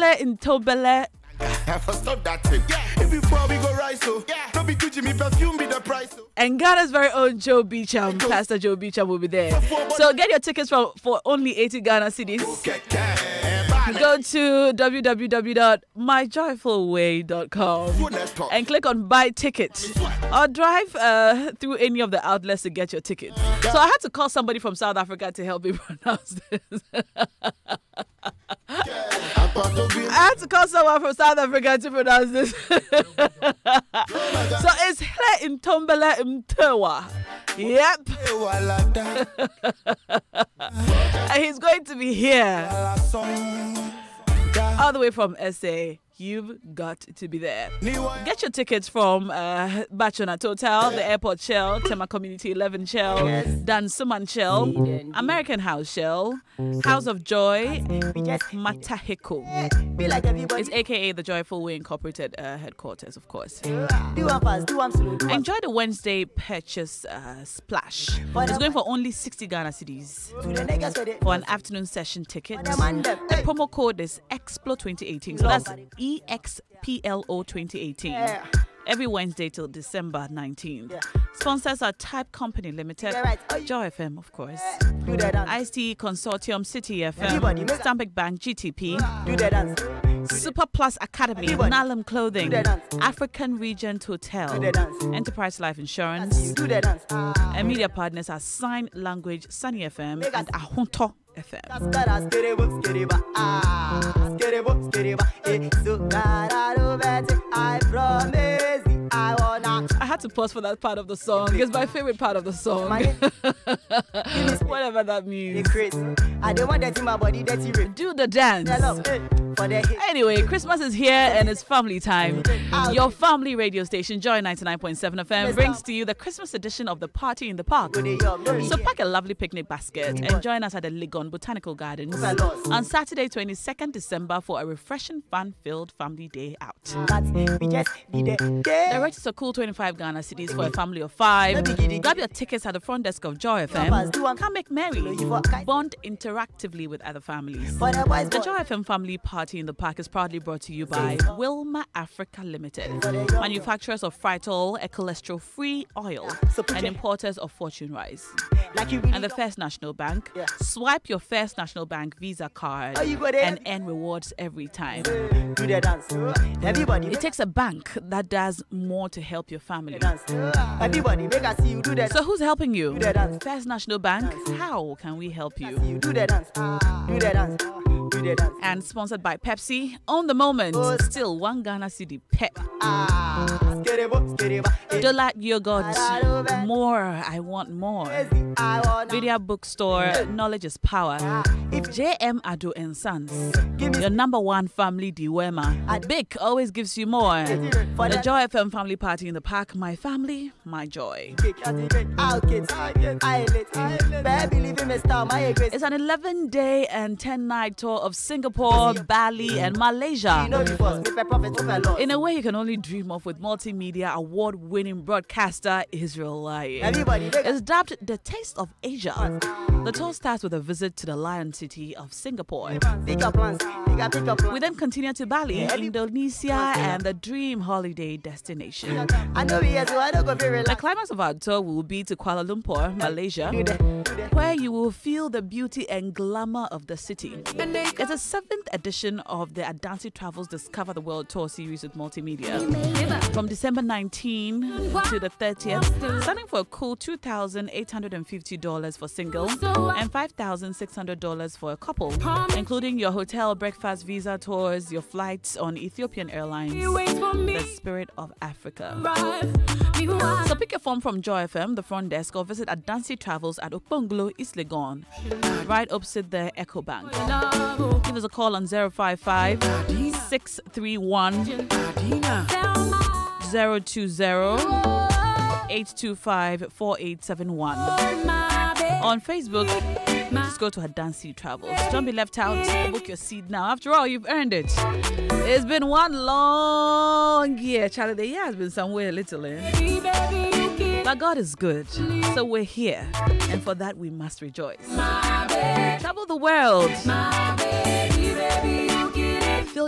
Hle in Tobele. Stop that thing. If before we go right, so don't be Gucci, me perfume be the price. And Ghana's very own Joe Beecham, Pastor Joe Beecham will be there. So get your tickets for only 80 Ghana cedis. Go to www.myjoyfulway.com and click on buy ticket or drive through any of the outlets to get your ticket. So I had to call somebody from South Africa to help me pronounce this. I had to call someone from South Africa to pronounce this. So it's Hle in Tombele Mtewa. Yep. And he's going to be here all the way from SA. You've got to be there. Get your tickets from Bachona Total, the Airport Shell, Tema Community 11 Shell, Dan Suman Shell, American House Shell, House of Joy, Mataheko. It's aka the Joyful Way Incorporated headquarters, of course. Enjoy the Wednesday purchase splash. It's going for only 60 Ghana cedis for an afternoon session ticket. The promo code is EXPLO2018. So that's EXPLO 2018. Every Wednesday till December 19th. Sponsors are Type Company Limited, Joy FM, of course, ICE Consortium, City FM, Stanbic Bank, GTP, Super Plus Academy, Nalem Clothing, African Regent Hotel, Enterprise Life Insurance, and media partners are Sign Language, Sunny FM, and Ahonto FM. I had to pause for that part of the song. It's my favorite part of the song. Whatever that means. Do the dance. Anyway, Christmas is here and it's family time. Your family radio station, Joy 99.7 FM, brings to you the Christmas edition of the Party in the Park. So pack a lovely picnic basket and join us at the Legon Botanical Gardens on Saturday, 22nd December for a refreshing, fun-filled family day out. The rates are cool 25 Ghana cedis for a family of 5. Grab your tickets at the front desk of Joy FM. Come make merry. Bond interactively with other families. The Joy FM Family Party in the Park is proudly brought to you by Wilma Africa Limited, manufacturers of Fritol, a cholesterol-free oil, and importers of Fortune Rice. And the First National Bank. Swipe your First National Bank Visa card and earn rewards every time. It takes a bank that does more to help your family. So who's helping you? First National Bank. How can we help you? And sponsored by Pepsi. On the moment, still 1 Ghana cedi Pep. Dolat Yogurt. More, I want more. Video Bookstore. Knowledge is power. JM Ado and Sons. Your #1 family Diwema. Big always gives you more. The Joy FM Family Party in the Park. My family, my joy. It's an 11-day and 10-night tour of Singapore, Bali, and Malaysia. In a way you can only dream of with multimedia award-winning broadcaster Israel Lai. It's dubbed the Taste of Asia. The tour starts with a visit to the Lion City of Singapore. We then continue to Bali, Indonesia, and the dream holiday destination. The climax of our tour will be to Kuala Lumpur, Malaysia, where you will feel the beauty and glamour of the city. It's a 7th edition of the Adansi Travels Discover the World Tour series with multimedia. From December 19 to the 30th, starting for a cool $2,850 for singles and $5,600 for a couple, including your hotel, breakfast, visa tours, your flights on Ethiopian Airlines, the Spirit of Africa. So pick your form from Joy FM, the front desk, or visit Adansi Travels at Okponglo, East Legon, right opposite the Echo Bank. Give us a call on 055 631 020 825 4871. On Facebook, just go to Adansi Travels. Don't be left out. Book your seat now. After all, you've earned it. It's been one long year. Charlie, the year has been somewhere little in. But God is good. So we're here. And for that, we must rejoice. Travel the world. Fill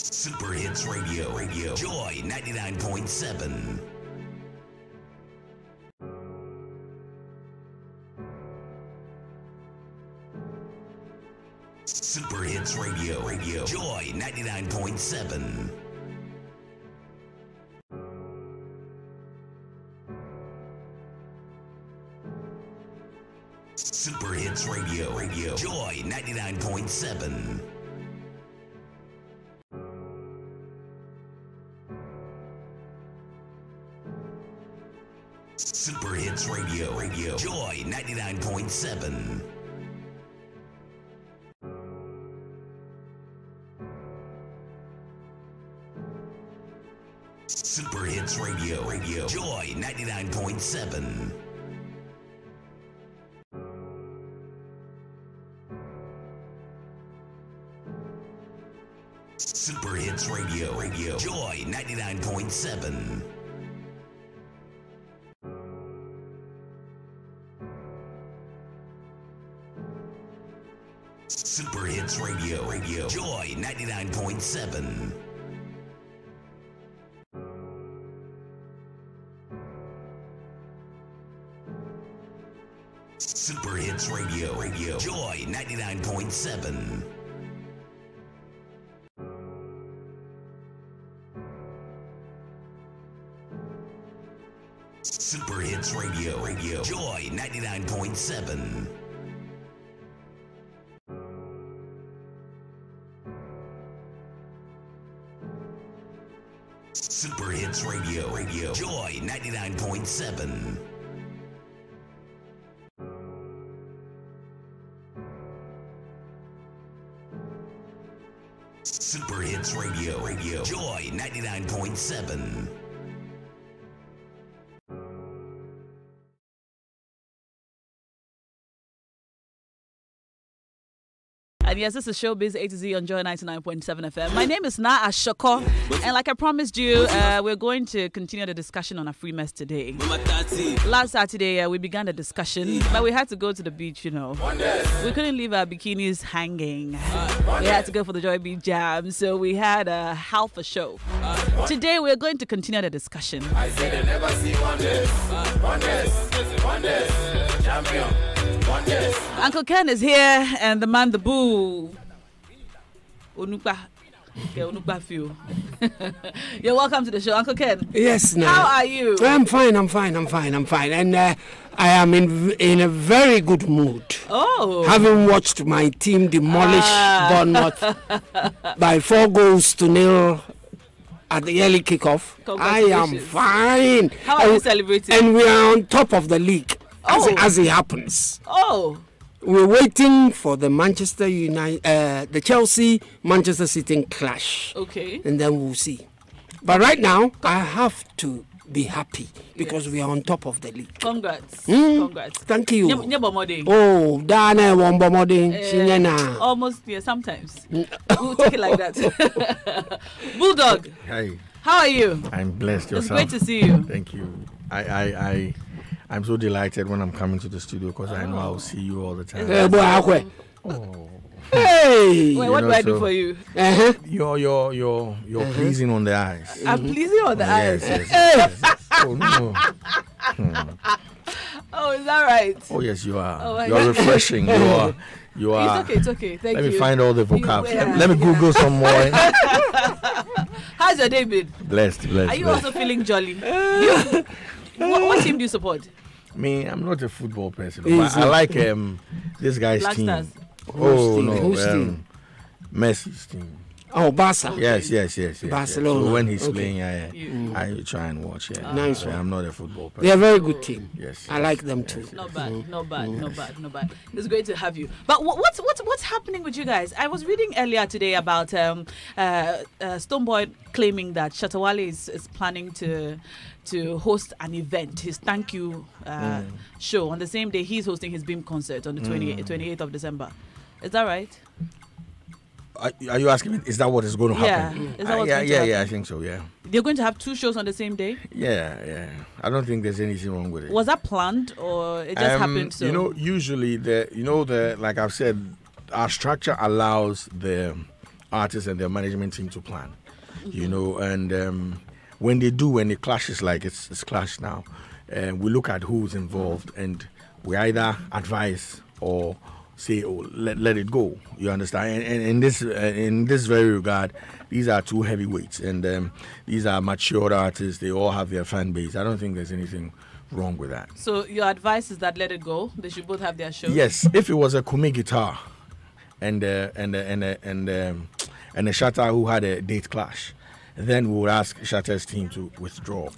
Super Hits Radio. Joy 99.7. Super Hits Radio. Joy 99.7. Super Hits Radio. Joy 99.7. Super Hits Radio. Joy 99.7. Super Hits Radio. Joy 99.7. Super Hits Radio. Joy 99.7. Super Hits Radio. Joy 99.7. Super Hits Radio. Joy 99.7. Super Hits Radio. Joy 99.7. Super Hits Radio. Joy 99.7. Super Hits Radio. Joy 99.7. And yes, this is ShowbizAtoZ on Joy 99.7 FM. My name is Na Ashoko, and like I promised you, we're going to continue the discussion on a free mess today. Last Saturday, we began the discussion, but we had to go to the beach, you know. We couldn't leave our bikinis hanging. We had to go for the Joy Beach Jam, so we had a half a show. Today, we're going to continue the discussion. I said I never see one champion. Uncle Ken is here, and the man, the boo. Onupa. Okay, Onupa Few. You're welcome to the show, Uncle Ken. Yes, no. How are you? I'm fine. And I am in a very good mood. Oh. Having watched my team demolish Bournemouth by 4-0 at the early kickoff, I am fine. How are you celebrating? And we are on top of the league. As it happens. Oh. We're waiting for the Manchester United, the Chelsea-Manchester City clash. Okay. And then we'll see. But right now, I have to be happy because we are on top of the league. Congrats. Congrats. Thank you. Oh, Dana almost, yeah, sometimes. We'll take it like that. Bulldog. Hey. How are you? I'm blessed. Yourself. It's great to see you. Thank you. I'm so delighted when I'm coming to the studio because I know I'll see you all the time. Hey. Wait, what do I do for you? You're pleasing on the eyes. I'm pleasing on the eyes. Yes. Oh no. Oh, is that right? Oh yes, you are. Oh, you are refreshing. You are. It's okay. Thank you. Let me find all the vocab. Let me Google some more. How's your day been? Blessed. Are you also feeling jolly? What team do you support? Me, I'm not a football person. But I like this guy's Black team. Stars. Who's team? Messi's team. Oh, Barca. Yes. Barcelona. So when he's playing, I try and watch. Nice one. I'm not a football person. They're a very good team. Yes. I like them too. Not bad. It's great to have you. But what's happening with you guys? I was reading earlier today about Stoneboy claiming that Shatawale is planning to host an event, his thank you show on the same day he's hosting his Beam concert on the 28th of December. Is that right? Are you asking me? Is that what is going to happen? Is that what's going to happen? I think so. Yeah. They're going to have two shows on the same day. Yeah. I don't think there's anything wrong with it. Was that planned or it just happened? So usually like I've said, our structure allows the artists and their management team to plan. you know, and when it clashes like it's clashed now, we look at who's involved and we either advise or say, oh, let it go. You understand? And in this very regard, these are two heavyweights, and these are matured artists. They all have their fan base. I don't think there's anything wrong with that. So your advice is that let it go. They should both have their show. Yes, if it was a Kumi guitar and a Shatta who had a date clash, then we would ask Shatta's team to withdraw.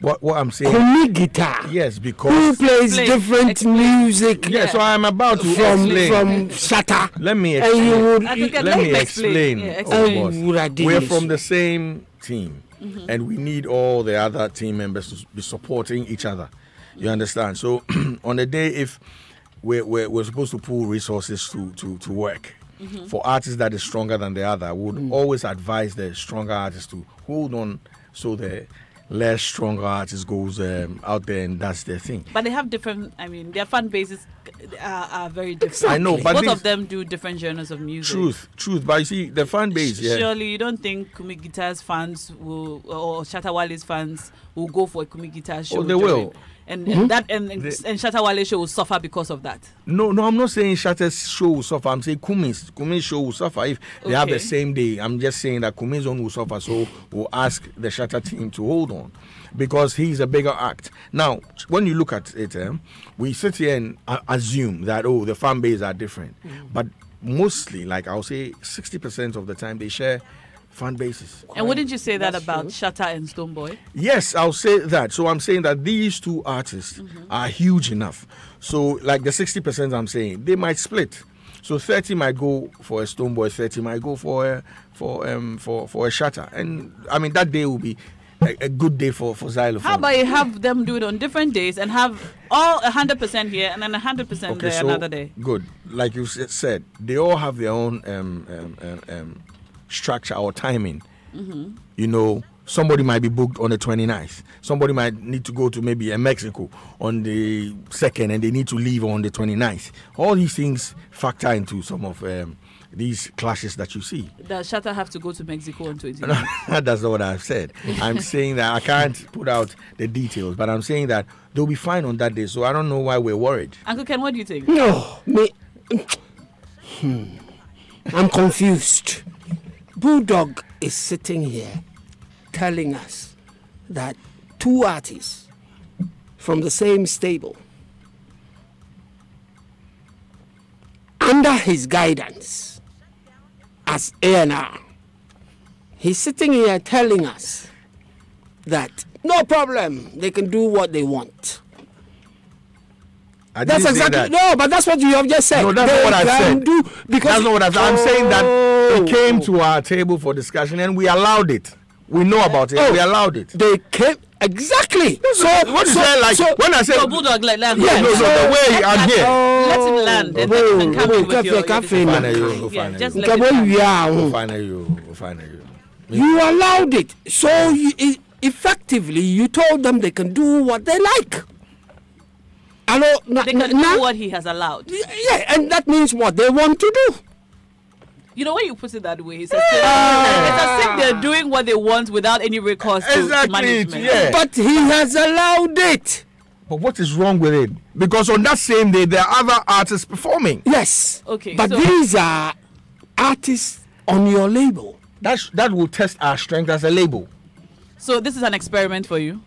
What I'm saying? Kumi guitar. Yes, because who plays different music? Yeah, so I'm about to explain. From Shatta. Let me explain. Let me explain. Yeah, we're from the same team, and we need all the other team members to be supporting each other. You understand? So on the day if we're supposed to pool resources to work. For artists that is stronger than the other, we would always advise the stronger artists to hold on so the less stronger artist goes out there and does their thing. But they have different, their fan bases are very different. I know, but both of them do different genres of music. Truth. But you see, the fan base, Surely you don't think Kumi Guitar's fans will, or Shatta Wale's fans will go for a Kumi Guitar show? Oh, they will. And that and Shatta Wale's show will suffer because of that. No, I'm not saying Shatta's show will suffer. I'm saying Kumi's show will suffer if they have the same day. I'm just saying that Kumi's own will suffer, so we'll ask the Shatta team to hold on because he's a bigger act. Now, when you look at it, we sit here and assume that the fan base are different, but mostly, like I'll say, 60% of the time they share fan bases. And wouldn't you say that about Shatta and Stonebwoy? Yes, I'll say that. So I'm saying that these two artists are huge enough. So like the 60% I'm saying, they might split. So 30 might go for a Stonebwoy, 30 might go for a Shatta. And that day will be a good day for xylophone. How about you have them do it on different days and have all 100% here and then 100% there another day? Good. Like you said, they all have their own structure or timing. You know, somebody might be booked on the 29th. Somebody might need to go to maybe Mexico on the 2nd and they need to leave on the 29th. All these things factor into some of these clashes that you see. Does Shatta have to go to Mexico on 29th? That's not what I've said. I'm saying that I can't put out the details, but I'm saying that they'll be fine on that day. So I don't know why we're worried. Uncle Ken, what do you think? No, I'm confused. Bulldog is sitting here telling us that two artists from the same stable, under his guidance as A&R, he's sitting here telling us that no problem, they can do what they want. That's exactly no, but that's what you have just said. No, that's not what I said. That's not what I said. I'm saying that they came to our table for discussion and we allowed it. We know about it. We allowed it. They came exactly. So what is that like? When I said Bulldog, like land. Yeah, the way I'm here. Let him land. And then you can come in with your just let him. You allowed it. So effectively, you told them they can do what they like. They can do what he has allowed. Yeah, and that means what they want to do. You know, when you put it that way, it's as if they're doing what they want without any recourse to management. Yeah. But he has allowed it. But what is wrong with it? Because on that same day, there are other artists performing. Yes. Okay. But these are artists on your label. That will test our strength as a label. So this is an experiment for you?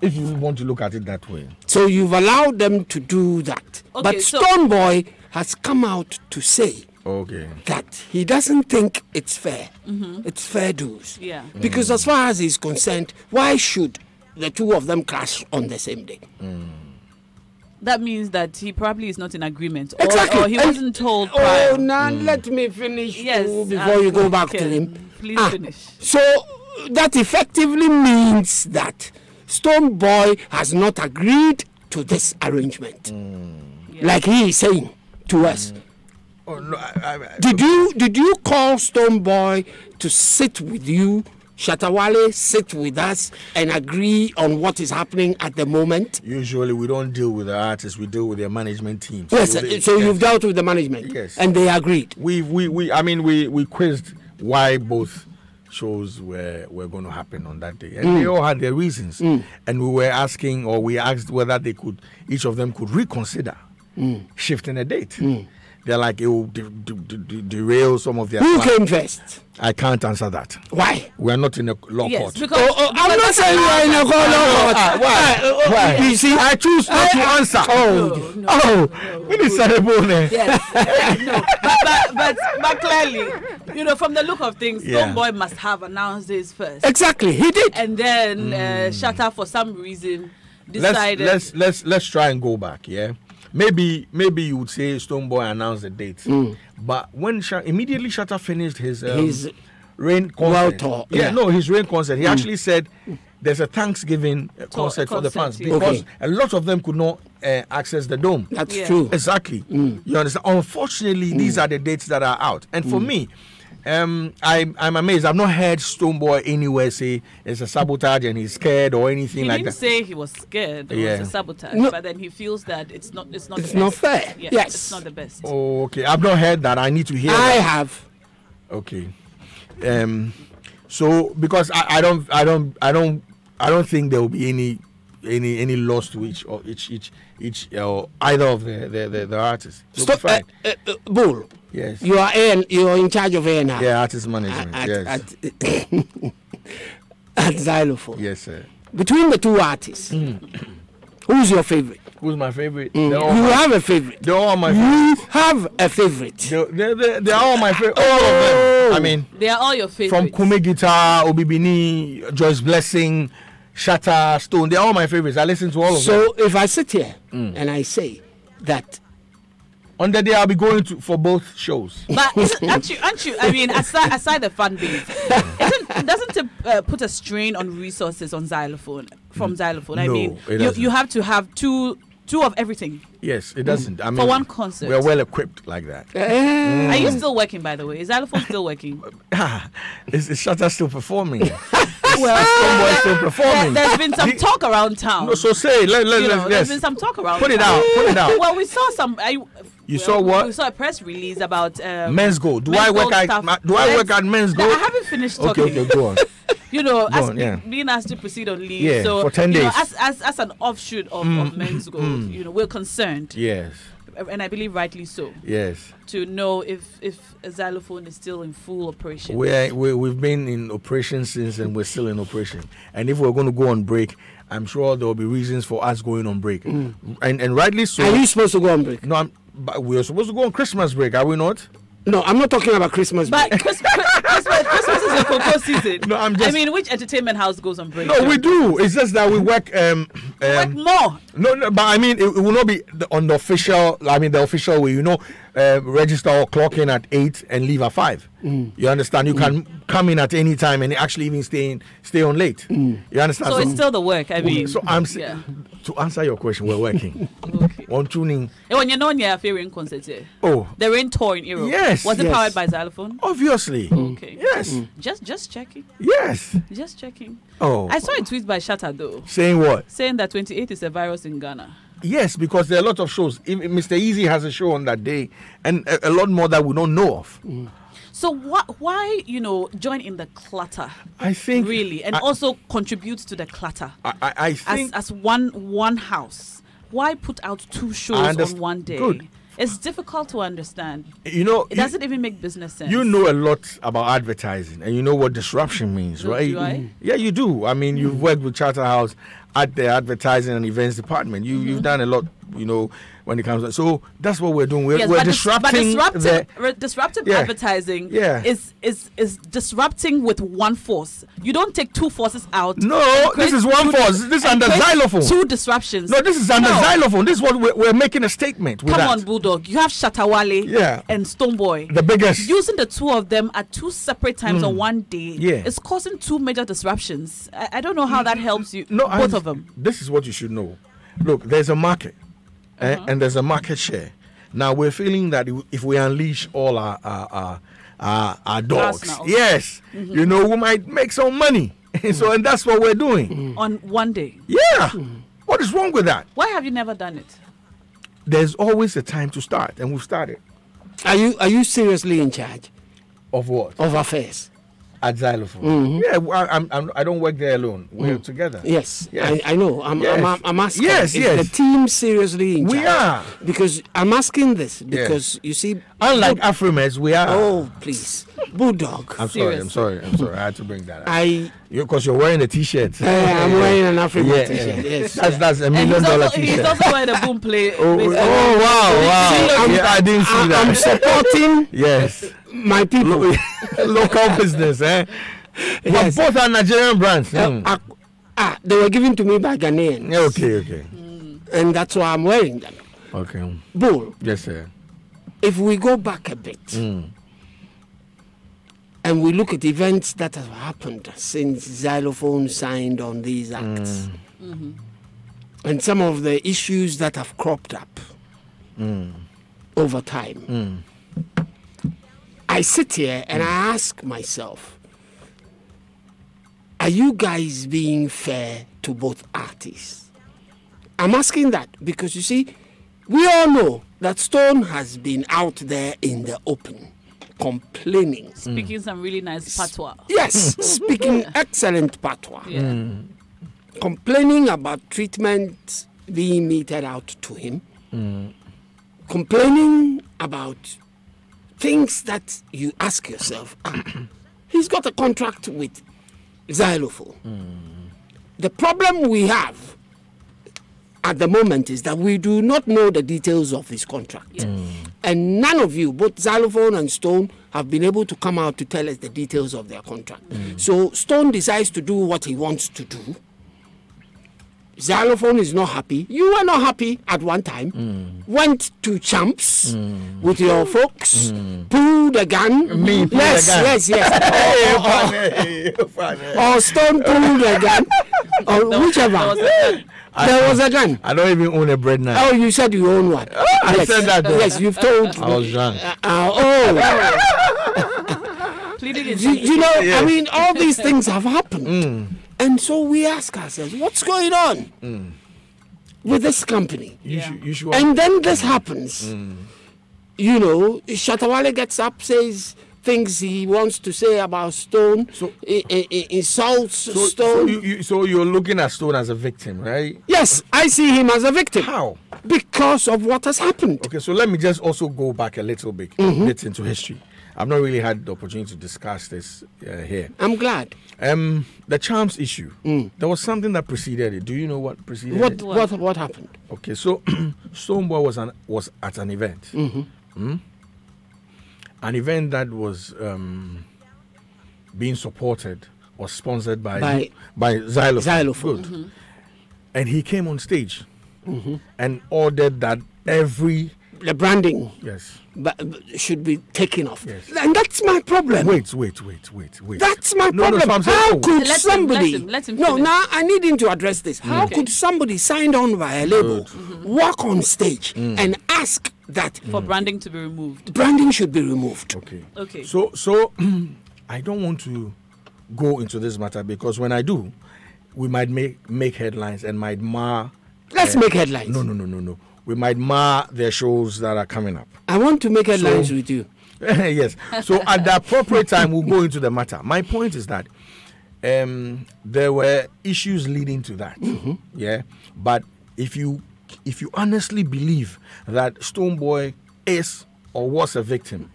If you want to look at it that way. So you've allowed them to do that. Okay, but Stonebwoy has come out to say that he doesn't think it's fair. It's fair dues. Yeah. Because as far as he's concerned, why should the two of them clash on the same day? That means that he probably is not in agreement. Exactly. Or he wasn't told prior. Let me finish before you go back to him. Please finish. So that effectively means that Stonebwoy has not agreed to this arrangement, like he is saying to us. Oh, no, did you call Stonebwoy to sit with you, Shatta Wale, sit with us, and agree on what is happening at the moment? Usually, we don't deal with the artists; we deal with their management team. Yes, so you've dealt with the management, yes, and they agreed. We quizzed why both shows were going to happen on that day, and they all had their reasons. And we asked whether each of them could reconsider shifting a date. They're like, it will derail some of their Who plans. came first? I can't answer that. Why? We are not in a law court. Because I'm not saying you are in a law court. Why? You see, I choose not to answer. When is ceremony? but clearly, from the look of things, Stonebwoy must have announced this first. Exactly, he did. And then Shatta, for some reason, decided. Let's try and go back. Yeah. Maybe you would say Stonebwoy announced the date, but when immediately Shatta finished his rain concert, tour, his rain concert, he actually said there's a Thanksgiving concert for the fans because a lot of them could not access the dome. That's true. Exactly. You understand? Unfortunately, these are the dates that are out, and for me. I'm amazed. I've not heard Stonebwoy anywhere say it's a sabotage and he's scared or anything like that. He didn't say he was scared. It was a sabotage, but then he feels that it's not. It's not fair. Yeah, yes, it's not the best. Oh, okay. I've not heard that. I need to hear. I that. have. Okay. So because I don't think there will be any loss to each either of the artists. Stop, Bull. Yes. You are in charge of A&R. Yeah, artist management. At Xylophone. Yes, sir. Between the two artists, who's your favorite? Who's my favorite? You have a favorite. They're all my favorites. You have a favorite. They're all my favorite. All of them. I mean, they are all your favorites. From Kume Guitar, Obibini, Joyce Blessing, Shatta, Stone. They're all my favorites. I listen to all of them. So if I sit here and I say that on the day I'll be going for both shows. But aren't you? I mean, aside the fan base, doesn't it put a strain on resources on Xylophone from Xylophone? No, I mean, you have to have two of everything. Yes, it doesn't. I mean, for one concert, we're well equipped like that. Are you still working, by the way? Is Xylophone still working? Is Shatta still performing? Stonebwoy still performing. There's been some talk around town. No, so say there's been some talk around. Put it out. Well, we saw some. You saw what? We saw a press release about Men's Go. Do I work at Men's Go? I haven't finished talking. Okay, go on. Being asked to proceed on leave. Yeah, so, for 10 days. As an offshoot of Men's Go, we're concerned. Yes. And I believe rightly so. Yes. To know if Xylophone is still in full operation. We've been in operation since, and we're still in operation. And if we're going to go on break, I'm sure there will be reasons for us going on break. And rightly so. Are you supposed to go on break? No, but we're supposed to go on Christmas break, are we not? No, I'm not talking about Christmas break. But Christmas is a cocoa season. No, I mean, which entertainment house goes on break? No, we do. It's just that we work. Work more. No, but I mean, it will not be on the official. I mean, the official way. Register or clock in at 8 and leave at 5. You understand? You can come in at any time and actually even stay on late. You understand? So it's still the work. I mean, so I'm saying, to answer your question, we're working. Okay. On tuning. When you're not near a rain concert, the rain tour in Europe. Yes. Was it powered by Xylophone? Obviously. Okay. Yes. Just checking. Yes. Just checking. Oh. I saw a tweet by Shatta though. Saying what? Saying that 28 is a virus in Ghana. Yes, because there are a lot of shows. Mr. Easy has a show on that day, and a lot more that we don't know of. So why join in the clutter? I think really, and also contribute to the clutter. I think as one house. Why put out two shows on one day? Good. It's difficult to understand. It doesn't even make business sense. You know a lot about advertising, and you know what disruption means, right? Do I? Yeah, you do. I mean, you've worked with Charterhouse at the advertising and events department. You've done a lot, when it comes to, so that's what we're doing. We're disrupting. Disruptive advertising is disrupting with one force. You don't take two forces out. No, this is one force. This is under Xylophone. Two disruptions. No, this is under Xylophone. This is what we're making a statement with. Come on, Bulldog. You have Shattawale and Stonebwoy. The biggest. Using the two of them at two separate times on one day is causing two major disruptions. I don't know how that helps you. No, both of them. This is what you should know. Look, there's a market. And there's a market share. Now we're feeling that if we unleash all our dogs, yes, we might make some money. So, and that's what we're doing on one day. Yeah, what is wrong with that? Why have you never done it? There's always a time to start, and we've started. Are you seriously in charge? Of what? of affairs. At Xylophone. Yeah, I don't work there alone. We're together. Yes, Yes. I know. I'm asking. Yes, is yes. the team seriously in We charge? are. Because I'm asking this because you see, Unlike Afrimeds, we are. oh please, Bulldog. I'm sorry. I had to bring that up. Because you're wearing a t-shirt. I'm wearing an African Yeah, t-shirt. yeah. Yes. That's $1 And million he's t-shirt. also wearing a boom play. Oh, wow. Yeah, I didn't see that. I'm supporting Yes. my people. Local business, eh? Yes. But both are Nigerian brands. They were given to me by Ghanaians. Okay. And that's why I'm wearing them. Okay. Bull, Yes, sir. if we go back a bit and we look at events that have happened since Xylophone signed on these acts and some of the issues that have cropped up over time, I sit here and I ask myself, are you guys being fair to both artists? I'm asking that because you see, we all know that Stone has been out there in the open complaining. Speaking some really nice patois. Yes, speaking excellent patois. Yeah. Complaining about treatment being meted out to him. Complaining about things that you ask yourself, he's got a contract with Xylophone. The problem we have at the moment is that we do not know the details of his contract. And none of you, both Xylophone and Stone, have been able to come out to tell us the details of their contract. So Stone decides to do what he wants to do. Xylophone is not happy. You were not happy at one time. Went to Champs with your folks, pulled a gun. Me pull yes, a gun. yes. Or Stone pulled a gun. Or whichever. There was a gun. I don't even own a bread knife. Oh, you said you own one. I said that. Though. Yes, you've told me. I was drunk. Pleading in You know, Yes. I mean, all these things have happened. And so we ask ourselves, what's going on with this company? You should. And then this happens. You know, Shatawale gets up, says things he wants to say about Stone, insults Stone. So you're looking at Stone as a victim, right? Yes, I see him as a victim. How? Because of what has happened. Okay, so let me just also go back a little bit into history. I've not really had the opportunity to discuss this here. I'm glad. The Charms issue. There was something that preceded it. Do you know what preceded it? What happened? Okay, so Stoneboy was at an event. An event that was being supported or sponsored by Xylophone. Xylophone. Good. And he came on stage and ordered that the branding should be taken off. Yes. And that's my problem. Wait. That's my No, problem. so I'm saying, How could Let him- somebody... let him no, finish. now I need him to address this. How Okay. could somebody signed on by a label walk on stage and ask that for branding to be removed. branding should be removed? Okay. So I don't want to go into this matter because when I do, we might make headlines and might mar. Let's make headlines. No. We might mar their shows that are coming up. I want to make headlines with you. Yes. So at the appropriate time, we'll go into the matter. My point is that there were issues leading to that. Yeah. But if you honestly believe that Stoneboy is or was a victim,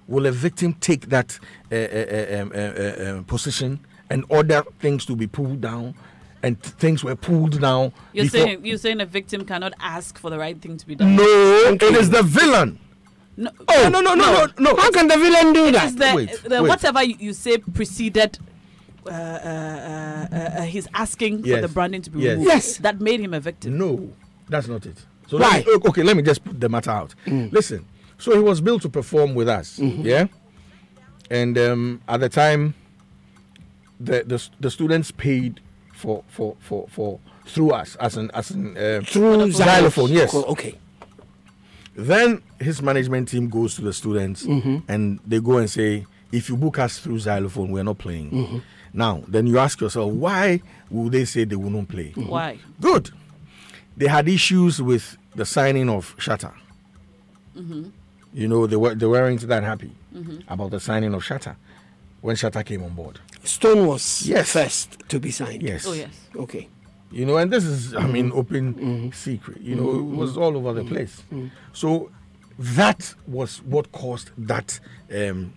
will a victim take that position and order things to be pulled down? And things were pulled down. You're saying a victim cannot ask for the right thing to be done. No, it is the villain. No. No. How can the villain do It is that? the Wait. whatever you say preceded his asking for Yes. the branding to be Yes. removed. Yes. That made him a victim. No, that's not it. So Why? Let me just put the matter out. Listen, so he was billed to perform with us, yeah, and at the time, the students paid for through us as an Through Xylophone, yes. Okay. Then his management team goes to the students and they go and say, if you book us through Xylophone, we're not playing. Now, then you ask yourself, why will they say they will not play? Why? Good. They had issues with the signing of Shatter. You know, they weren't that happy about the signing of Shatta when Shatta came on board. Stone was first to be signed. Yes. Oh, yes. Okay. You know, and this is, I mean, open secret. You know, it was all over the place. So that was what caused that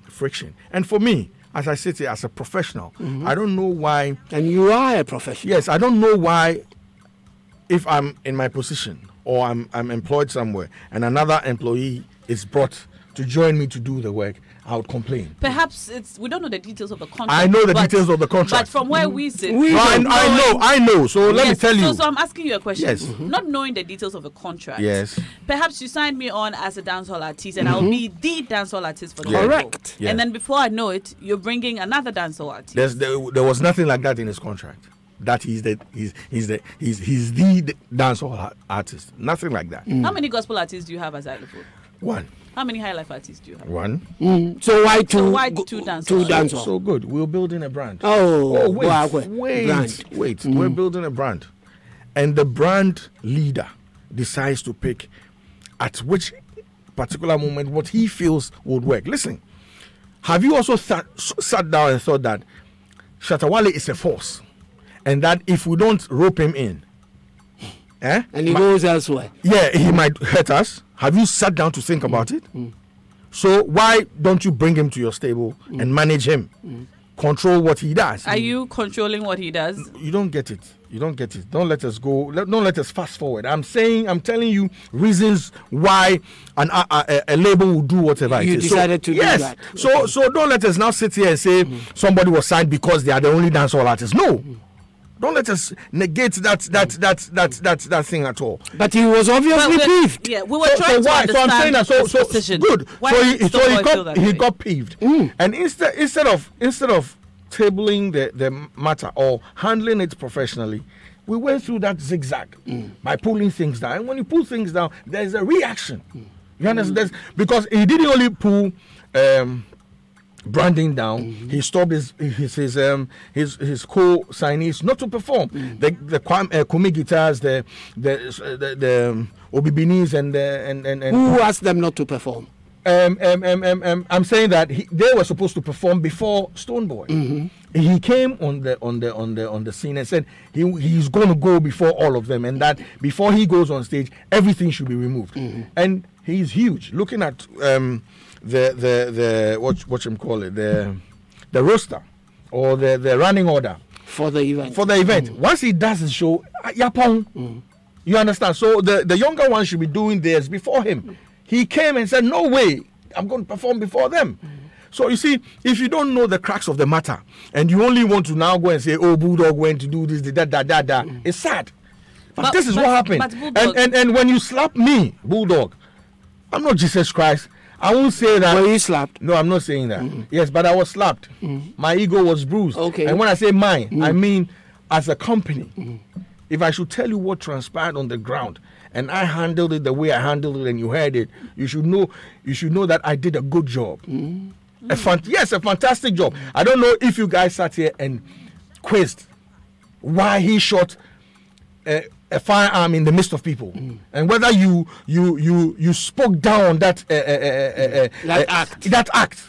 friction. And for me, as I sit here as a professional, I don't know why. And you are a professional. Yes, I don't know why, if I'm in my position or I'm employed somewhere and another employee is brought to join me to do the work, I would complain. Perhaps we don't know the details of the contract. I know the details of the contract. But from where we sit, I know. So let me tell you. So I'm asking you a question. Yes. Not knowing the details of the contract. Yes. Perhaps you signed me on as a dancehall artist, and I'll be the dancehall artist for the Correct. show. And then before I know it, you're bringing another dancehall artist. There was nothing like that in his contract. That he's the dancehall artist. Nothing like that. How many gospel artists do you have as Xylophone? One. How many high life artists do you have? One. So why two? So why two dancehall? Two dancehall. So good. We're building a brand. Wait. Wait. We're building a brand. And the brand leader decides to pick at which particular moment what he feels would work. Listen, have you also sat down and thought that Shatta Wale is a force and that if we don't rope him in, and he goes elsewhere? Yeah, he might hurt us. Have you sat down to think about it? So why don't you bring him to your stable and manage him? Control what he does. Are you controlling what he does? You don't get it. Don't let us go. Don't let us fast forward. I'm telling you reasons why a label will do whatever you it is. decided to do that. So don't let us now sit here and say somebody was signed because they are the only dancehall artists. No. Don't let us negate that thing at all. But he was obviously peeved. Yeah, we were trying to understand. So I'm saying that. So position. Good. He got peeved. And instead of tabling the matter or handling it professionally, we went through that zigzag by pulling things down. And when you pull things down, there's a reaction. You understand? Because he didn't only pull branding down, he stopped his co-signees not to perform. The Kumi guitars, the Obibinis and who asked them not to perform? I'm saying that they were supposed to perform before Stoneboy. He came on the scene and said he's going to go before all of them, and that before he goes on stage, everything should be removed. And he's huge. Looking at the roster or the running order for the event. Once he does his show, yapong. You understand? So the younger one should be doing theirs before him. He came and said, no way, I'm going to perform before them. So you see, if you don't know the cracks of the matter and you only want to now go and say, oh, Bulldog went to do this, it's sad. But this is what happened. And when you slap me, Bulldog, I'm not Jesus Christ. I won't say that. Were you slapped? No, I'm not saying that. Yes, but I was slapped. My ego was bruised. Okay. And when I say mine, I mean as a company. If I should tell you what transpired on the ground, and I handled it the way I handled it, and you heard it, you should know that I did a good job. A fantastic job. I don't know if you guys sat here and quizzed why he shot a firearm in the midst of people, and whether you spoke down that act.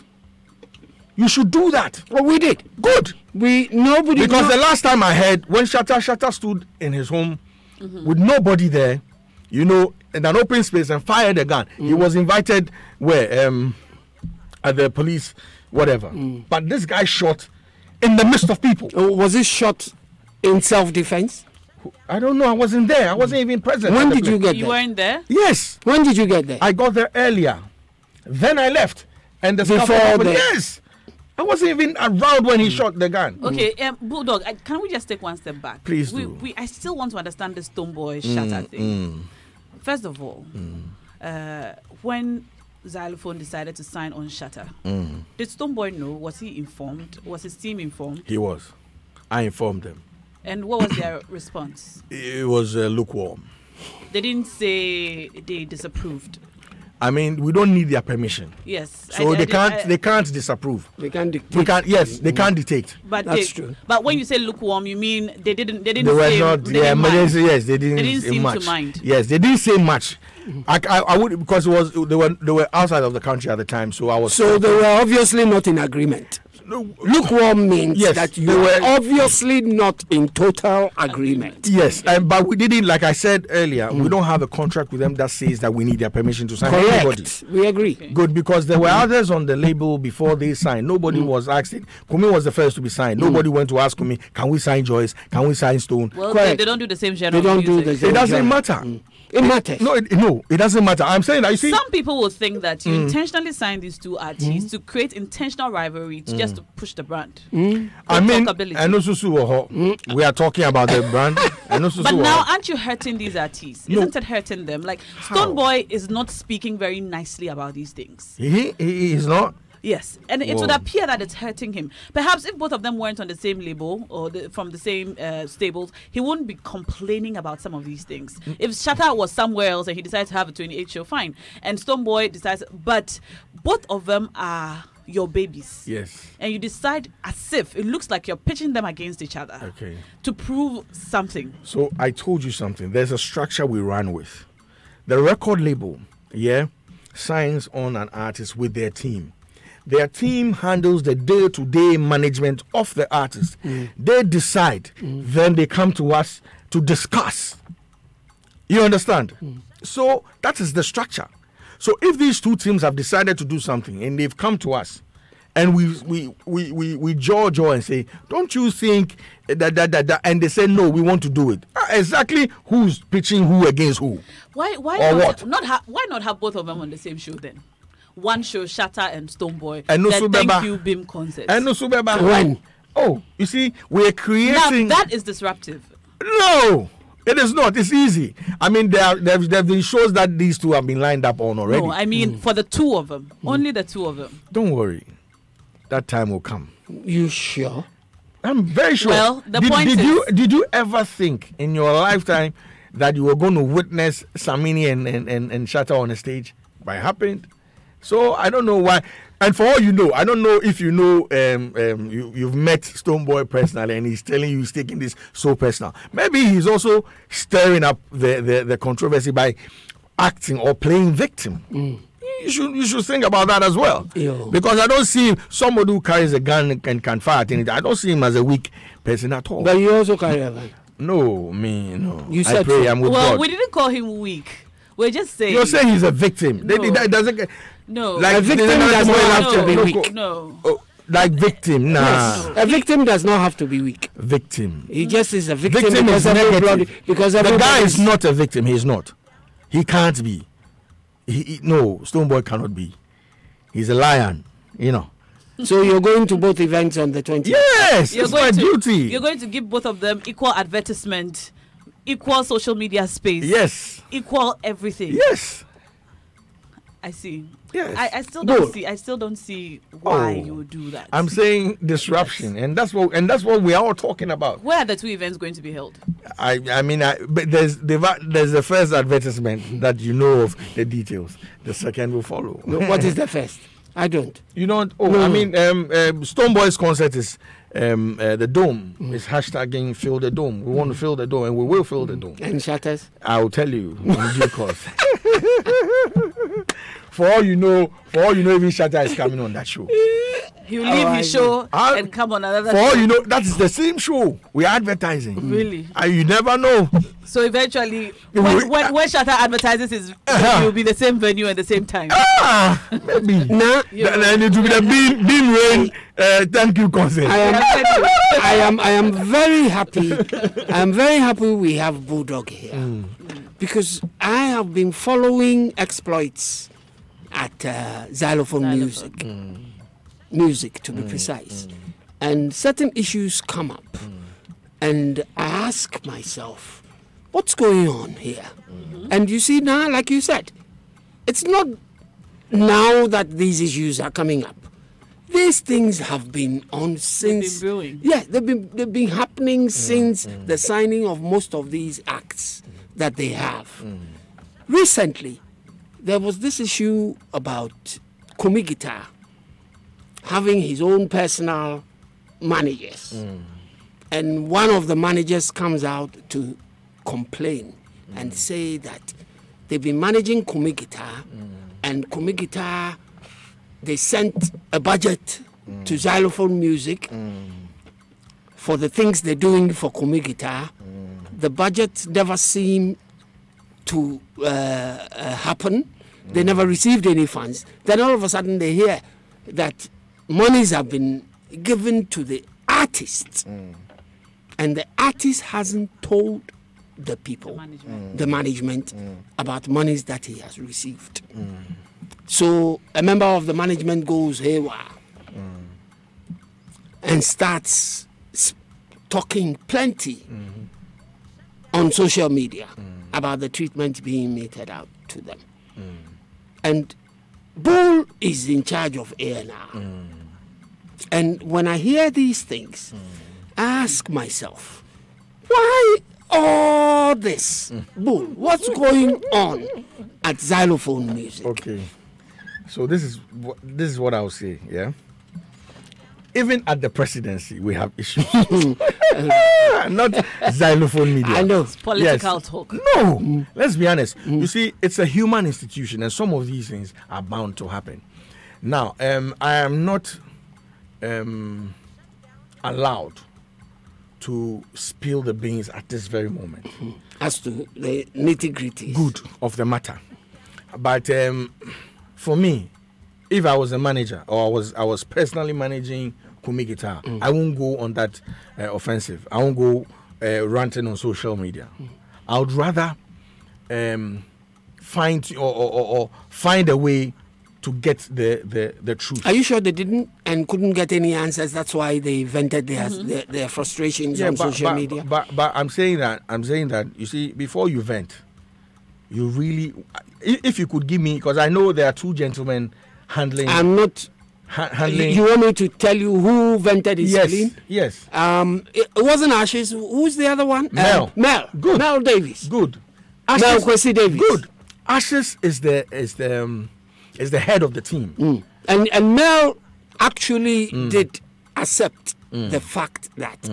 You should do that. Well, we did. Good. Nobody. Because the last time I heard, when Shatta stood in his home with nobody there, in an open space and fired a gun. He was invited at the police, whatever. But this guy shot in the midst of people. Was he shot in self-defense? I don't know. I wasn't there. I wasn't even present. When did you get there? You weren't there? Yes. When did you get there? I got there earlier. Then I left. And yes. I wasn't even around when he shot the gun. Okay, Bulldog, can we just take one step back? Please do. I still want to understand the Stoneboy Shatta thing. First of all, when Xylophone decided to sign on Shatta, did Stoneboy know? Was he informed? Was his team informed? He was. I informed them. And what was their response? It was lukewarm. They didn't say they disapproved. I mean, we don't need their permission. Yes. So they can't disapprove. They can't dictate. We can't. Yes, they can't dictate. But That's true. But when you say lukewarm, you mean they didn't They were not. they didn't mind. Yes, they didn't. They didn't say seem much. to mind. Yes, they didn't say much. I would, because they were outside of the country at the time, so I was. So they were obviously not in agreement. No, Lukewarm means Yes, that you they were were- obviously not in total agreement. Yes, but we didn't. Like I said earlier, we don't have a contract with them that says that we need their permission to sign. Anybody. Correct. We agree. Good, because there were others on the label before they signed. Nobody was asking. Kumi was the first to be signed. Nobody went to ask Kumi, can we sign Joyce? Can we sign Stone? Well, Correct. they don't do the same genre. They don't of do music. the It doesn't genre. matter. It matters. No, it doesn't matter. I'm saying that, you see. Some people will think that you intentionally sign these two artists to create intentional rivalry to just to push the brand. I mean, talkability. I know Susu Oho. We are talking about the brand. I know Susu But Oho. now, aren't you hurting these artists? No. Isn't it hurting them? Like, Stone Boy is not speaking very nicely about these things. He is not. Yes, and it Whoa. would appear that it's hurting him. Perhaps if both of them weren't on the same label or from the same stables, he wouldn't be complaining about some of these things. If Shatta was somewhere else and he decides to have a 28 show, fine. And Stone Boy decides, but both of them are your babies. Yes. And you decide as if it looks like you're pitching them against each other Okay. to prove something. So I told you something. There's a structure we run with. The record label, signs on an artist with their team. Their team handles the day-to-day management of the artist. They decide. Then they come to us to discuss. You understand? So that is the structure. So if these two teams have decided to do something and they've come to us, and we jaw and say, don't you think that, and they say, no, we want to do it. Exactly who's pitching who against who? Why Or what? Why not have both of them on the same show then? One show, Shatta and Stone Boy. And no the Subeba. Thank You Bim concert. And no Subeba. When? Oh, you see, we're creating. Now that is disruptive. No, it is not. It's easy. I mean, there have been shows that these two have been lined up on already. No, I mean for the two of them, only the two of them. Don't worry, that time will come. You sure? I'm very sure. Well, the did, point did is- you did you ever think in your lifetime that you were going to witness Samini and Shatta on a stage? But it happened. So I don't know why. And for all you know, I don't know if you know you've met Stone Boy personally and he's telling you he's taking this so personal. Maybe he's also stirring up the controversy by acting or playing victim. You should think about that as well. Yo. Because I don't see somebody who carries a gun and can fire at anything. I don't see him as a weak person at all. But you also carry a gun. No. You I said pray so. I'm with Well, God. we didn't call him weak. We're just saying. You're saying he's a victim. No. That doesn't. No. Like A victim there's does not another have to way be of- weak. No. Oh, like victim, nah. Yes. A victim does not have to be weak. Victim. He just is a victim, Victim because is everybody. negative. Because The guy everybody is not a victim. He's not. He can't be. No, Stone Boy cannot be. He's a lion. So you're going to both events on the 20th. Yes, it's my duty. You're going to give both of them equal advertisement, equal social media space. Yes. Equal everything. Yes. I see. Yes. I still don't Good. see. I still don't see why Oh. you would do that. I'm saying disruption, and that's what we are all talking about. Where are the two events going to be held? But there's the first advertisement that you know of the details. The second will follow. No, what is the first? I don't. You know? Stone Boy's concert is the dome. It's hashtagging fill the dome. We want to fill the dome, and we will fill the dome. And Shatters? I'll tell you in due course. For all you know, even Shatta is coming on that show. He'll leave I his show I- and come on another For all show. you know, that is the same show we are advertising. Really? And you never know. So eventually, We- when Shatta advertises, it will be the same venue at the same time. Maybe. Nah, And it will be the Beam Rain thank you concert. I am very happy. I am very happy we have Bulldog here. Because I have been following exploits at Xylophone Music to be precise. And certain issues come up. And I ask myself, what's going on here? And you see now, like you said, it's not now that these issues are coming up. These things have been on since. been brewing. Yeah, they've been happening since the signing of most of these acts that they have. Recently, there was this issue about Kumi Guitar having his own personal managers. And one of the managers comes out to complain and say that they've been managing Kumi Guitar, and Kumi Guitar, they sent a budget to Xylophone Music for the things they're doing for Kumi Guitar. The budget never seemed to happen. They never received any funds. Then all of a sudden they hear that monies have been given to the artists, and the artist hasn't told the people, the management, about monies that he has received. So a member of the management goes haywire and starts talking plenty on social media about the treatment being meted out to them. And Bull is in charge of A&R. And when I hear these things, I ask myself, why all this? Bull, what's going on at Xylophone Music? Okay. So this is what I'll say, yeah? Even at the presidency, we have issues. Not Xylophone Media. I know. It's political talk. No, let's be honest. You see, it's a human institution, and some of these things are bound to happen. Now, I am not allowed to spill the beans at this very moment. As to the nitty-gritty. Good of the matter. But for me, if I was a manager or I was personally managing Kumi Guitar, I won't go on that offensive. I won't go ranting on social media. I would rather find a way to get the truth. Are you sure they didn't and couldn't get any answers? That's why they vented their frustrations on social media. But I'm saying that you see, before you vent, you really, if you could give me, because I know there are two gentlemen handling. I'm not handling. You want me to tell you who vented his spleen? Yes. It wasn't Ashes. Who's the other one? Mel. Good. Mel Davis. Good. Mel Kwesi Davis. Good. Ashes is the head of the team. And Mel actually did accept the fact that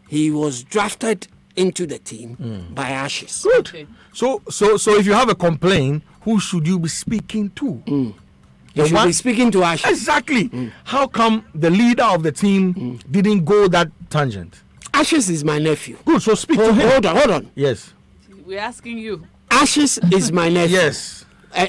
he was drafted into the team by Ashes. Good. Okay. So if you have a complaint, who should you be speaking to? You should be speaking to Ashes. Exactly. How come the leader of the team didn't go that tangent? Ashes is my nephew. Good. So speak to him. Hold on. Yes. We're asking you. Ashes is my nephew. Yes.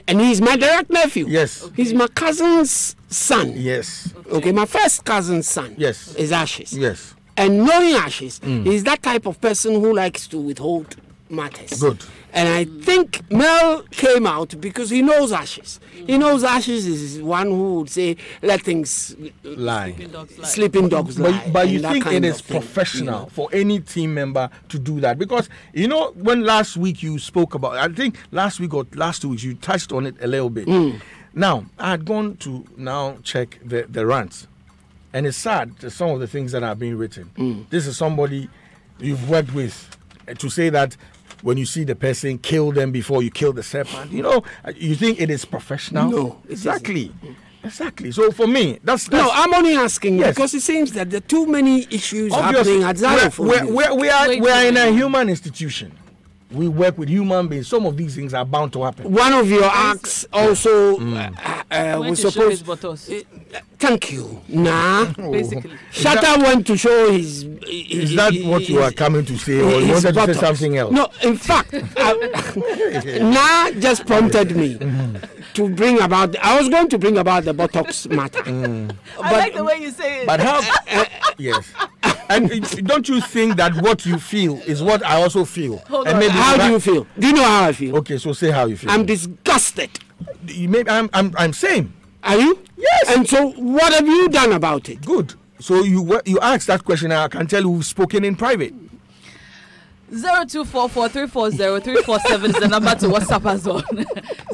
And he's my direct nephew. Yes. Okay. He's my cousin's son. Yes. Okay, my first cousin's son. Yes. Is Ashes. Yes. And knowing Ashes, he's that type of person who likes to withhold matters. Good. And I think Mel came out because he knows Ashes. He knows Ashes is one who would say, let things Lie. sleeping dogs lie. But you and that think kind it of is thing, professional you know. for any team member to do that? Because, when last week you spoke about, I think last week or last 2 weeks, you touched on it a little bit. Now, I had gone to now check the rants. And it's sad, some of the things that are being written. This is somebody you've worked with to say that when you see the person, kill them before you kill the serpent. You think it is professional? No, exactly. Exactly. So for me, that's No, I'm only asking Yes. because it seems that there are too many issues obviously, happening at Xylophone. we are in a human institution. We work with human beings. Some of these things are bound to happen. One of your acts also was supposed. ShowbizAtoZ. Thank you. Nah. Basically. Shatta went to show his. Is that what you are coming to say, or you his wanted to say buttocks. something else? No, in fact, Nah just prompted me to bring about. I was going to bring about the buttocks matter. I like the way you say it. But how? Yes. And don't you think that what you feel is what I also feel? Hold and on. maybe How do you feel? Do you know how I feel? Okay, so say how you feel. I'm disgusted. Maybe I'm same. Are you? Yes. And so, what have you done about it? Good. So you asked that question. I can tell you we've spoken in private. 0244340347 is the number to WhatsApp us on.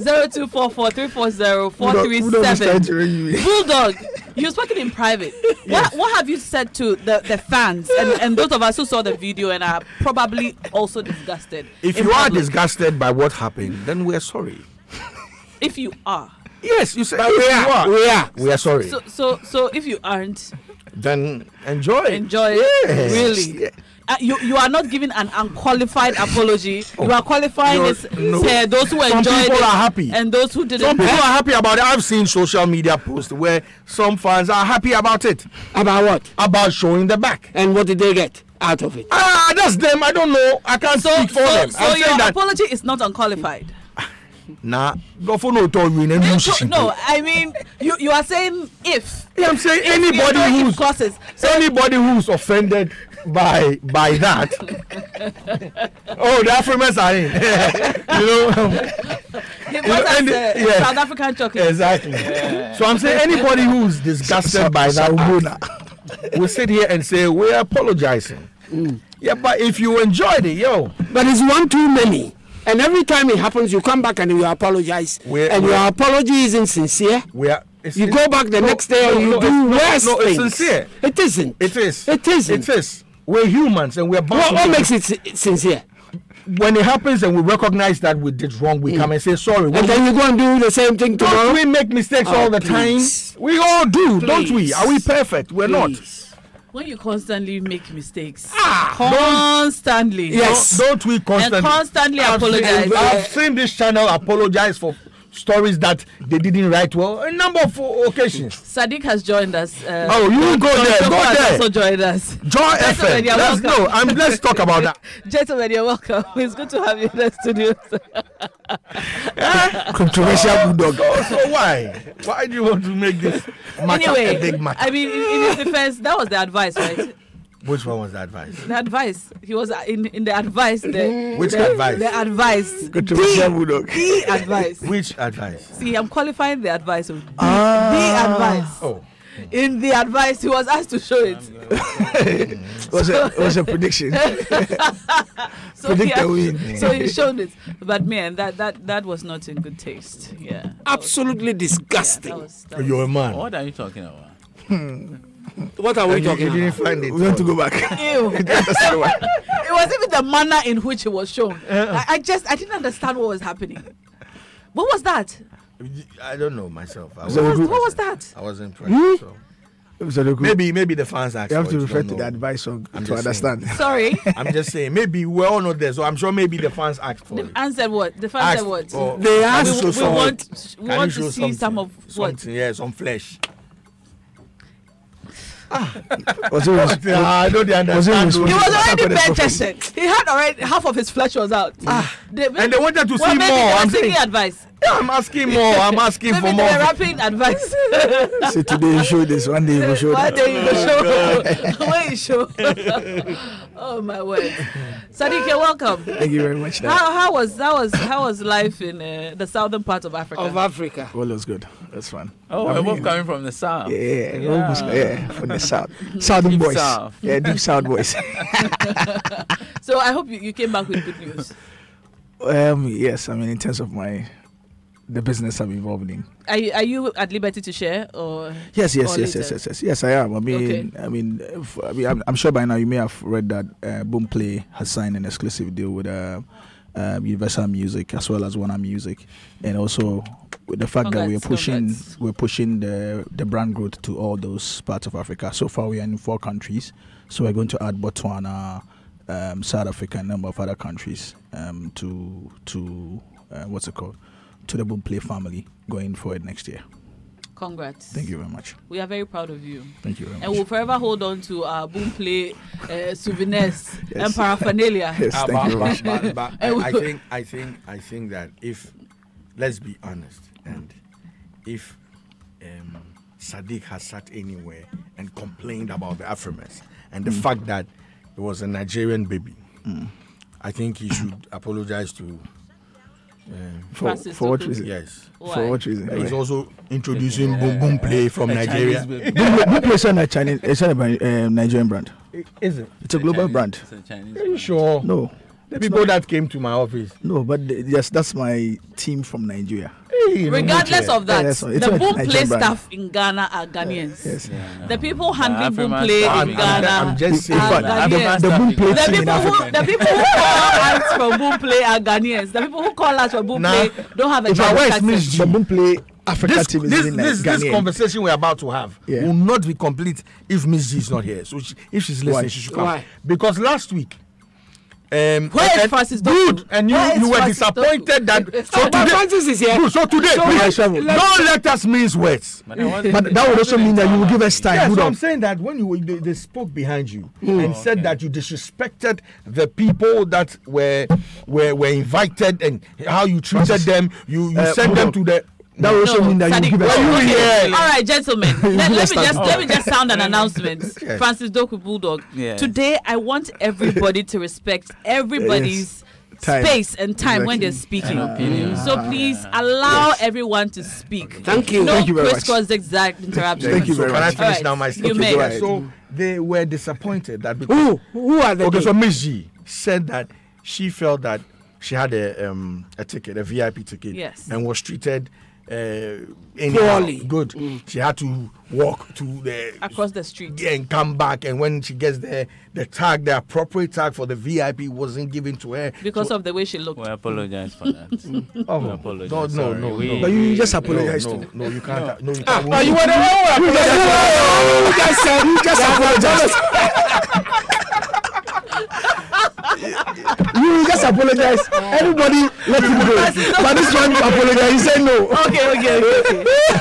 0244340437. Bulldog, you've spoken in private. Yes. What have you said to the fans and those of us who saw the video and are probably also disgusted? If in you are public? disgusted by what happened, then we're sorry. If you are. Yes, you said we are sorry. So if you aren't, then enjoy it. Enjoy it. Yes. Really. Yeah. You are not giving an unqualified apology. You are qualifying it. Say those who some enjoyed people it are happy and those who didn't. Some people are happy about it. I've seen social media posts where some fans are happy about it. About what? About showing the back. And what did they get out of it? That's them. I don't know. I can't speak for them. So your apology is not unqualified. Nah, go for no told you. No, I mean you are saying if. Yeah, I'm saying anybody who's offended by that. Oh, the Africans are in. South African chocolate. Exactly. Yeah. So I'm saying anybody who's disgusted by that will sit here and say we're apologizing. Yeah, but if you enjoyed it, but it's one too many. And every time it happens, you come back and you apologize. And your apology isn't sincere. You go back the next day and you do worse things. No, it's sincere. It isn't. It is. It isn't. It is. We're humans and we're bound. What makes it sincere? When it happens and we recognize that we did wrong, we come and say sorry. And then you go and do the same thing tomorrow? Don't we make mistakes all the time? We all do, don't we? Are we perfect? We're not. When you constantly make mistakes, constantly, yes, don't we constantly? And constantly apologize. I've seen this channel apologize for stories that they didn't write well a number of occasions. Sadiq has joined us. You go there. Go there. Also joined us. Join FM. Let's talk about that. Gentlemen, you're welcome. It's good to have you in the studio. Controversial bulldog. So why? Why do you want to make this matter a big matter? I mean, in his defense, that was the advice, right? Which one was the advice? The advice. He was in the advice. Which advice? The advice. The advice. Which advice? See, I'm qualifying the advice. The advice. Oh. In the advice, he was asked to show it. It was a prediction. Predict the win. So he showed it. But man, that was not in good taste. Yeah. Absolutely disgusting. That was You're a man. What are you talking about? What are we talking about? You didn't find it. We want to go back. Ew. It was even the manner in which it was shown. I didn't understand what was happening. What was that? I don't know myself. What was that? I wasn't trying. So. Maybe the fans asked. You have to refer to the advice song to understand. Sorry. I'm just saying. Maybe we're all not there, so I'm sure maybe the fans asked for it. Answered what? The fans said what? They asked. We want to see some of what? Yeah, some flesh. Was it I don't understand. He was already bare-chested. He had already half of his flesh was out. And they wanted to see more. I'm taking advice. Yeah, I'm asking more. I'm asking for more. Maybe they're rapping advice. See, today you show this. One day you will show that. One day you will show. When you show. Oh my word. Sadiq, you're welcome. Thank you very much. How was life in the southern part of Africa? Well, it was good. That's fun. Oh, we're both coming from the south. Yeah, from the south. Southern boys. South. Yeah, deep south boys. So I hope you came back with good news. Yes, I mean in terms of the business I'm involved in. Are you at liberty to share or? Yes, I am. I'm sure by now you may have read that Boomplay has signed an exclusive deal with Universal Music as well as Warner Music, and also with the fact that we're pushing the brand growth to all those parts of Africa. So far we are in 4 countries, so we're going to add Botswana, South Africa, and a number of other countries to the Boomplay family going forward next year. Congrats. Thank you very much. We are very proud of you. Thank you very much. And we'll forever hold on to our Boomplay souvenirs and paraphernalia. Yes, thank you very much. But I think that if, let's be honest, and if Sadiq has sat anywhere and complained about the Africans and the fact that it was a Nigerian baby, I think he should apologize to. For what reason? Yes. Why? For what reason? He's also introducing Boomplay from Nigeria. Boomplay is a Nigerian brand. Is it? It's a global brand. It's a Chinese Are you sure? No. The people that came to my office. No, but yes, that's my team from Nigeria. Are Regardless of that, it's the a boom play Nigerian brand. staff in Ghana are Ghanaians. Yes. The people handling boom African play staff in in Ghana I'm just saying. are But Ghanaians. the boom play The team in people Africa. who call us from boom play are Ghanaians. The people who call us from boom play don't have a If I Chinese were accent. Miss the boom play Africa team is in like This Ghanaian. conversation we're about to have will not be complete if Miss G is not here. So if she's listening, Why? she should come. Why? Because last week, Where is Francis good, Doku? and Where is you were Francis disappointed Doku? that. So but Francis is here. So today, So please, let's- don't let us mince words. But But that would also mean that you will give us time. Yeah, Hold so on. I'm saying that when they spoke behind you and said that you disrespected the people that were invited and how you treated them, you sent hold them on. to the. That would also mean that you Sadiq, will give us okay, time. okay. All right, gentlemen. Let me just sound an announcement. Yes. Francis Doku Bulldog. Yes. Today, I want everybody to respect everybody's Time. space and time when Exactly. they're speaking. opinion. So please allow everyone to speak. Thank you. No Thank you very much. crisscross zigzag interruptions. Thank you So very can I much. finish Alright, now my you statement? may. Go ahead. So they were disappointed that because Who are the okay, they? so Miss G said that she felt that she had a ticket, a VIP ticket, Yes. and was treated Poorly. Good. She had to walk to the Across the street. and come back, and when she gets there, the appropriate tag for the VIP wasn't given to her Because of the way she looked. We apologize for that. Oh, We apologize. no, Sorry. no. But you just apologize no, to. no, you can't. No, you can't. You were the one who You just apologize. You just apologize. Everybody let him go. But this one apologize. He said no. Okay.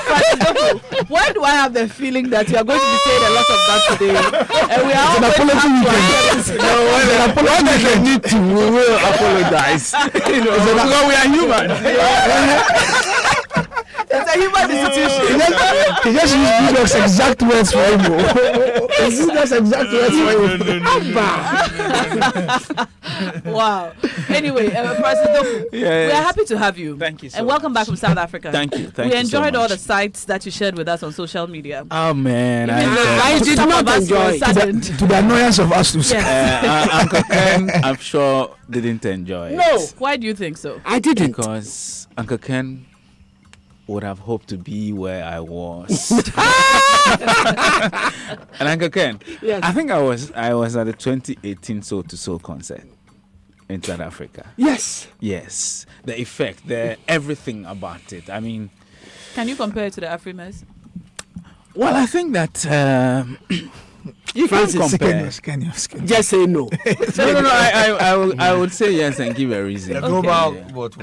Francis Doku, why do I have the feeling that you are going to be saying a lot of that today? And we are It's an always apology have to weekend. admit- No, when an apology weekend need to, we will apologize. Because we are human. It's a human institution. He just used Budok's exact words for him. He used those exact words for him. Wow. Anyway, Francis Doku, we are happy to have you. Thank you so And welcome back much. from South Africa. Thank you. Thank we you so enjoyed all much. the sites that you shared with us on social media. Oh man, Even though I did some not of us enjoy were it. saddened. To the annoyance of us to say. Yes. Uncle Ken, I'm sure didn't enjoy it. No. Why do you think so? I didn't. Because Uncle Ken would have hoped to be where I was. And Uncle Ken, Yes. I think I was at the 2018 Soul to Soul concert in South Africa. Yes. Yes, the effect, the everything about it. I mean, Can you compare it to the Afrimas? well, I think that you Francis, can compare. Just say no. No. I would say yes and give a reason. The global, Yeah. what?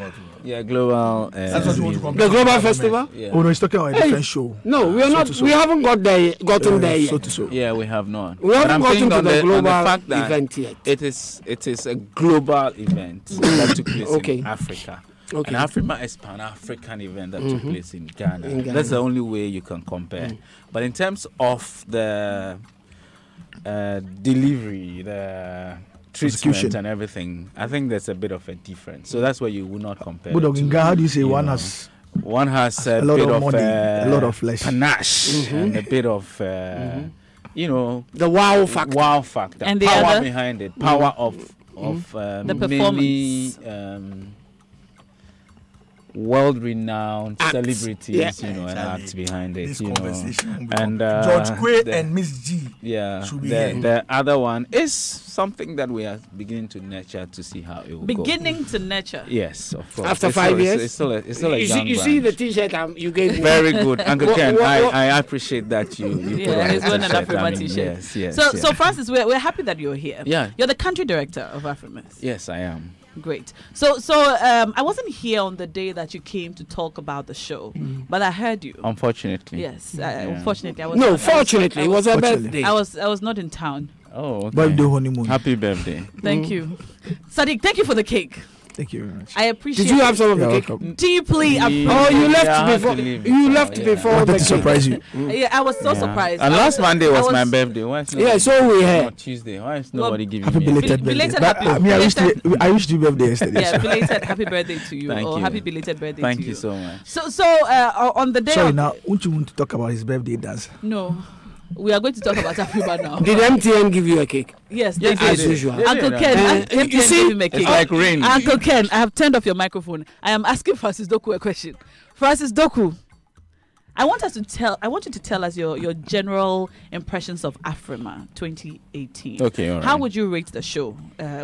Yeah, global. That's what you want to compare. The Global Festival? Yeah. Oh no, he's talking about a different show. No, we are not. So. We haven't gotten there yet. So to so. Yeah, we have not. We But haven't I'm gotten thinking to on the on global fact that event yet. It is a global event that took place Okay. in Africa. Okay. And Afrima is Pan-African event that took place in Ghana. In Ghana. That's the only way you can compare. But in terms of the delivery, the treatment Execution. and everything, I think there's a bit of a difference. So that's why you would not compare. Budok, the in two. Ghana, how do you say You one know. has One has a lot bit of of money, a lot of flesh. panache, and a bit of, you know, The wow factor. wow factor, And the power other? behind it, power of The mainly performance. world-renowned Acts. celebrities, Yeah. you know, and Exactly. acts behind it, This you know. conversation. And George Quay the- and Miss G. Yeah, should be here. the other one is something that we are beginning to nurture to see how it will go. Beginning to nurture. Yes, of course. After It's 5 still- years? it's still a You young see the brand. T-shirt you gave me. Very good, Uncle What- Ken. what- I appreciate that you put Yeah, on he's the wearing an t-shirt. Afrima I mean, t-shirt. Yes. So Francis, we're happy that you're here. Yeah. You're the country director of Afrimas. Yes, I am. Great. So I wasn't here on the day that you came to talk about the show, but I heard you. Unfortunately. Yes. Unfortunately, I was. No, not- fortunately, it was a Fortunately. birthday. I was not in town. Oh, okay. birthday honeymoon? Happy birthday. Thank you, Sadiq. Thank you for the cake. Thank you very much. I appreciate. Did you have some of the You're cake? welcome. deeply? Yeah. Oh, you Yeah, I left had before. to leave You before, left yeah. before I the wanted to cake. surprise you. Yeah, I was so Yeah. surprised. And I last Monday I was my birthday. Why is Yeah, so we had. not Tuesday? Why is nobody giving Happy me a belated cake? birthday. Belated But, happy- I mean, I wished you birthday yesterday. Yeah, belated happy birthday to you, Thank or you. happy belated birthday Thank to you. you so much. So on the day. Sorry, of, now, won't you want to talk about his birthday dance? No, we are going to talk about Afriba now. Did MTN give you a cake? Yes, Yes, they as did. usual. Uncle Ken, you you see, see, It's like rain. Uncle Ken, I have turned off your microphone. I am asking Francis Doku a question. Francis Doku, I want you to tell us your general impressions of Afrima 2018. Okay, all right. How would you rate the show?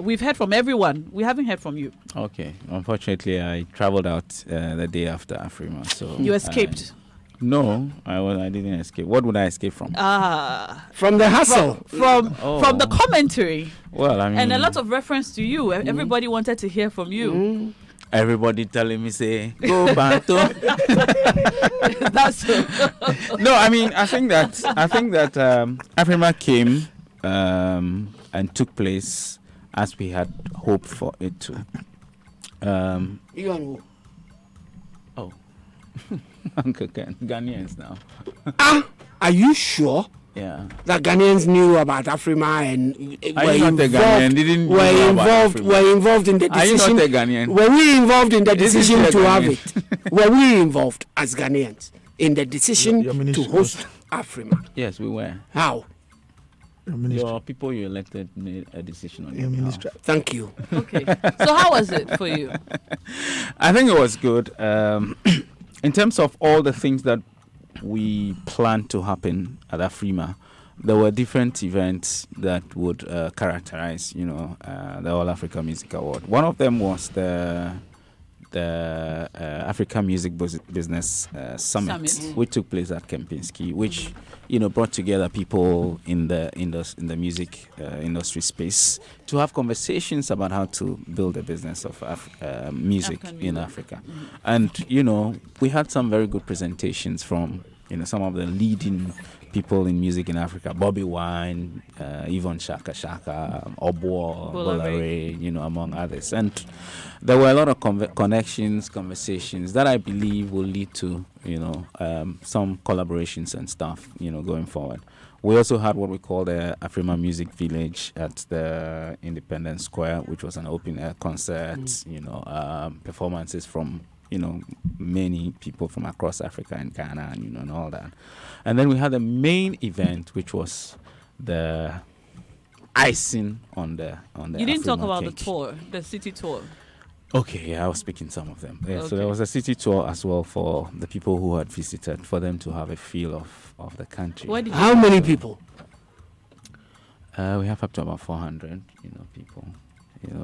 We've heard from everyone. We haven't heard from you. Okay. Unfortunately, I traveled out the day after Afrima, so You escaped. No, I didn't escape. What would I escape from? From the hustle. From the commentary. Well, I mean, And a lot of reference to you. Everybody wanted to hear from you. everybody telling me say go Banto. That's No, I mean I think that Afrima came and took place as we had hoped for it to. You and who? Oh, Uncle Ken, Ghanaians now. Are you sure? Yeah. That Ghanaians knew about Afrima and were involved in the decision. Are you not a Ghanaian? Were we involved in the decision to have it? Were we involved as Ghanaians in the decision to host Afrima? Yes, we were. How? Your people you elected made a decision on your behalf. Thank you. okay. So how was it for you? I think it was good. In terms of all the things that we planned to happen at Afrima, there were different events that would characterize, the All Africa Music Award. One of them was the Africa Music Business Summit, which took place at Kempinski, which brought together people in the music industry space to have conversations about how to build a business of music in Africa. And we had some very good presentations from some of the leading people in music in Africa: Bobby Wine, Yvonne Shaka, Obo, Bolare, among others. And there were a lot of connections, conversations that I believe will lead to, some collaborations and stuff, going forward. We also had what we call the Afrima Music Village at the Independence Square, which was an open air concert, performances from many people from across Africa and Ghana, and all that. And then we had the main event, which was the icing on the You didn't talk Afrima about cake. the tour, the city tour. Okay, yeah, I was speaking some of them. Yeah, Okay. So there was a city tour as well for the people who had visited, for them to have a feel of the country. Where did you How many people? We have up to about 400, people,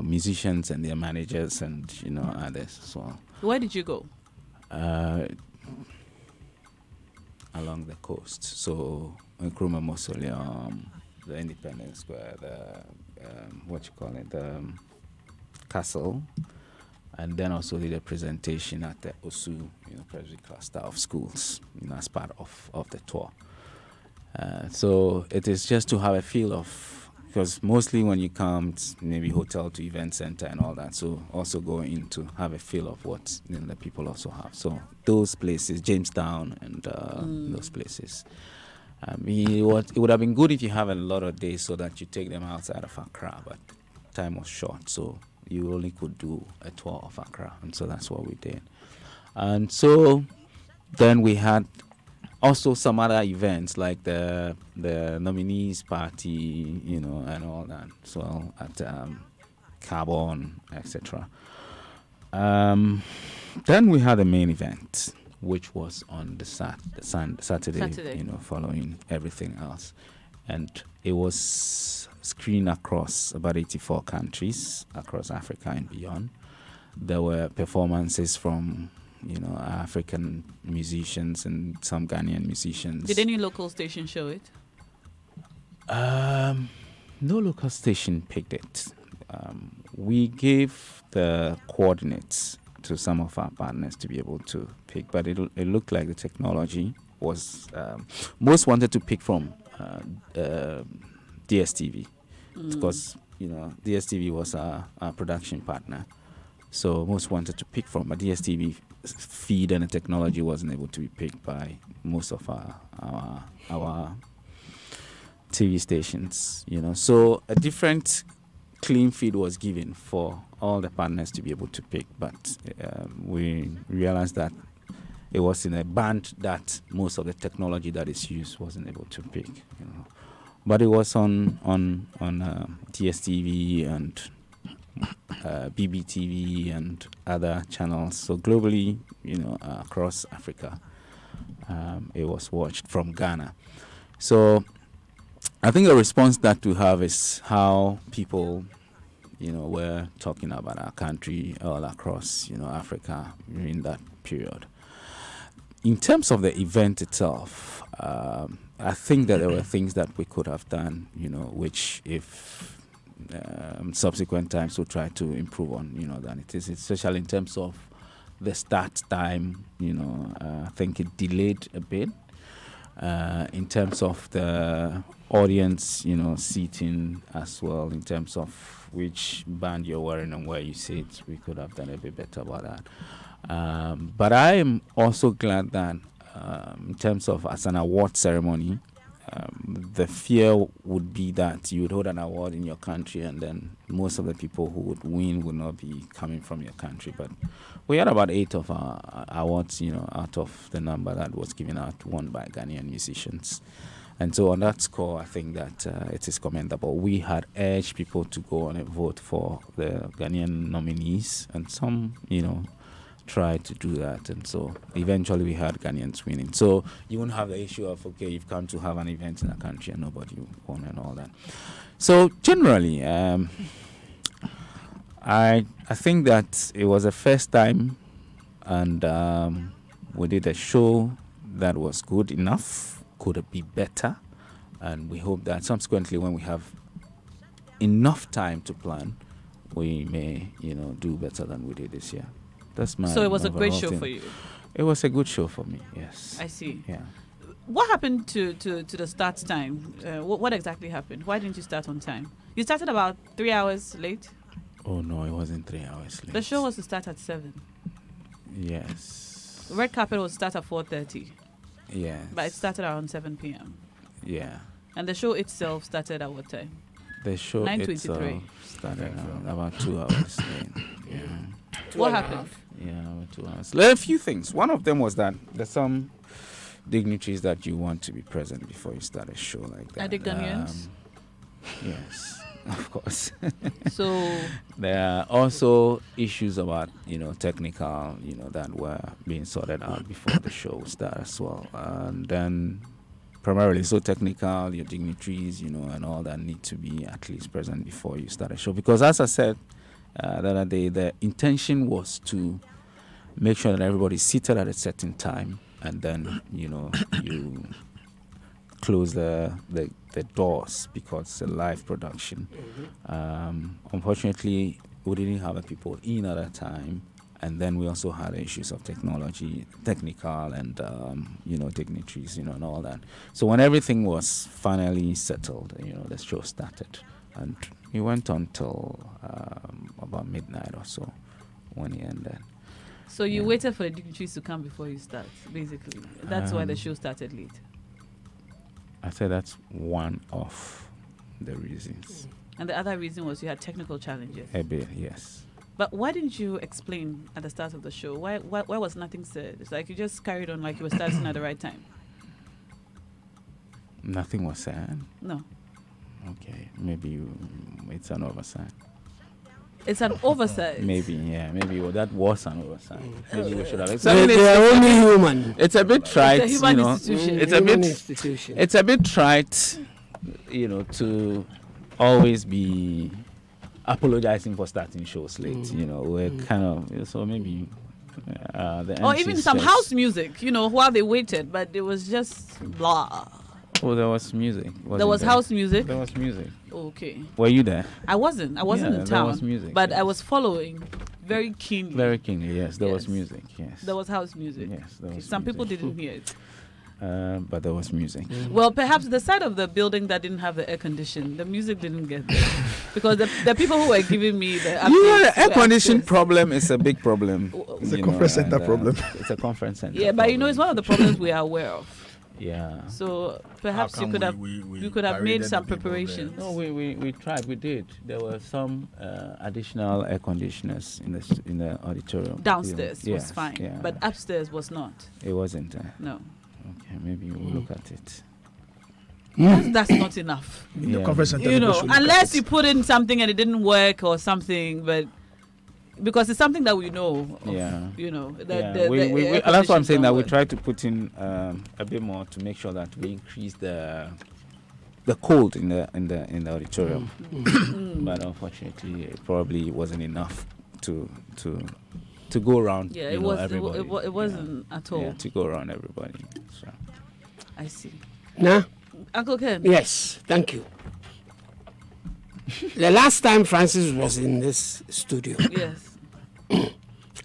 musicians and their managers and others as well. Where did you go? Along the coast, so Nkrumah Mausoleum, the Independence Square, the castle, and then also did a presentation at the Osu, Presbyterian cluster of schools, as part of the tour. So it is just to have a feel of, because mostly when you come, it's maybe hotel to event center and all that. So also go in to have a feel of what the people also have. So those places, Jamestown and those places. It would have been good if you have a lot of days so that you take them outside of Accra, but time was short, so you only could do a tour of Accra, and so that's what we did. And so then we had also some other events like the nominees party, and all that. So at Carbon, etc. Then we had the main event, which was on the Saturday. Following everything else, and it was screened across about 84 countries across Africa and beyond. There were performances from African musicians and some Ghanaian musicians. Did any local station show it? No local station picked it. We gave the coordinates to some of our partners to be able to pick, but it looked like the technology was most wanted to pick from DSTV, because DSTV was our production partner. So most wanted to pick from, but DSTV feed and the technology wasn't able to be picked by most of our TV stations. So a different clean feed was given for all the partners to be able to pick, but we realized that it was in a band that most of the technology that is used wasn't able to pick. But it was on DSTV and BBTV and other channels. So globally, across Africa, it was watched from Ghana. So I think the response that we have is how people, were talking about our country all across, Africa during that period. In terms of the event itself, I think that there were things that we could have done, which if subsequent times we'll try to improve on, than it is, especially in terms of the start time. I think it delayed a bit. In terms of the audience, seating as well, in terms of which band you're wearing and where you sit, we could have done a bit better about that. But I am also glad that in terms of as an award ceremony, the fear would be that you would hold an award in your country and then most of the people who would win would not be coming from your country. But we had about 8 of our awards, out of the number that was given out, won by Ghanaian musicians. And so on that score, I think that it is commendable. We had urged people to go on and vote for the Ghanaian nominees, and some, tried to do that. And so eventually we had Ghanaians winning. So you won't have the issue of, okay, you've come to have an event in a country and nobody won and all that. So generally, I think that it was the first time, and we did a show that was good enough. Could it be better? And we hope that subsequently, when we have enough time to plan, we may, do better than we did this year. That's my. So it was a great show thing. for you. It was a good show for me. Yes. I see. Yeah. What happened to the start time? What exactly happened? Why didn't you start on time? You started about 3 hours late. Oh no, it wasn't 3 hours late. The show was to start at 7. Yes. The red carpet was to start at 4:30. Yes. But it started around 7 p.m. Yeah. And the show itself started at what time? The show 9:23. itself started about 2 hours late. Yeah. What happened? Yeah, about 2 hours. There are a few things. One of them was that there's some dignitaries that you want to be present before you start a show like that. Are they Ghanaians? Yes. Of course. So there are also issues about, technical, that were being sorted out before the show started as well. And then primarily so technical, your dignitaries, and all that need to be at least present before you start a show. Because as I said the other day, the intention was to make sure that everybody's seated at a certain time, and then, you close the doors because it's a live production. Unfortunately, we didn't have the people in at that time, and then we also had issues of technical and dignitaries, and all that. So when everything was finally settled, the show started, and it went on till about midnight or so when it ended. So you waited for the dignitaries to come before you start, basically. That's why the show started late. I said that's one of the reasons. And the other reason was you had technical challenges. A bit, yes. But why didn't you explain at the start of the show? Why was nothing said? It's like you just carried on like you were starting at the right time. Nothing was said? No. Okay, maybe it's an oversight. It's an oversight. Maybe that was an oversight. Maybe we should have. They're only human. It's a bit trite, It's a human institution. It's a bit. It's a bit trite, to always be apologizing for starting shows late. We're kind of so maybe. Or even some house music, while they waited, but it was just blah. Oh, there was music. There was house music. There was music. Okay. Were you there? I wasn't in town. There was music, but yes. I was following very keenly. Very keenly, yes. There was Yes. music, yes. There was house music. Yes, there was Some people music. didn't hear it. But there was music. Well, perhaps the side of the building that didn't have the air condition, the music didn't get there. Because the people who were giving me the The air were condition upstairs. problem is a big problem. It's a conference center problem. It's a conference center. Yeah, but it's one of the problems we are aware of. Yeah. So perhaps you could have made some preparations. No, we tried. We did. There were some additional air conditioners in the auditorium. Downstairs Yes, was fine, yeah. but upstairs was not. It wasn't. No. Okay, maybe we'll look at it. That's not enough. The conference center, You people know, should look at unless it. you put in something and it didn't work or something, but because it's something that we know. Of, you know, that that's why I'm saying that we work. try to put in a bit more to make sure that we increase the cold in the auditorium. But unfortunately, it probably wasn't enough to go around. Yeah, it wasn't at all. Yeah, to go around everybody. So. I see. Nah. Uncle Ken. Yes, thank you. The last time Francis was in this studio, Yes.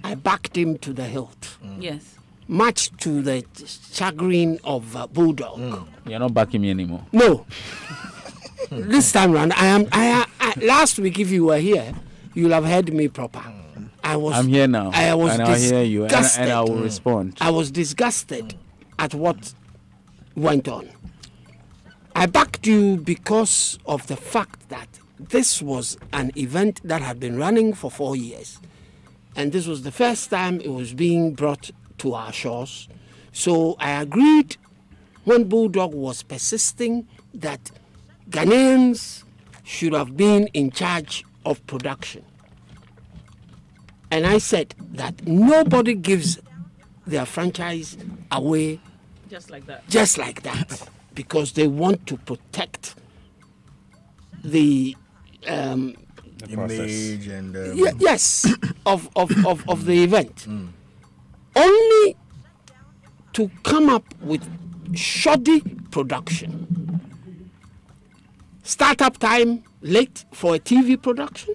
I backed him to the hilt, Yes. much to the chagrin of Bulldog. You're not backing me anymore. No. This time round, I last week, if you were here, you'll have heard me proper. I'm here now. I was and I'll hear you, disgusted. and I will respond. I was disgusted at what went on. I backed you because of the fact that this was an event that had been running for 4 years. And this was the first time it was being brought to our shores. So I agreed when Bulldog was persisting that Ghanaians should have been in charge of production. And I said that nobody gives their franchise away Just like that. Because they want to protect the image and yes of the event. Only to come up with shoddy production. Startup time late for a TV production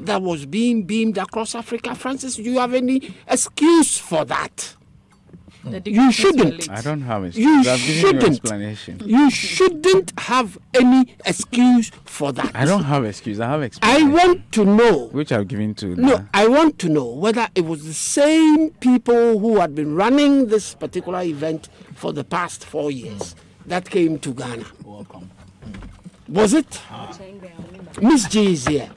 that was being beamed across Africa. Francis, do you have any excuse for that? You shouldn't. I don't have it. You I've given you an shouldn't. explanation. You shouldn't have any excuse for that. I don't have excuse. I have I explanation. want to know. Which I've given to. No, I want to know whether it was the same people who had been running this particular event for the past 4 years that came to Ghana. Welcome. Was it? Miss G is here.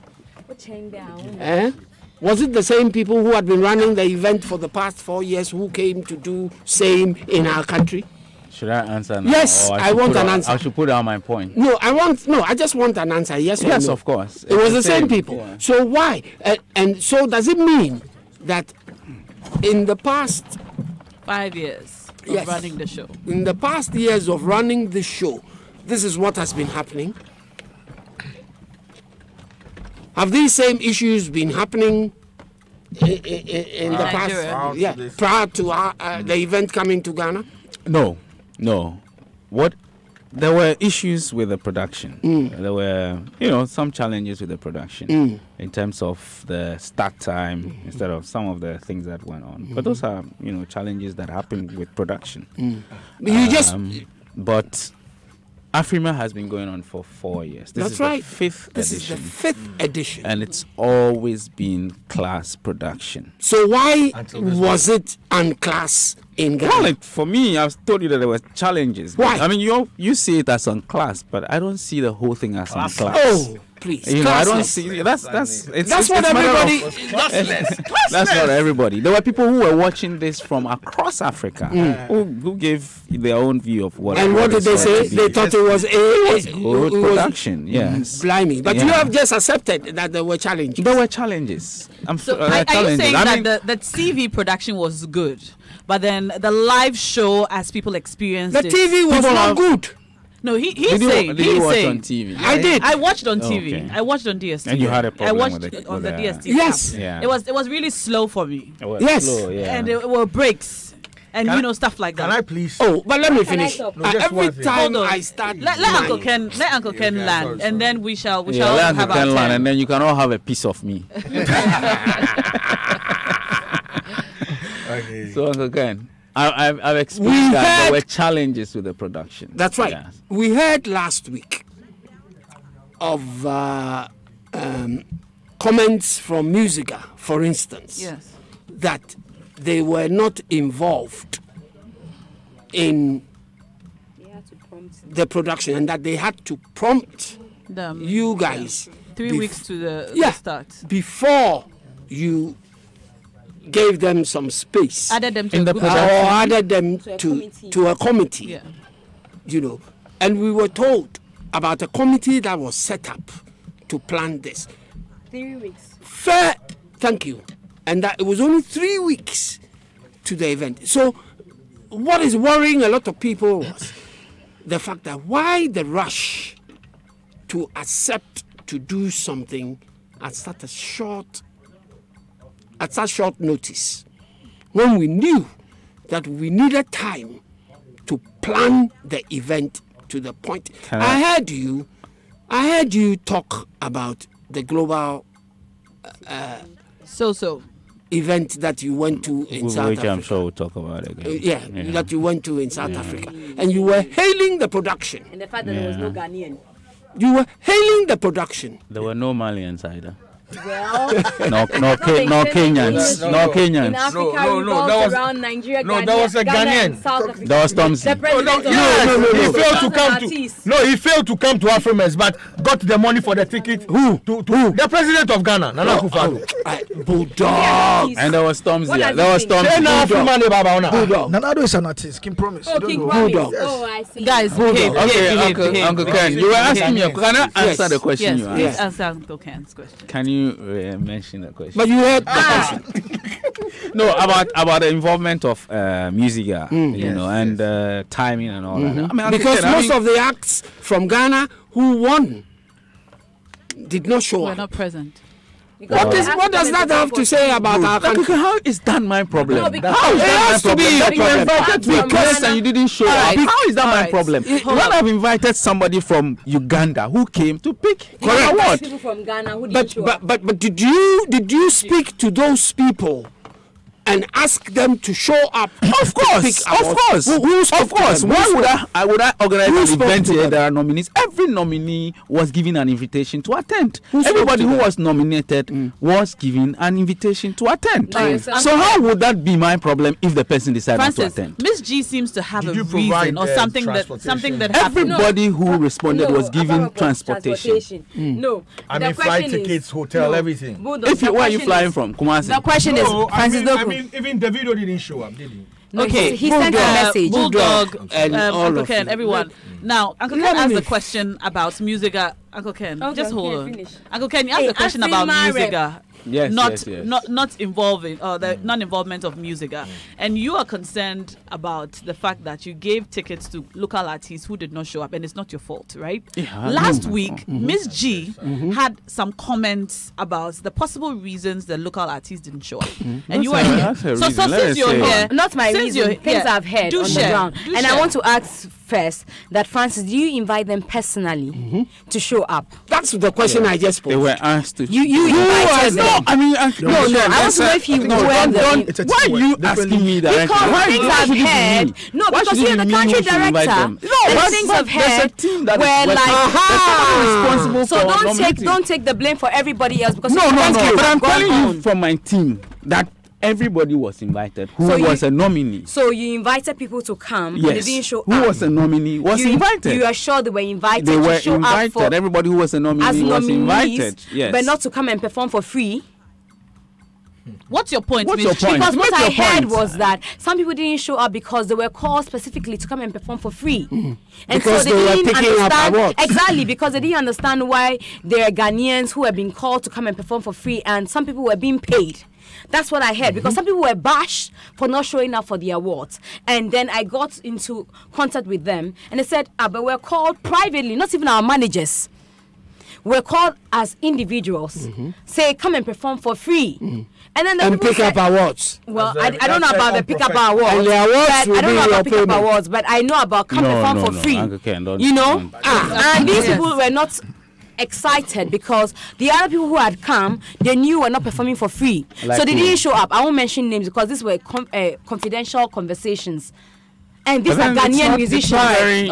Was it the same people who had been running the event for the past 4 years who came to do same in our country? Should I answer now? Yes, Or I should want put an out- answer. I should put out my point. No, I just want an answer. Yes or Yes, no? of course. It was the same people. Yeah. So why? And so does it mean that in the past 5 years of Yes. running the show. in the past years of running the show, this is what has been happening? Have these same issues been happening in the Nigeria. past? Yeah, prior to the event coming to Ghana? No. There were issues with the production. There were, some challenges with the production in terms of the start time instead of some of the things that went on. But those are, challenges that happen with production. You just But Afrima has been going on for 4 years. This that's is right. the fifth This edition. is the 5th edition. And it's always been class production. So why Until this was it unclass in Ghana? Well, for me, I've told you that there were challenges. Why? I mean, you see it as unclass, but I don't see the whole thing as unclass. Oh, please. I don't classless. see that's That's what everybody. That's not everybody. There were people who were watching this from across Africa who gave their own view of what. And what did they it's say? meant to They be. thought it was Good production. Yes. Blimey. But you Yeah. have just accepted that there were challenges. There were challenges. So are you challenges. saying I that mean, the TV production was good, but then the live show, as people experienced The it, TV was People not have- good. no, he's did saying you he's watch saying. on TV? I did. I watched on TV. Okay. I watched on DSTV. And you had a problem I watched with it- on with the the- DSTV. Yes. app. Yeah. It was really slow for me, It was Yes. slow, yeah. and there were breaks, and stuff like that. Can I please? Oh, but let me finish. No, just Every one thing. time Hold on. I start. Let Uncle Ken land, sorry. and then we shall Yeah, let have Uncle our Ken land, turn. and then you can all have a piece of me. Okay. So Uncle Ken, I've explained We that had- there were challenges with the production. That's right. Yes. We heard last week of comments from Musica, for instance, Yes. that they were not involved in the production and that they had to prompt you guys 3 weeks to the Yeah. start. before you gave them some space Added them to In a the group or production. chat. added them to a committee. Yeah. You know, And we were told about a committee that was set up to plan this. 3 weeks. Fair, thank you. And that it was only 3 weeks to the event. So what is worrying a lot of people was the fact that why the rush to accept to do something at such short notice, when we knew that we needed time to plan the event to the point. I heard you talk about the global event that you went to in South Africa. I'm sure we'll talk about it again. That you went to in South Africa. And you were hailing the production. And the fact that there was no Ghanaian. You were hailing the production. There were no Malians either. Well, no Kenyans. No Kenyans. In Africa, that was around Nigeria. No, that was a Ghanaian. That was Tomsi. He failed to come to Afrimers, but got the money for the ticket. Who? The president of Ghana, Nana Akufo-Addo. Bulldog. And there was Tomsi. There was Tomsi. Bulldog. Nanado is an artist. King Promise. Oh, King Promise. Oh, I see. Guys, okay, Uncle Ken, you were asking me. Can I answer the question you asked? Yes, please answer Uncle Ken's question. Can you mention the question? But you heard the question. No, about the involvement of Musica, and timing and all that. I mean, because most of the acts from Ghana who won did not show up. We're not present. What does that have to say about our country? How is that my problem? No, because How is that my problem? That you invited me Ghana and you didn't show up. How is that my problem? When I've invited somebody from Uganda who came to pick Correct. award. People from Ghana who didn't show up. But did you speak to those people and ask them to show up? Of course. Who spoke to them? Why would I organize an event here? There are nominees. Every nominee was given an invitation to attend. Everybody who was nominated was given an invitation to attend. So how would that be my problem if the person decided not to attend? Miss G seems to have a reason or something that happened. Everybody who responded was given transportation. No. I mean, flight tickets, hotel, everything. Where are you flying from? Kumasi. The question is, Francis Doku. Even Davido didn't show up, did he? No, okay, he sent a message. Bulldog, and Uncle Ken, everyone. Now, Uncle Ken asked the question about Musica. Uncle Ken, just hold on. Finish. Uncle Ken, you asked the question about Musica. Yes. Not involving the non-involvement of Musica, and you are concerned about the fact that you gave tickets to local artists who did not show up, and it's not your fault, right? Last week, Miss G had some comments about the possible reasons the local artists didn't show up, and you were here. So since you're here, not my reason, things I've heard on the ground, and I want to ask first that Francis, do you invite them personally to show up? That's the question I just posed. They were asked to. You invited them. No, I mean, I want to know if you were there. Why are you asking me that? Because things I've heard. No, because you're the country director. No, things I've heard were like, so don't take the blame for everybody else because no. But I'm telling you from my team that everybody was invited who was a nominee. So you invited people to come, yes, but they didn't show up. Who was a nominee was invited. You are sure they were invited? They were to show invited. Up for, everybody who was a nominee was invited. Yes, but not to come and perform for free. What's your point? Because what I heard was that some people didn't show up because they were called specifically to come and perform for free. And because so they were picking up awards. Exactly, because they didn't understand why there are Ghanaians who were being called to come and perform for free and some people were being paid. That's what I heard, because some people were bashed for not showing up for the awards. And then I got into contact with them and they said, but we're called privately, not even our managers. We're called as individuals. Say, come and perform for free. And then pick up awards. Well, I don't know about the pick up awards. And the awards will I don't know about be pick up awards, but I know about come perform for free. You know? And these people were not excited because the other people who had come, they knew were not performing for free. So they didn't show up. I won't mention names because these were confidential conversations. And these are Ghanaian musicians. All right.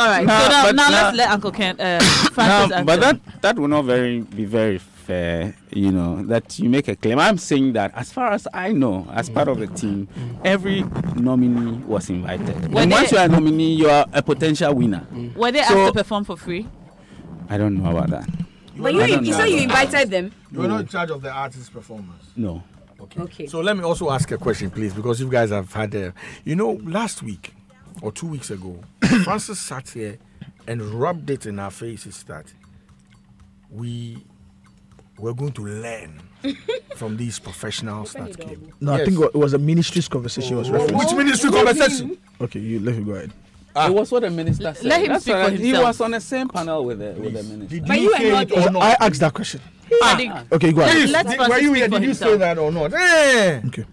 So now let's let Uncle Ken Francis answer. But that will not be very fair, you know, that you make a claim. I'm saying that as far as I know, as part of the team, every nominee was invited. And once you are a nominee, you are a potential winner. Were they asked to perform for free? I don't know about that. But you said you invited them. You were not in charge of the artist's performance. No. Okay. So let me also ask a question, please, because you guys have had last week or 2 weeks ago, Francis sat here and rubbed it in our faces that we were going to learn from these professionals that came. No, I think it was a ministry's conversation. Was referenced. Which ministry conversation? Okay, you let me go ahead. It was what the minister said. Let him speak for He himself. was on the same panel with the minister. Did But you you say were it not- or not? I asked that question. Okay, go ahead. Please, Let were Francis you here? speak for Did you say himself. that or not? Eh. Okay.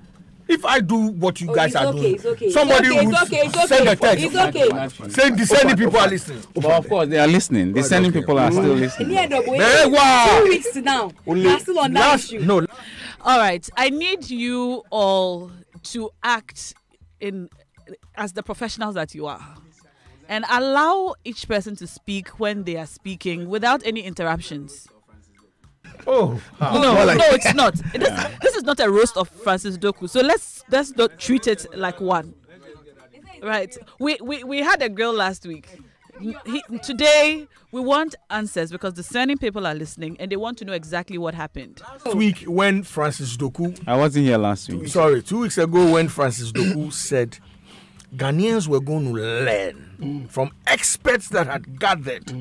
If I do what you guys are doing, It's okay. somebody It's would okay. It's okay. send a text. It's okay. Saying the sending people are listening. But of course, they are listening. The sending people are still listening. Wow. 2 weeks now. We're still on that issue. No, All right, I need you all to act as the professionals that you are, and allow each person to speak when they are speaking without any interruptions. oh, No, it's not. This is not a roast of Francis Doku. So let's not treat it like one. Right? We had a girl last week. Today we want answers because the discerning people are listening and they want to know exactly what happened. last week when Francis Doku, I wasn't here last week. sorry, 2 weeks ago when Francis Doku said Ghanaians were going to learn from experts that had gathered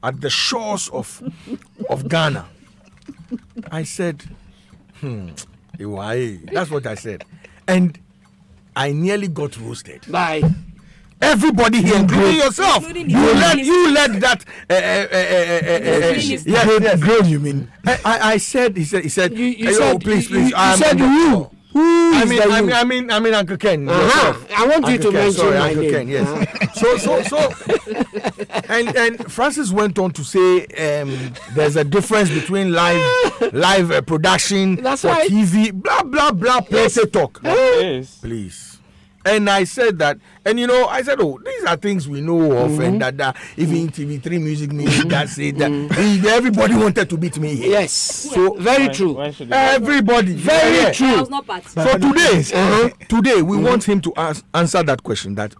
at the shores of Ghana. I said, that's what I said. And I nearly got roasted. Bye. Everybody here, including yourself, Including you the led that. Yes. Grade, you mean? I said. He said. You "Hey, said, oh, please. You I'm- said who? Who I is mean, the you? I mean, Uncle Ken. I want you Uncle to Ken, mention sorry, my Uncle name. Ken, yes. So, and Francis went on to say there's a difference between live production That's for right. TV, blah blah blah, plenty talk. Yes. Please. And I said that, and I said, oh, these are things we know of, and that even TV3 music music that said that everybody wanted to beat me here. Yes. So Very true. Why should they- everybody, Very yeah. I true. was not part. So today we want him to answer that question that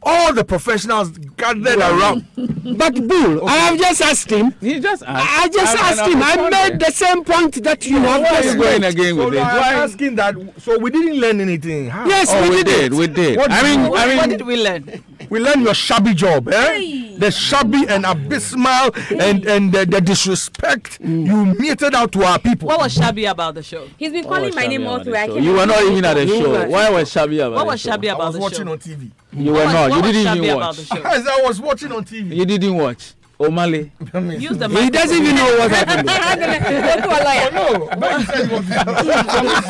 all the professionals gathered around. But Bull, I have just asked him. He just asked. I just asked him. I made the same point that you have Why are just you going made. again So with it? I'm asking that. So we didn't learn anything. How? Yes, Oh, we did it. We did. What I did mean, you- What did we learn? We learned your shabby job, The shabby and abysmal and the disrespect you meted out to our people. What was shabby about the show? He's been What calling was my shabby name all about through. the I show? came You were out not with even at the it. show. Why was shabby about What the was show? shabby I about was the watching show? on TV. You were not. You What was didn't shabby even about watch. the show? As I was watching on TV. You didn't watch. O'Malley. Use the He doesn't even know what happened. Go to a lawyer. No, you said you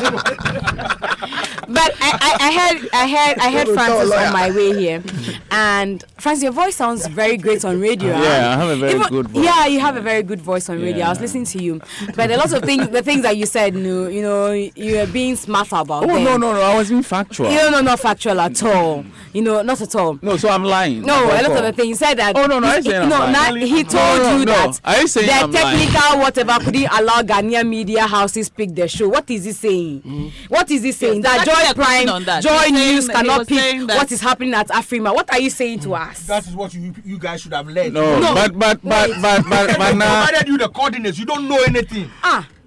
But I heard Francis on my way here, and Francis, your voice sounds very great on radio. Yeah, I have a very good voice. Yeah, you have a very good voice on radio. I was Yeah. listening to you, but a lot of things, the things that you said, you are being smart about. Oh, them. no. I was being factual. No, not factual at all. Not at all. No, so I'm lying. No, a lot of Therefore. the things he said that. Oh, no, I saying I'm lying. He told you No. that Are you saying the I'm lying? technical whatever couldn't allow Ghanaian media houses pick the show. What is he saying? What is he saying? That there's actually Joy a question on Prime, that. Joy He's saying News that he cannot was saying pick that- what is happening at Afrima. What are you saying to us? That is what you guys should have learned. No, No. but now. Provided you the coordinates, you don't know anything.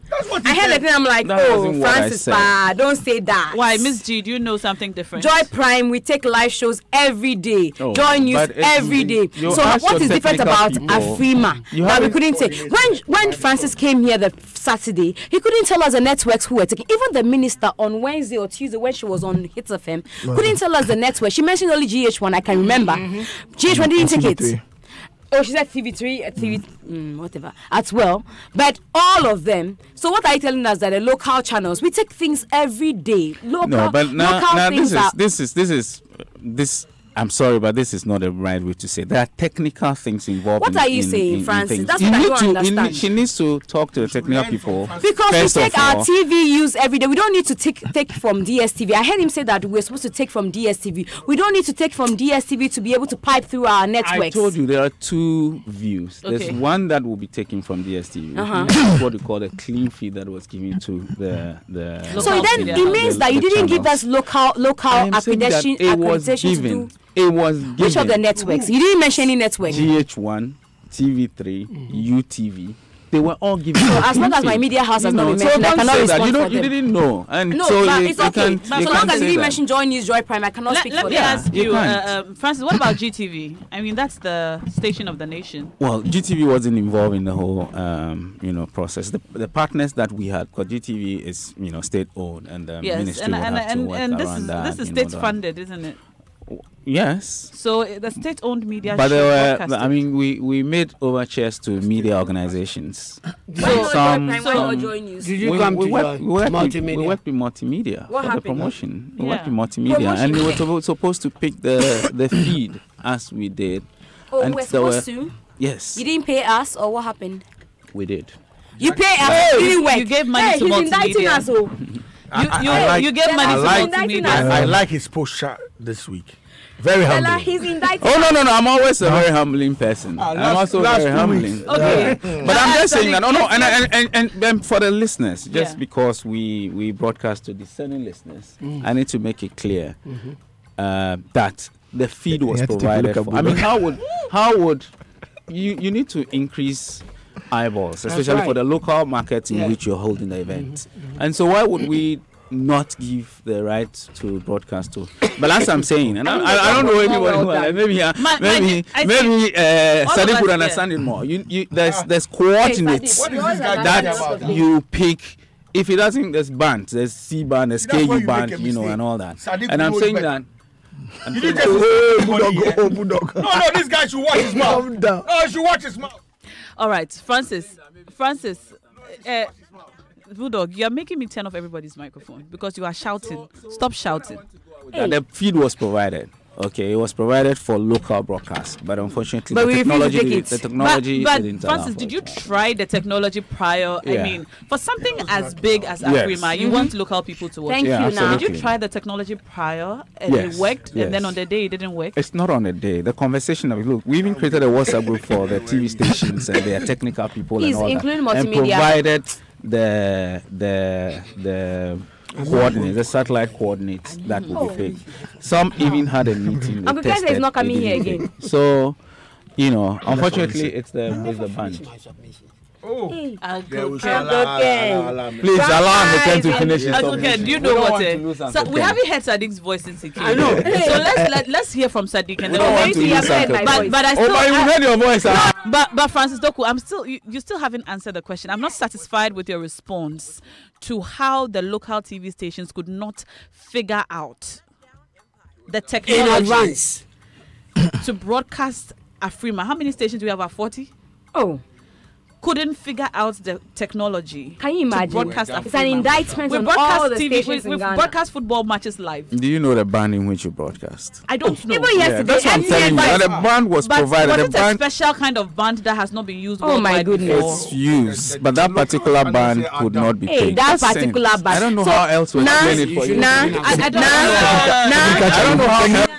That's what I heard it and I'm like, That wasn't what I Francis, said. don't say that. Why, Miss G, do you know something different? Joy Prime, we take live shows every day. Oh, Joy News but every day. you So ask what your is different technical about people. Afrima You that we haven't- couldn't say? When Francis came here the Saturday, he couldn't tell us the networks who were taking. Even the minister on Wednesday or Tuesday when she was on Hits FM couldn't tell us the network. She mentioned only GH1. I can remember. GH1 didn't take it. TV3. Oh, she said TV3, whatever, as well. But all of them. So what are you telling us that the local channels, we take things every day. Local, No, but now local things this. I'm sorry, but this is not the right way to say. There are technical things involved. What are you saying, in Francis? things. That's You what I need don't to- understand. She needs to talk to the technical people. Because First we of take our all- TV use every day. We don't need to take from DSTV. I heard him say that we're supposed to take from DSTV. We don't need to take from DSTV to be able to pipe through our networks. I told you there are two views. Okay. There's one that will be taken from DSTV. That's what we call a clean feed that was given to the. So Local then media it means that you the didn't give channels. us local I am saying that accreditation to do It was given. which of the networks? You didn't mention any network. GH1, TV3, UTV, they were all given. So as long as my media house has not been mentioned, I cannot respond for them. You didn't know, and No, so but you, it's you okay. can. So you long can't as you say didn't that. mention Joy News, Joy Prime, I cannot speak Let for me them. ask You you, can't. Francis, what about GTV? I mean, that's the station of the nation. Well, GTV wasn't involved in the whole, process. The partners that we had, because GTV is, state owned, and the Yes, ministry would have to work and around that. this is state funded, isn't it? Yes. So the state-owned media. But should there broadcast were, it. I mean, we made overtures to media organizations. Why not Joy Prime? Why not Joy News? Did you come to we worked multimedia? we worked with multimedia What for happened? the promotion. We Yeah. worked with multimedia, and we were supposed to pick the feed as we did. Oh, and we're there supposed to? Yes, You didn't pay us, or what happened? we did. You pay us, you didn't work. you gave money Hey, to he's indicting multimedia. us, oh. You gave money to like- multimedia. I like his posture this week. Very Ella, humble. he's indicting Oh no! I'm always a very humbling person. I'm also last very 2 humbling. weeks. Okay. But I'm just saying that. And for the listeners, just Yeah. because we broadcast to discerning listeners, I need to make it clear that the feed was You have to take a provided. look at For. I mean, Bulldog. how would you need to increase eyeballs, especially right. for the local market in Yeah. which you're holding the event, and so why would we not give the right to broadcast to? But as I'm saying, and I don't know anybody who maybe I Sadiq would yeah. understand it more. There's coordinates What is this guy that you pick. If it doesn't, there's bands, there's C band, there's That's why KU you band, make a mistake. and all that. Sadiq And I'm knows saying better. that. I'm You saying just that- Bulldog. No, this guy should watch his mouth. Calm down. No, he should watch his mouth. All right, Francis, Bulldog, you are making me turn off everybody's microphone because you are shouting. Stop shouting. that the feed was provided. Okay, it was provided for local broadcast, but unfortunately, But the we refused to take it. technology But didn't allow Francis, for did it. you try the technology prior? I Yeah. mean, for something as big as Yes. Afrima, you want local people to watch Thank it. Yeah, you now. Did you absolutely. try the technology prior and Yes, it worked, yes. and then on the day it didn't work? It's not on a day. The conversation of look, we even created a WhatsApp group for the TV stations and their technical people Please, and all including that, and multimedia. provided the coordinates, the satellite coordinates that would be picked. Some even had a meeting. they Uncle Kaiser is tested, not coming they here didn't again. pick. So, unfortunately, it's the band. Oh. Uncle Ken. Please allow me to finish his Okay, submission. do you We know don't what? want to lose Uncle We Ken. haven't heard Sadiq's voice since he came. I know. So let's hear from Sadiq and We then don't we'll want to you lose have heard Uncle my Ken. voice. But I Oh, still. but you heard your voice. But Francis Doku, you still haven't answered the question. I'm not satisfied with your response to how the local TV stations could not figure out the In technology advance. to broadcast Afrima. How many stations do we have? About 40? Oh, Couldn't figure out the technology. can you to imagine? broadcast It's Afrima. an indictment We on broadcast all the TV. stations We in Ghana. broadcast football matches live. Do you know the band in which you broadcast? I don't know. Even yesterday, That's what I'm MTN telling you. Vice- That the band was But provided. was The it a band special kind of band that has not been used Oh my worldwide goodness. before? it's used, but that particular band could not be Hey, paid. that That's it. particular band. I don't know So, how else to explain it for you. Nah, I don't know. I don't know how.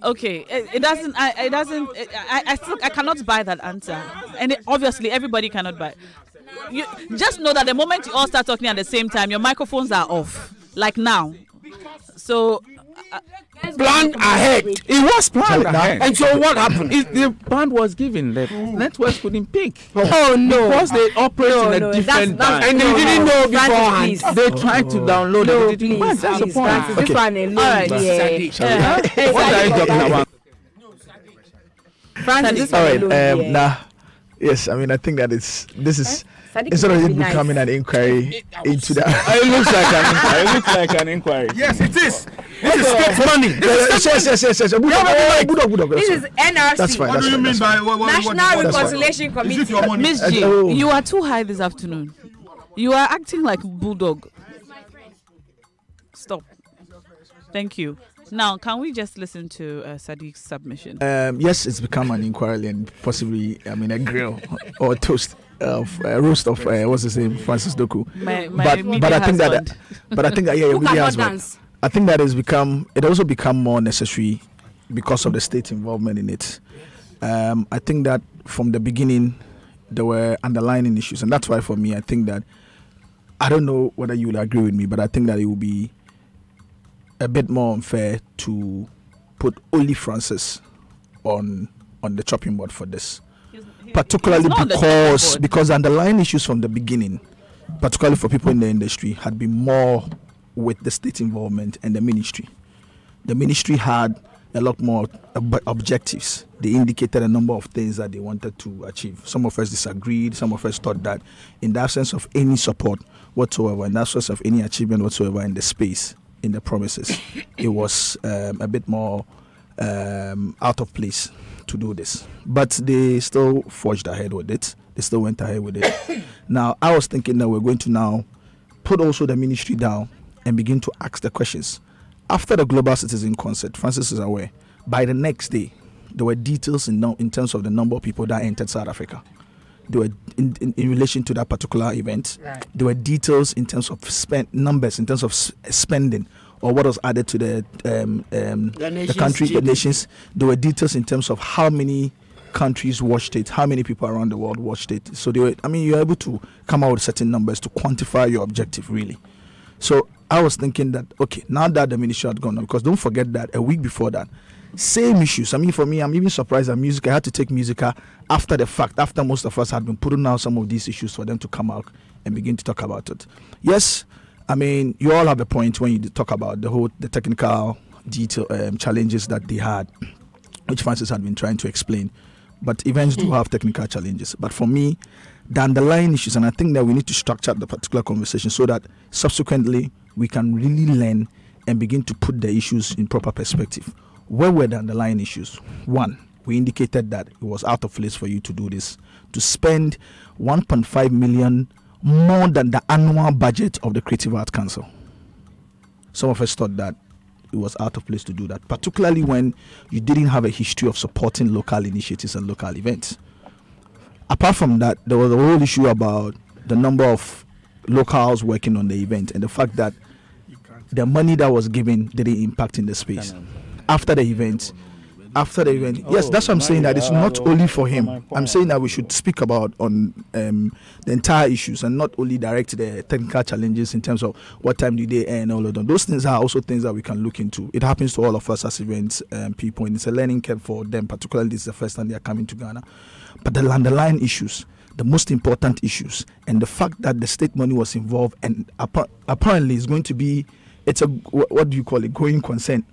Okay, it doesn't. It doesn't. I cannot buy that answer, and obviously everybody cannot buy. You just know that the moment you all start talking at the same time, your microphones are off, like now. So Planned ahead. It was planned ahead. And so what happened? The band was given. The networks couldn't pick. Oh no. Because they operate in a different band. And they didn't know beforehand. Please. They tried to download No, it. They didn't. please, That's the please, point. Francis, this one alone. All right, yeah. What are you talking about? Francis, this All one right. alone. Yeah. Nah. Yes, I mean, I think that this is Sadiq instead of must it be nice. becoming an inquiry into that. It looks like an inquiry. Yes, it is. This is state money. Yes. Bulldog. This is NRC. That's fine. What do you mean by what? National That's fine. Reconciliation Is Committee. it your money? Miss G, Oh. you are too high this afternoon. You are acting like Bulldog. Stop. Thank you. Now, can we just listen to Sadiq's submission? Yes, it's become an inquiry and possibly, I mean, a grill or a toast of roast of what's his name, Francis Doku. My But I think husband. that Who media cannot husband. dance? I think that it also become more necessary because of the state involvement in it. I think that from the beginning there were underlying issues, and that's why for me I think that I don't know whether you will agree with me, but I think that it will be a bit more unfair to put only Francis on the chopping board for this. particularly because underlying issues from the beginning, particularly for people in the industry, had been more with the state involvement and the ministry. The ministry had a lot more objectives. They indicated a number of things that they wanted to achieve. Some of us disagreed. Some of us thought that in the absence of any support whatsoever, in the absence of any achievement whatsoever in the space, in the promises, it was a bit more out of place to do this. But they still forged ahead with it. They still went ahead with it. Now, I was thinking that we're going to now put also the ministry down and begin to ask the questions. After the Global Citizen Concert, Francis is aware, by the next day, there were details in terms of the number of people that entered South Africa. There were in relation to that particular event. Right. There were details in terms of numbers, in terms of spending, or what was added to the country, the nations. There were details in terms of how many countries watched it, how many people around the world watched it. So you're able to come out with certain numbers to quantify your objective, really. So I was thinking that, okay, now that the ministry had gone on, because don't forget that a week before that, same issues. I mean, for me, I'm even surprised that Musica had to take Musica after the fact, after most of us had been putting out some of these issues for them to come out and begin to talk about it. Yes, I mean, you all have a point when you talk about the technical detail challenges that they had, which Francis had been trying to explain. But events do have technical challenges. But for me, the underlying issues, and I think that we need to structure the particular conversation so that subsequently we can really learn and begin to put the issues in proper perspective. Where were the underlying issues? One, we indicated that it was out of place for you to do this, to spend 1.5 million more than the annual budget of the Creative Arts Council. Some of us thought that it was out of place to do that, particularly when you didn't have a history of supporting local initiatives and local events. Apart from that, there was a whole issue about the number of locals working on the event and the fact that the money that was given didn't impact in the space. After the event, yes, that's what I'm saying, that it's not only for him. I'm saying that we should speak about on the entire issues and not only direct the technical challenges in terms of what time do they end, all of them. Those things are also things that we can look into. It happens to all of us as events people, and it's a learning curve for them, particularly this is the first time they are coming to Ghana. But the underlying issues, the most important issues, and the fact that the state money was involved and apparently it's going to be, it's a, what do you call it, going concern.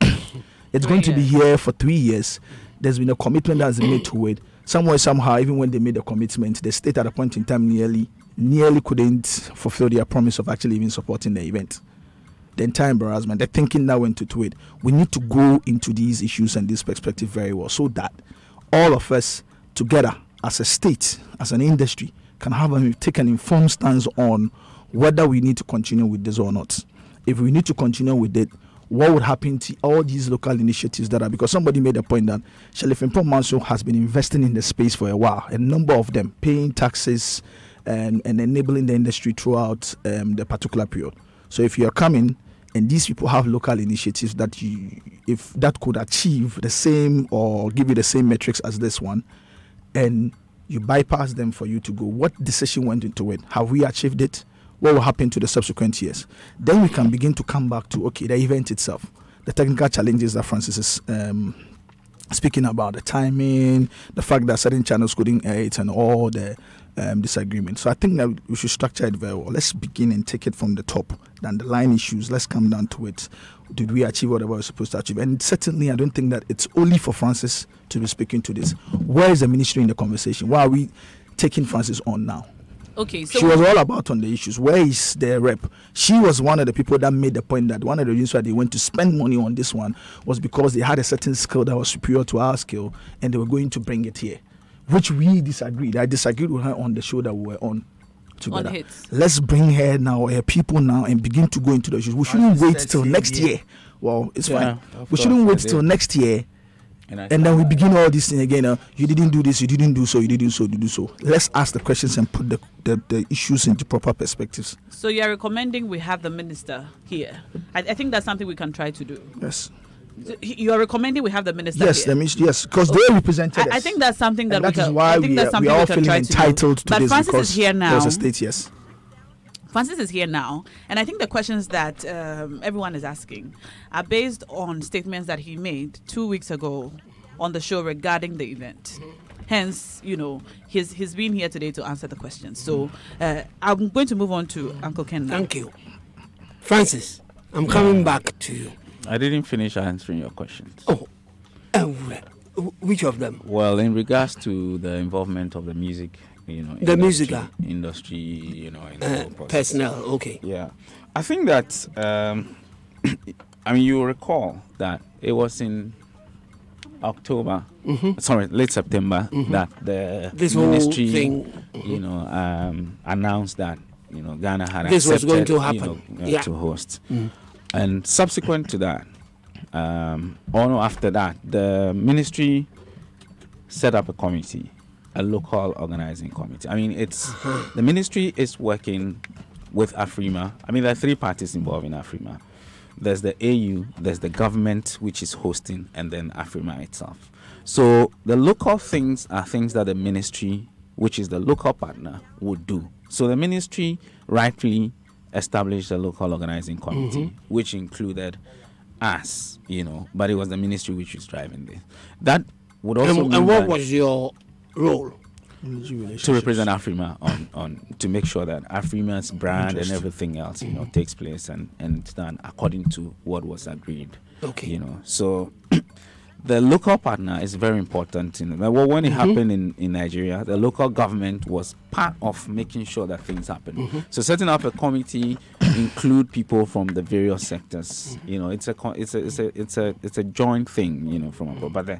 It's going to be here for 3 years. There's been a commitment that's been made to it. Somewhere, somehow, even when they made the commitment, the state at a point in time nearly couldn't fulfill their promise of actually even supporting the event. The entire embarrassment, the thinking that went into it. We need to go into these issues and this perspective very well so that all of us together as a state, as an industry, can take an informed stance on whether we need to continue with this or not. If we need to continue with it, what would happen to all these local initiatives that are, because somebody made a point that Shelley Frimpong Manso has been investing in the space for a while, a number of them paying taxes and enabling the industry throughout the particular period. So if you're coming and these people have local initiatives that if that could achieve the same or give you the same metrics as this one, and you bypass them for you to go, what decision went into it? Have we achieved it? What will happen to the subsequent years? Then we can begin to come back to, okay, the event itself, the technical challenges that Francis is speaking about, the timing, the fact that certain channels couldn't air it, and all the disagreements. So I think that we should structure it very well. Let's begin and take it from the top, the underlying issues. Let's come down to it. Did we achieve whatever we're supposed to achieve? And certainly, I don't think that it's only for Francis to be speaking to this. Where is the ministry in the conversation? Why are we taking Francis on now? Okay, so she was all about on the issues. Where is the rep? She was one of the people that made the point that one of the reasons why they went to spend money on this one was because they had a certain skill that was superior to our skill, and they were going to bring it here, which we disagreed. I disagreed with her on the show that we were on together. On Hits. Let's bring her now, her people now, and begin to go into the issues. We shouldn't wait till next year. Well, it's fine. We shouldn't wait till next year. And then we begin all this thing again. You didn't do this, you didn't do so, you didn't so, you do so. Let's ask the questions and put the issues into proper perspectives. So you're recommending we have the minister here. I think that's something we can try to do. Yes. So you are recommending we have the minister here? Yes, because they represented us. I think that's something that we can. Why we are all feeling entitled to but this. Francis is here now. There's a state, yes. Francis is here now, and I think the questions that everyone is asking are based on statements that he made 2 weeks ago on the show regarding the event. Hence, he's been here today to answer the questions. So I'm going to move on to Uncle Ken now. Thank you. Francis, I'm coming back to you. I didn't finish answering your questions. Oh, which of them? Well, in regards to the involvement of the music, the musical industry, in the whole process. Personnel, okay. Yeah, I think that you recall that it was in October, late September, that this ministry, whole thing, announced that Ghana had this accepted was going to happen, to host, and subsequent to that, after that, the ministry set up a committee, a local organizing committee. The ministry is working with AFRIMA. There are 3 parties involved in AFRIMA. There's the AU, there's the government, which is hosting, and then AFRIMA itself. So the local things are things that the ministry, which is the local partner, would do. So the ministry rightly established a local organizing committee, which included us, but it was the ministry which was driving this. That would also mean what was your role? To represent AFRIMA on to make sure that AFRIMA's brand and everything else, takes place and it's done according to what was agreed. Okay. So the local partner is very important. When it happened in Nigeria, the local government was part of making sure that things happen. So setting up a committee, include people from the various sectors. It's a joint thing. From above. But the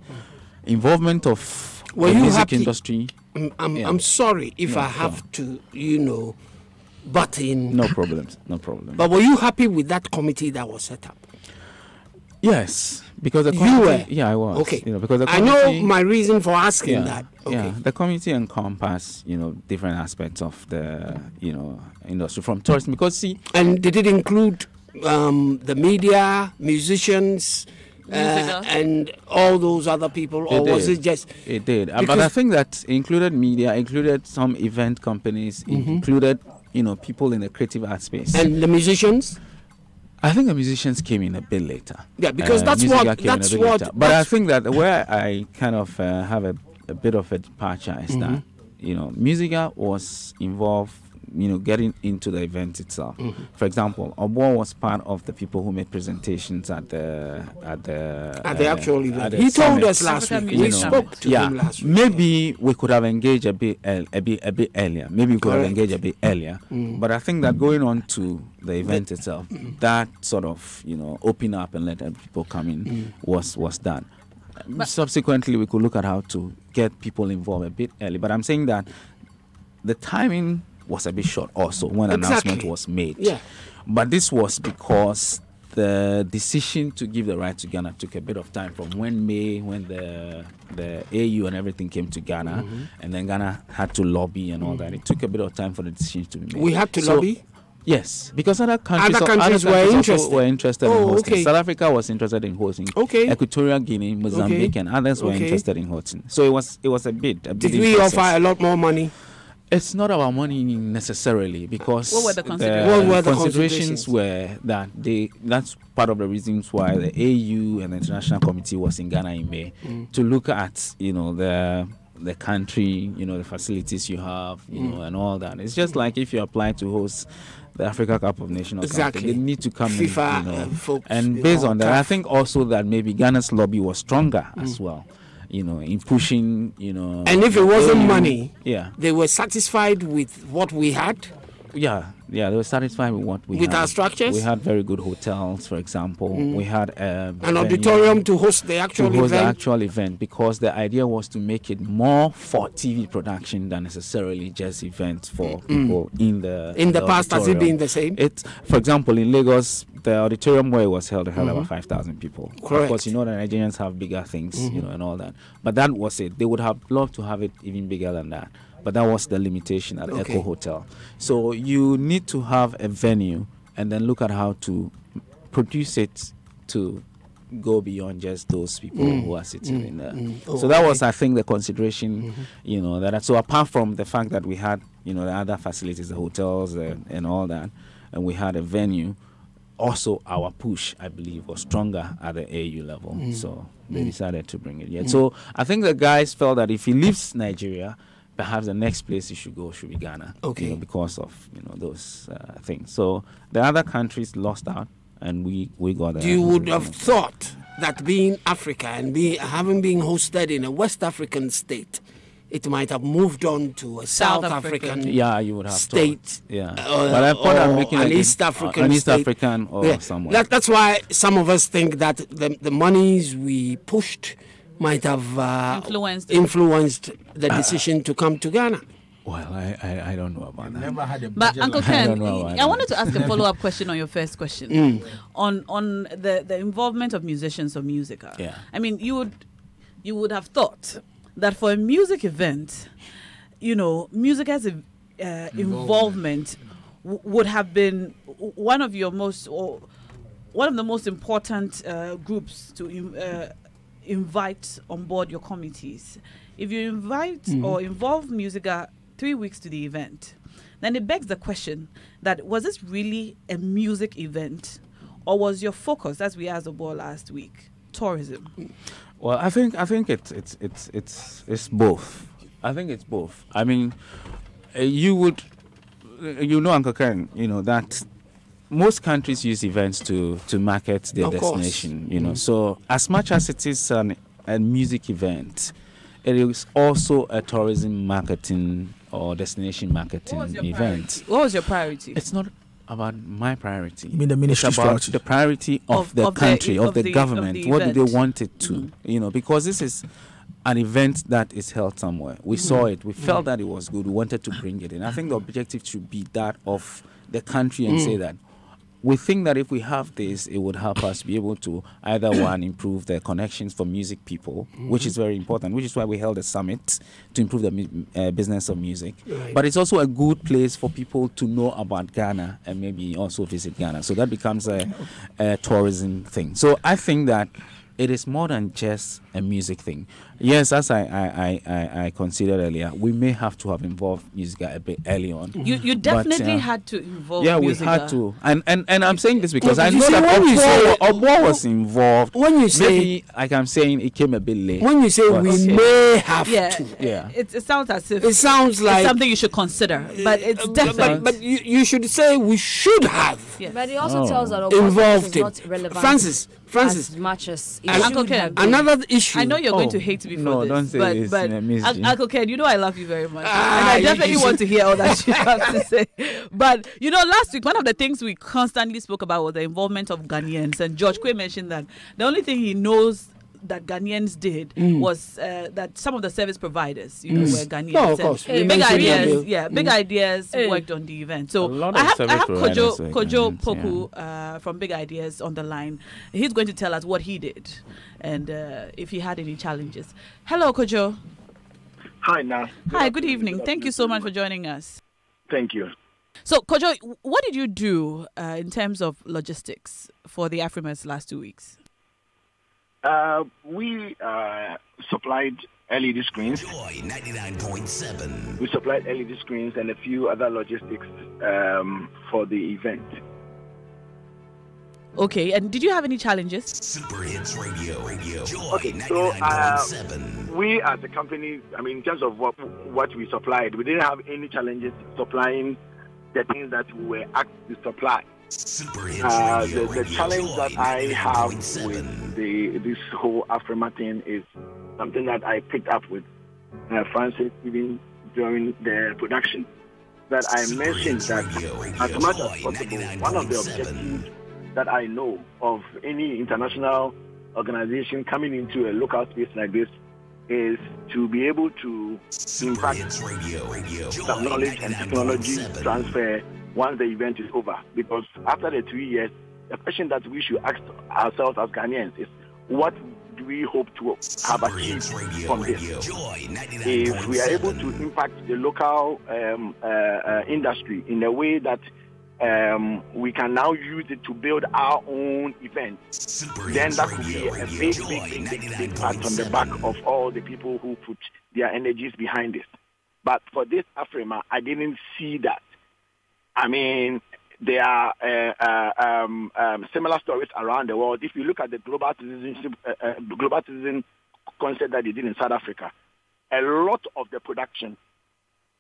involvement of the music industry. I'm sorry if I have to, butt in. No problem. But were you happy with that committee that was set up? Yes, because the committee, you were. Yeah, I was. Okay. Because the committee, I know my reason for asking that. Okay. Yeah, the committee encompassed, different aspects of the, industry from tourism. Because and did it include the media, musicians? And all those other people, or was it just? It did, but I think that included media, included some event companies, included people in the creative art space. And the musicians? I think the musicians came in a bit later. Yeah, because that's what. But I think that where I kind of have a bit of a departure is that Musica was involved. Getting into the event itself. For example, Obo was part of the people who made presentations at the actual event. He told us last week. We spoke to him last week. Maybe we could have engaged a bit earlier. But I think that going on to the event itself, that sort of open up and let people come in was done. But subsequently, we could look at how to get people involved a bit early. But I'm saying that the timing was a bit short also when announcement was made. Yeah. But this was because the decision to give the right to Ghana took a bit of time from when the AU and everything came to Ghana, and then Ghana had to lobby and all that. It took a bit of time for the decision to be made. We had to lobby? Yes, because other countries were interested in hosting. Okay. South Africa was interested in hosting. Okay. Equatorial Guinea, Mozambique, and others were interested in hosting. So it was a bit. Did we offer a lot more money? It's not about money necessarily, because what were the considerations? Considerations were that that's part of the reasons why the AU and the International Committee was in Ghana in May to look at the country, the facilities you have, and all that. It's just like if you apply to host the Africa Cup of Nations, exactly. They need to come FIFA, folks, and based on that, I think also that maybe Ghana's lobby was stronger as well. In pushing, And if it wasn't money, yeah, they were satisfied with what we had. Yeah, they were satisfied with what we had. With our structures? We had very good hotels, for example. We had an auditorium to host the actual event, because the idea was to make it more for TV production than necessarily just events for people in the past. Has it been the same? For example, in Lagos, the auditorium where it was held about 5,000 people. Correct. Of course, the Nigerians have bigger things, and all that. But that was it. They would have loved to have it even bigger than that. But that was the limitation at Echo Hotel. So you need to have a venue and then look at how to produce it to go beyond just those people who are sitting in there. So that was, I think, the consideration, so apart from the fact that we had, the other facilities, the hotels and all that, and we had a venue, also our push, I believe, was stronger at the AU level. So they decided to bring it. Yeah. So I think the guys felt that if he leaves Nigeria, perhaps the next place he should go should be Ghana. Okay. Because of those things. So the other countries lost out, and we got. You would have thought that being Africa and having been hosted in a West African state, it might have moved on to a South African you would have state. Thought. Yeah. But I thought I'm making an East African an East state. African or somewhere. That's why some of us think that the monies we pushed might have influenced the decision to come to Ghana. Well, I don't know about that. Never had a But Uncle Ken, I wanted to ask a follow-up follow-up question on your first question on the involvement of musicians or music. Yeah. I mean, you would have thought that for a music event, music as involvement would have been one of the most important groups to invite on board your committees. If you invite or involve Musica 3 weeks to the event, then it begs the question that was this really a music event, or was your focus, as we asked the board last week, tourism? Well, I think it's both. I think it's both. I mean, Uncle Ken, that most countries use events to market their destination. So as much as it is a music event, it is also a tourism marketing or destination marketing event. What was your priority? It's not about my priority. You mean the ministry it's about strategy? the priority of the country, of the government. What do they want it to? Because this is an event that is held somewhere. We saw it. We felt that it was good. We wanted to bring it in. I think the objective should be that of the country and say that we think that if we have this, it would help us be able to either one, improve the connections for music people, which is very important, which is why we held a summit to improve the business of music. Right. But it's also a good place for people to know about Ghana and maybe also visit Ghana. So that becomes a tourism thing. So I think that it is more than just a music thing. Yes, as I considered earlier, we may have to have involved Musica a bit early on. You definitely had to involve Musica. We had to. And I'm saying this because I know that Obo was involved. When you say... Maybe, like I'm saying, it came a bit late. When you say we may have to... Yeah. It sounds as if... It sounds like... It's something you should consider. But it's definitely... But you should say we should have... Yes. But it also tells that involved is not relevant. Francis. As much as Uncle Ken, another issue. I know you're going to hate me for this. Don't say but Uncle Ken, I love you very much, and I definitely want to hear all that you have to say. But last week, one of the things we constantly spoke about was the involvement of Ghanaians, and George Kwe mentioned that the only thing he knows that Ghanaians did was that some of the service providers, were Ghanaians. No, of course. Big ideas worked on the event. So I have Kojo Poku from Big Ideas on the line. He's going to tell us what he did and if he had any challenges. Hello, Kojo. Hi, Nas. Hi, good evening. Thank you so much for joining us. Thank you. So, Kojo, what did you do in terms of logistics for the Afrimas last 2 weeks? We supplied LED screens. Joy 99.7. We supplied LED screens and a few other logistics for the event. Okay, and did you have any challenges? Super Hits Radio. Joy Okay, 99.7. We as a company, in terms of what we supplied, we didn't have any challenges supplying the things that we were asked to supply. Super Hits Radio. The challenge that I have 99.7. with this whole Afrima thing is something that I picked up with Francis even during the production. That I mentioned that as much as possible, one of the objectives that I know of any international organization coming into a local space like this is to be able to impact some knowledge and technology transfer once the event is over. Because after the 3 years, the question that we should ask ourselves as Ghanaians is, what do we hope to have achieved from this? If we are able to impact the local industry in a way that we can now use it to build our own events, then that could be a big impact on the back of all the people who put their energies behind this. But for this Afrima, I didn't see that. there are similar stories around the world. If you look at the global citizen concert that they did in South Africa, a lot of the production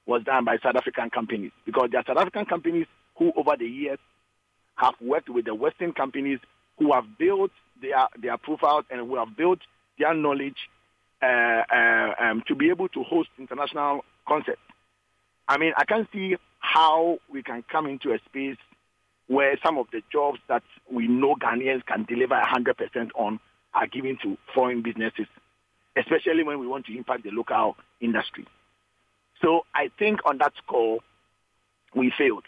was done by South African companies, because there are South African companies who over the years have worked with the Western companies who have built their profiles and who have built their knowledge to be able to host international concerts. I mean, I can see how we can come into a space where some of the jobs that we know Ghanaians can deliver 100% on are given to foreign businesses, especially when we want to impact the local industry. So I think on that score, we failed.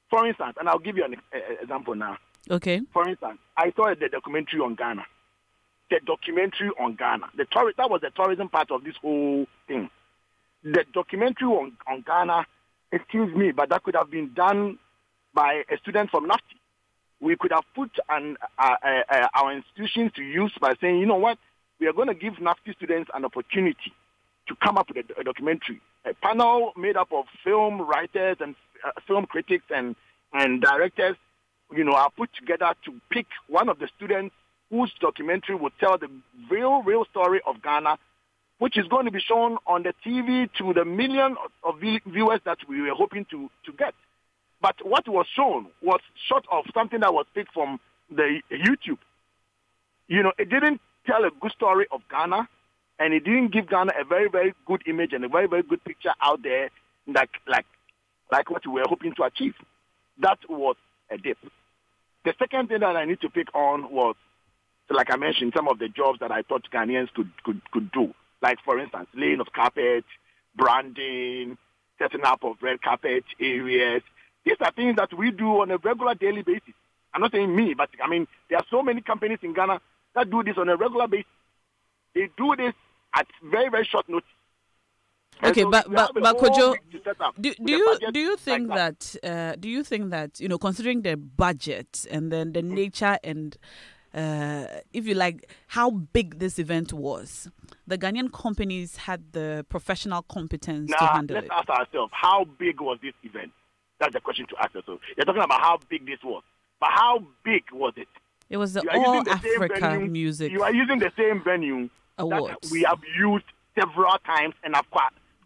For instance, and I'll give you an example now. Okay. For instance, I saw the documentary on Ghana. The documentary on Ghana. That was the tourism part of this whole thing. The documentary on Ghana, excuse me, but that could have been done by a student from NAFTI. We could have put our institutions to use by saying, you know what, we are going to give NAFTI students an opportunity to come up with a documentary. A panel made up of film writers and film critics and directors, are put together to pick one of the students whose documentary would tell the real story of Ghana, which is going to be shown on the TV to the million of viewers that we were hoping to get. But what was shown was short of something that was picked from the YouTube. It didn't tell a good story of Ghana, and it didn't give Ghana a very, very good image and a very, very good picture out there like what we were hoping to achieve. That was a dip. The second thing that I need to pick on was, like I mentioned, some of the jobs that I thought Ghanaians could do. Like, for instance, laying of carpet, branding, setting up of red carpet areas. These are things that we do on a regular daily basis. I'm not saying me, but I mean, there are so many companies in Ghana that do this on a regular basis. They do this at very, very short notice. Okay, so but Kojo, do you think like that considering the budget and then the nature and if you like how big this event was, the Ghanaian companies had the professional competence to handle it? Let's ask ourselves, how big was this event? That's the question to ask ourselves. You're talking about how big this was, but how big was it? It was the All Africa Music. You are using the same venue awards that we have used several times, and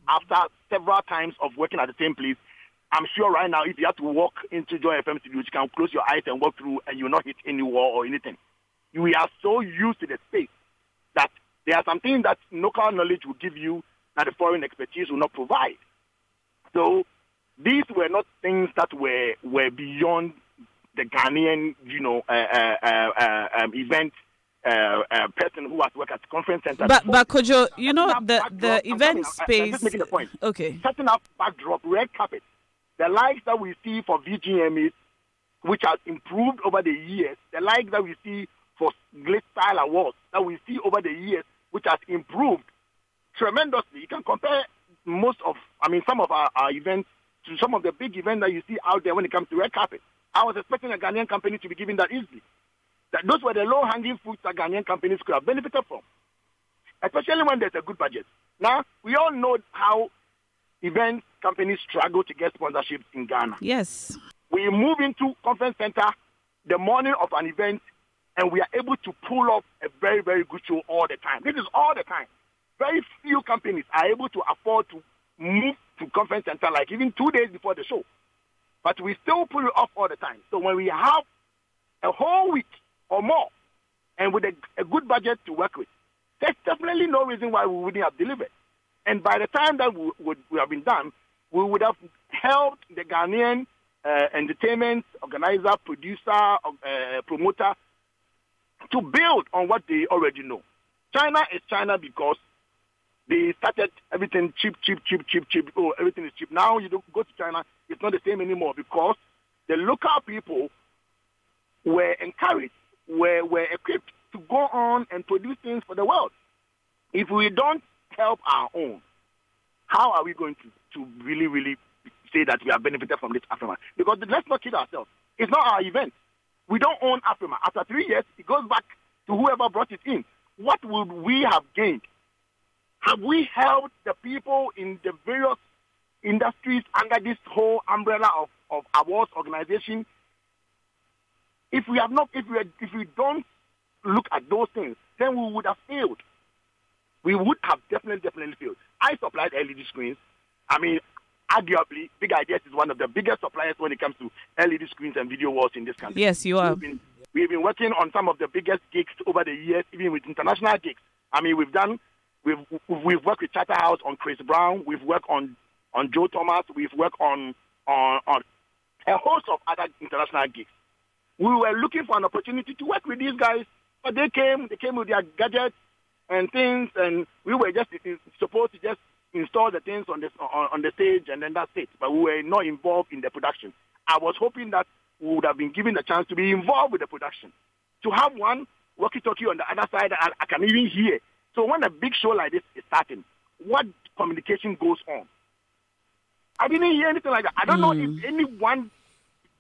after several times of working at the same place, I'm sure right now if you have to walk into Joy FM studio, you can close your eyes and walk through and you'll not hit any wall or anything. We are so used to the space that there are some things that local knowledge will give you that the foreign expertise will not provide. So these were not things that were beyond the Ghanaian, event person who has worked at conference center. But Kojo, the event space. I'm just making a point. Okay. Setting up backdrop, red carpet, the likes that we see for VGMAs, which has improved over the years, the likes that we see for Great Style Awards that we see over the years, which has improved tremendously. You can compare some of our events to some of the big events that you see out there when it comes to red carpet. I was expecting a Ghanaian company to be given that easily. Those were the low-hanging fruits that Ghanaian companies could have benefited from, especially when there's a good budget. Now, we all know how event companies struggle to get sponsorships in Ghana. Yes. We move into conference center the morning of an event, and we are able to pull off a very, very good show all the time. This is all the time. Very few companies are able to afford to move to conference center like even 2 days before the show. But we still pull it off all the time. So when we have a whole week or more, and with a good budget to work with, there's definitely no reason why we wouldn't have delivered. And by the time that we have been done, we would have helped the Ghanaian entertainment organizer, producer, promoter to build on what they already know. China is China because they started everything cheap. Oh, everything is cheap. Now you don't go to China, it's not the same anymore because the local people were encouraged, were equipped to go on and produce things for the world. If we don't help our own, how are we going to really, really say that we have benefited from this Afrima? Because let's not kid ourselves. It's not our event. We don't own Afrima. After 3 years, it goes back to whoever brought it in. What would we have gained? Have we helped the people in the various industries under this whole umbrella of awards organization If we don't look at those things, then we would have failed. We would have definitely failed. I supplied LED screens. I mean, arguably, Big Ideas is one of the biggest suppliers when it comes to LED screens and video walls in this country. Yes, you are. We've been working on some of the biggest gigs over the years, even with international gigs. I mean, we've worked with Charterhouse on Chris Brown. We've worked on Joe Thomas. We've worked on a host of other international gigs. We were looking for an opportunity to work with these guys, but they came with their gadgets and things, and we were just supposed to just install the things on the stage, and then that's it. But we were not involved in the production. I was hoping that we would have been given the chance to be involved with the production, to have one walkie-talkie on the other side that I can even hear. So when a big show like this is starting, what communication goes on? I didn't hear anything like that. I don't know if anyone,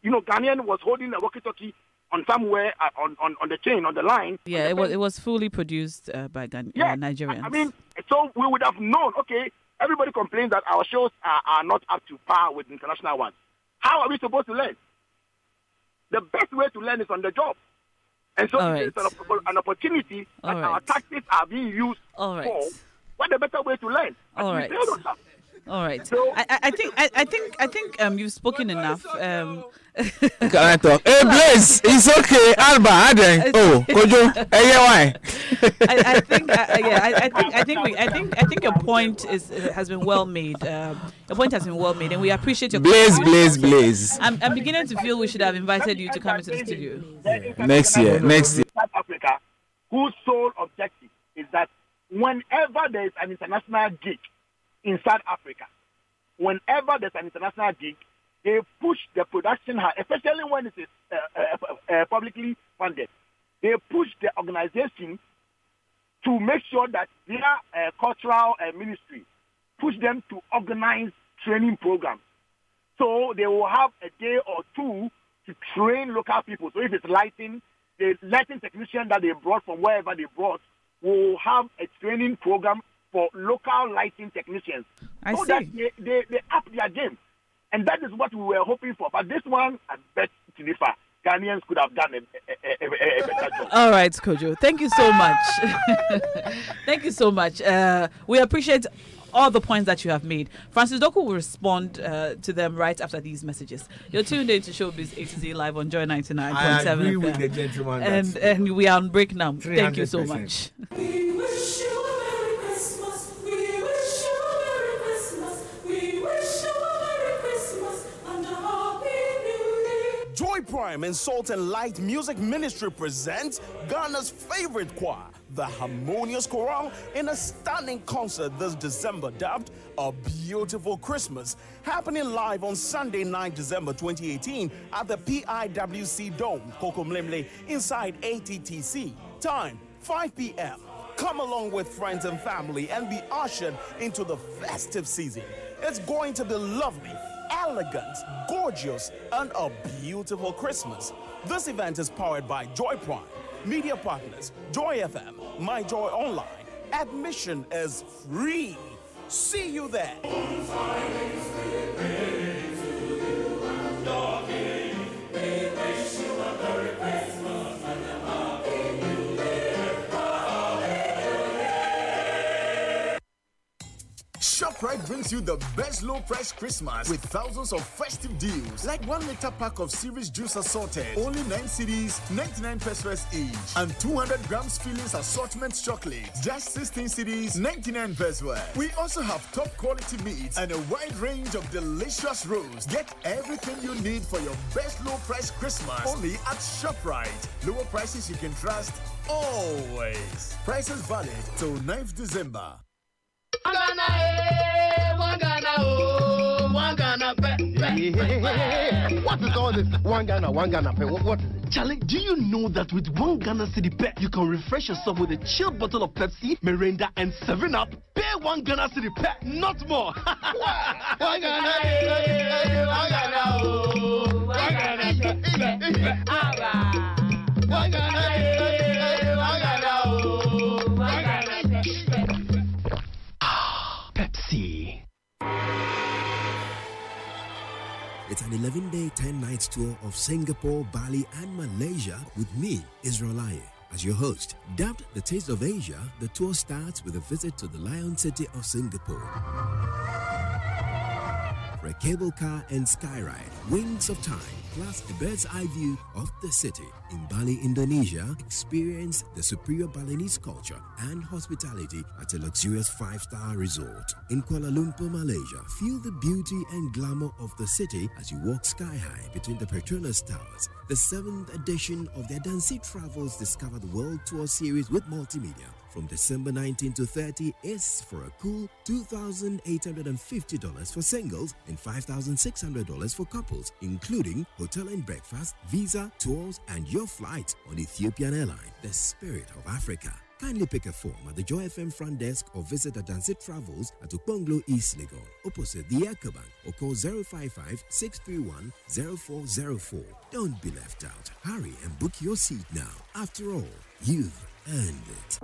Ghanaian was holding a walkie-talkie on somewhere on the chain, on the line. Yeah, it was fully produced by Nigerians. I mean, so we would have known, okay, everybody complains that our shows are not up to par with international ones. How are we supposed to learn? The best way to learn is on the job. And so it's an opportunity that our tactics are being used for. What a better way to learn? All right. So, I think you've spoken enough. Can I talk? Hey, Blaze, it's okay. Alba, Kojo, why? I think your point has been well made. Your point has been well made, and we appreciate your Blaze. I'm beginning to feel we should have invited you to come into the studio next year. South Africa, whose sole objective is that whenever there is an international gig in South Africa, they push the production hard, especially when it is publicly funded. They push the organization to make sure that their cultural ministry push them to organize training programs. So they will have a day or two to train local people. So if it's lighting, the lighting technician that they brought from wherever they brought will have a training program for local lighting technicians. That they up their game. And that is what we were hoping for. But this one, I bet Tinifa, Ghanaians could have done a better job. All right, Kojo. Thank you so much. Thank you so much. We appreciate all the points that you have made. Francis Doku will respond to them right after these messages. You're tuned in to ShowbizAtoZ live on Joy 99.7 I agree FM. with the gentleman. And we are on break now. Thank you so much. We wish you a Merry Christmas. We wish you a Merry Christmas. We wish you a Merry Christmas and a Happy New Year. Joy Prime and Salt and Light Music Ministry presents Ghana's favorite choir, the Harmonious Chorale, in a stunning concert this December dubbed A Beautiful Christmas, happening live on Sunday, 9 December 2018 at the PIWC Dome, Kokomlemle, inside ATTC. Time, 5 p.m. Come along with friends and family and be ushered into the festive season. It's going to be lovely, elegant, gorgeous, and a beautiful Christmas. This event is powered by Joy Prime, media partners, Joy FM, My Joy Online. Admission is free. See you there. ShopRite brings you the best low-price Christmas with thousands of festive deals, like 1 liter pack of Series Juice Assorted, only 9 cedis, 99 pesos each, and 200 grams Fillings Assortment Chocolate, just 16 cedis, 99 pesos. We also have top quality meats and a wide range of delicious rolls. Get everything you need for your best low-price Christmas only at ShopRite. Lower prices you can trust always. Prices valid till 9th December. What is all this? One Ghana pay. What is it? Charlie, do you know that with 1 Ghana city pay, you can refresh yourself with a chilled bottle of Pepsi, Mirinda, and 7-Up? Pay 1 Ghana city pay, not more. 1 Ghana, 1 Ghana, 1 Ghana, 1 Ghana. Pepsi. It's an 11-day, 10-night tour of Singapore, Bali, and Malaysia with me, Israel Aye, as your host. Dubbed the Taste of Asia, the tour starts with a visit to the Lion City of Singapore. For a cable car and sky ride, Wings of Time, plus a bird's eye view of the city. In Bali, Indonesia, experience the superior Balinese culture and hospitality at a luxurious 5-star resort. In Kuala Lumpur, Malaysia, feel the beauty and glamour of the city as you walk sky high between the Petronas Towers. The 7th edition of their Dancy Travels Discover the World Tour series with multimedia from December 19 to 30 is for a cool $2,850 for singles and $5,600 for couples, including hotel and breakfast, visa, tours, and your flight on Ethiopian Airline, the spirit of Africa. Kindly pick a form at the Joy FM front desk or visit Adansi Travels at Okponglo East Legon, opposite the Ecobank, or call 055-631-0404. Don't be left out. Hurry and book your seat now. After all, you've earned it.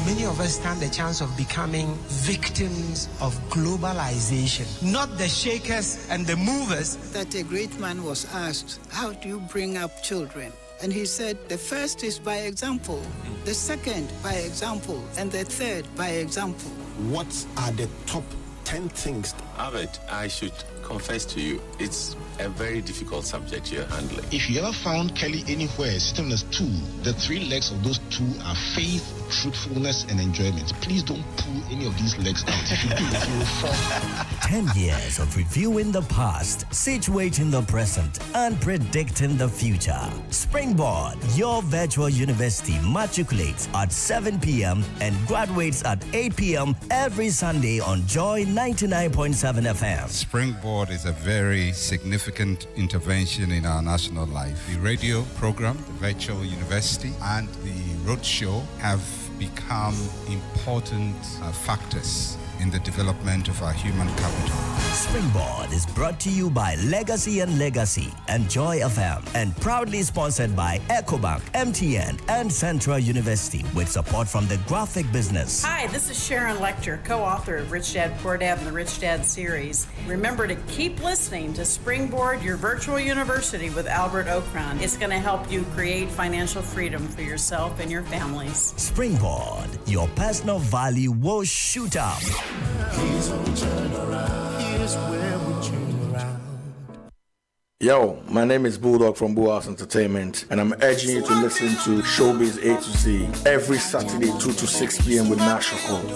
Many of us stand the chance of becoming victims of globalization, not the shakers and the movers. That a great man was asked, how do you bring up children? And he said, the first is by example, the second by example, and the third by example. What are the top 10 things? Albert, I should confess to you, it's a very difficult subject you're handling. If you ever found Kelly anywhere sitting on a stool, the 3 legs of those 2 are faith, truthfulness, and enjoyment. Please don't pull any of these legs out. If you do, you will fall. 10 years of reviewing the past, situating the present, and predicting the future. Springboard, your virtual university, matriculates at 7 p.m. and graduates at 8 p.m. every Sunday on Joy 99.7 FM. Springboard is a very significant intervention in our national life. The radio program, the virtual university, and the roadshow have become important factors in the development of our human capital. Springboard is brought to you by Legacy and Legacy and Joy FM, and proudly sponsored by Ecobank, MTN, and Central University, with support from the graphic business. Hi, this is Sharon Lecter, co-author of Rich Dad Poor Dad and the Rich Dad series. Remember to keep listening to Springboard, your virtual university with Albert Okran. It's going to help you create financial freedom for yourself and your families. Springboard, your personal value will shoot up. Here's where we turn around. Here's where we turn around. Yo, my name is Bulldog from Bullhouse Entertainment, and I'm urging you to listen to Showbiz A to Z every Saturday 2 to 6 p.m. with Nash Code.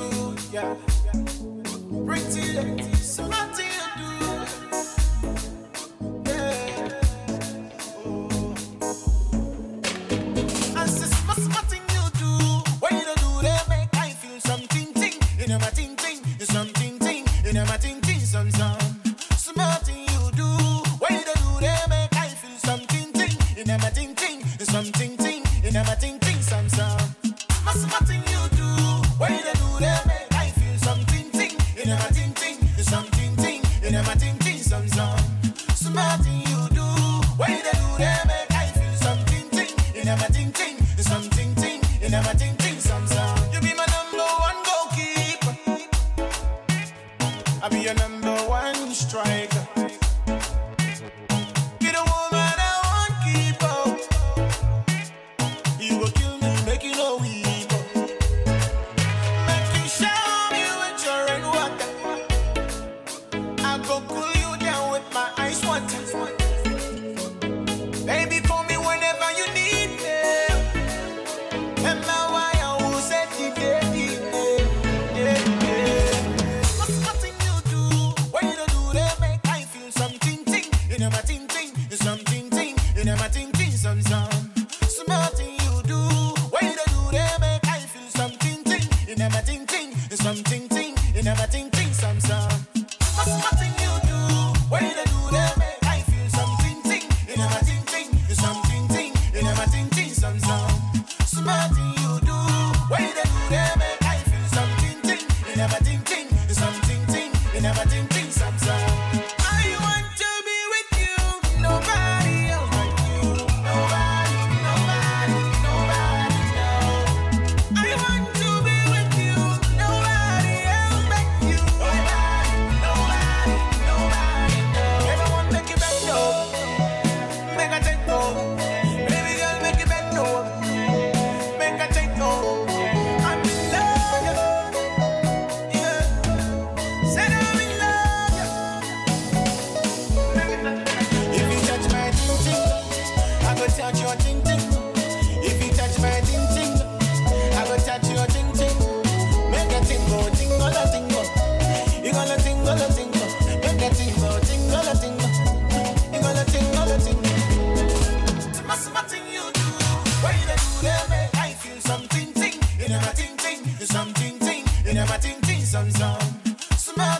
my ting ting some small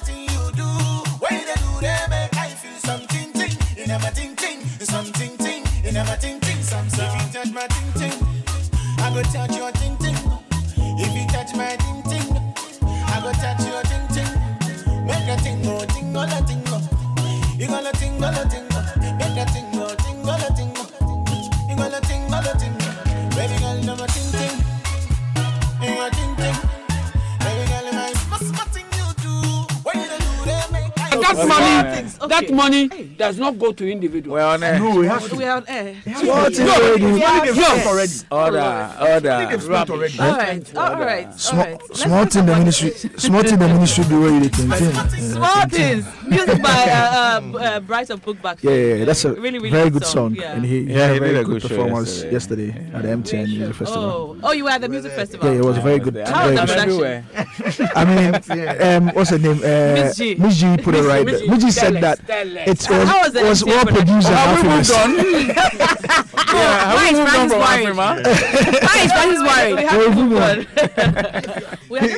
thing you do. When they do, they make I feel something ting. In my ting ting, something ting. In my ting ting some. If you touch my ting ting, I go touch your ting ting. If you touch my ting ting, I go touch your ting ting. Make a tingo, tingo, la tingo. You gonna tingo, la tingo. Make a tingo, tingo, la tingo. You gonna tingo, la tingo. Baby girl, no more ting ting. You a ting ting. Baby girl, my small thing you do. When you do, they make That money does not go to individuals. We're on air. No, we have to. We are on air. Order. All right. Small thing the ministry do where you think. Small things. Music by Bright of Bookback. Yeah, that's a really very good song. Yeah. And he had a very good performance yesterday at the MTN Music Festival. Oh, you were at the music festival? Yeah, it was very good. How was that production? I mean, what's her name? Miss G put it right there. Miss G said that it was well produced and happiness. Why is Francis worried?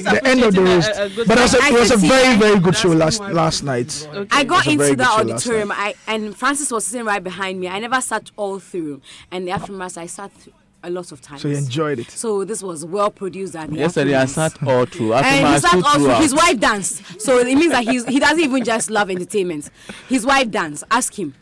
The end of the roast. But it was a very, very good show last night. I got into the auditorium and Francis was sitting right behind me. I never sat all through. And afterwards, I sat through a lot of times. So you enjoyed it. So this was well produced. And yesterday I sat all through. And he sat all through. His wife danced. So it means that he doesn't even just love entertainment. His wife danced. Ask him.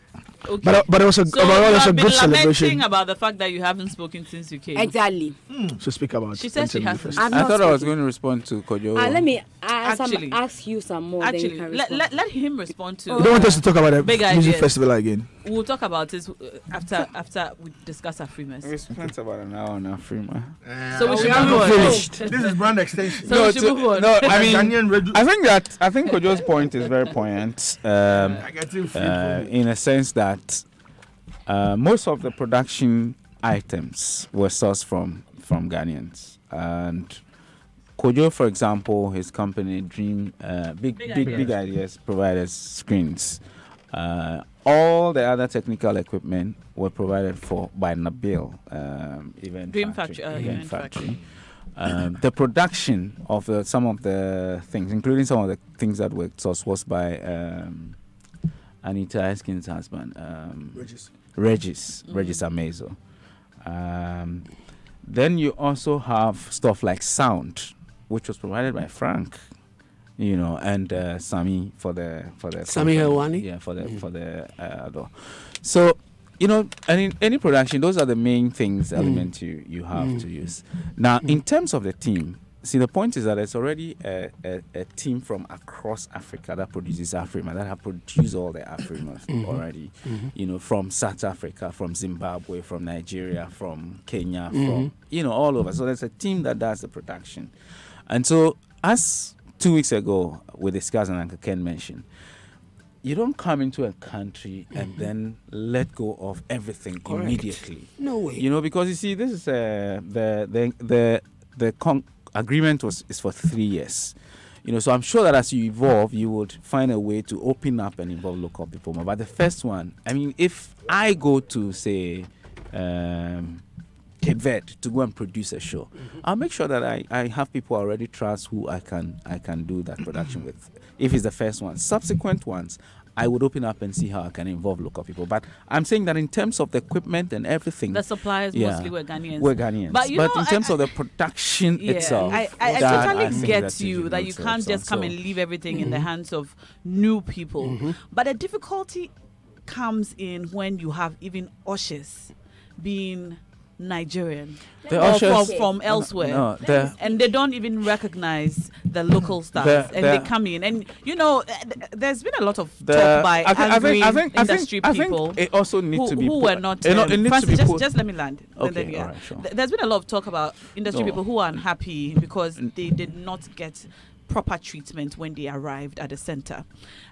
Okay. But it was a good celebration. About the fact that you haven't spoken since you came. Exactly. So speak about. She said she hasn't. I thought I was going to respond to Kojo. Let me ask you some more. Actually, let him respond to. You don't want us to talk about the music ideas. festival again. We'll talk about this after we discuss Afrimas. We spent about an hour on Afrima. So we should move on. Finished. This is brand extension. So we should move on. No, I mean, I think Kojo's point is very poignant. In a sense that most of the production items were sourced from Ghanaians, and Kojo, for example, his company Dream Big Ideas provided screens. All the other technical equipment were provided for by Nabil Event Factory. The production of some of the things, including some of the things that were sourced, was by Anita Eskin's husband, Regis Amazo. Then you also have stuff like sound, which was provided by Frank, and Sami for the Sami Helwani. Yeah, for the Adore. So, and in any production, those are the main elements you have to use. Now, in terms of the team, see, the point is that it's already a team from across Africa that produces Afrima, that have produced all the Afrimas already, from South Africa, from Zimbabwe, from Nigeria, from Kenya, from, all over. So there's a team that does the production. And so, as 2 weeks ago, we discussed and Uncle Ken mentioned, you don't come into a country and then let go of everything immediately. No way. Because you see, this is agreement is for 3 years. So I'm sure that as you evolve, you would find a way to open up and involve local people more. But the first one, I mean, if I go to, say, Cape Verde to go and produce a show, I'll make sure that I have people I already trust who I can do that production with. If it's the first one. Subsequent ones, I would open up and see how I can involve local people. But I'm saying that in terms of the equipment and everything, the suppliers mostly were Ghanaians. But in terms of the production itself, I totally get you that you can't just come and leave everything in the hands of new people. But the difficulty comes in when you have even ushers being Nigerian or from elsewhere, and they don't even recognize the local stars, and they come in, and there's been a lot of talk by angry industry people. It also needs to be who were not. Francis, just let me land. Okay, all right, sure. There's been a lot of talk about industry people who are unhappy because they did not get proper treatment when they arrived at the center.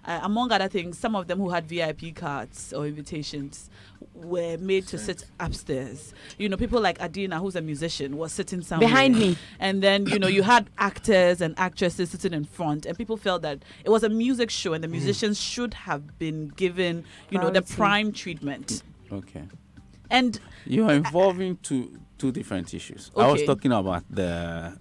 Among other things, some of them who had VIP cards or invitations were made to sit upstairs. People like Adina, who's a musician, was sitting somewhere behind me. And then, you had actors and actresses sitting in front, and people felt that it was a music show and the musicians should have been given, the prime treatment. Okay. And you are involving two different issues. Okay. I was talking about the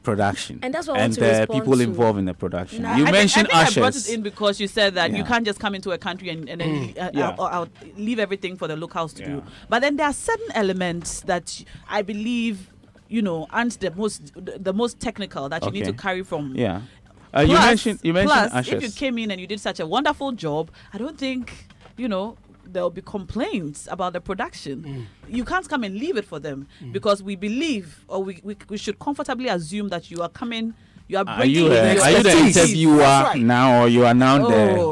production and that's what I and want to the respond people to. involved in the production. I You think mentioned I brought ushers. it in because you said that Yeah. you can't just come into a country and then I'll leave everything for the locals to do. But then there are certain elements that I believe, aren't the most technical that you need to carry from. Yeah. Plus, you mentioned plus, ushers. if you came in and you did such a wonderful job, I don't think, there'll be complaints about the production. You can't come and leave it for them because we believe, or we should comfortably assume that you are coming. You are bringing your the interviewer now, or you are now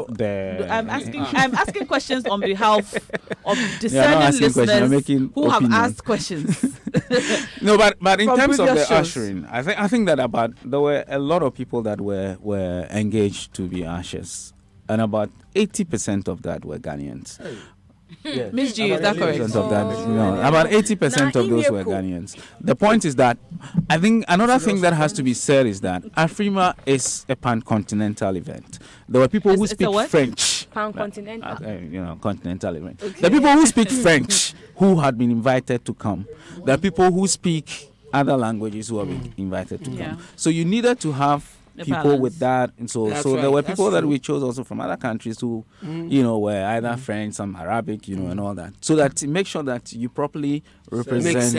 the I'm asking questions on behalf of discerning listeners who have asked questions. No, but in terms of the shows. ushering, I think that there were a lot of people that were engaged to be ushers, and about 80% of that were Ghanaians. Yes. Miss G, is that correct? About 80% of those were Ghanaians. The point is that I think another thing that has to be said is that Afrima is a pan-continental event. There were people who speak French. Pan-continental. Continental event. Okay. The people who speak French who had been invited to come. There are people who speak other languages who have been invited to come. So you needed to have people with that, and so there were people that we chose also from other countries who were either French, some Arabic, and all that, so that to make sure that you properly represent,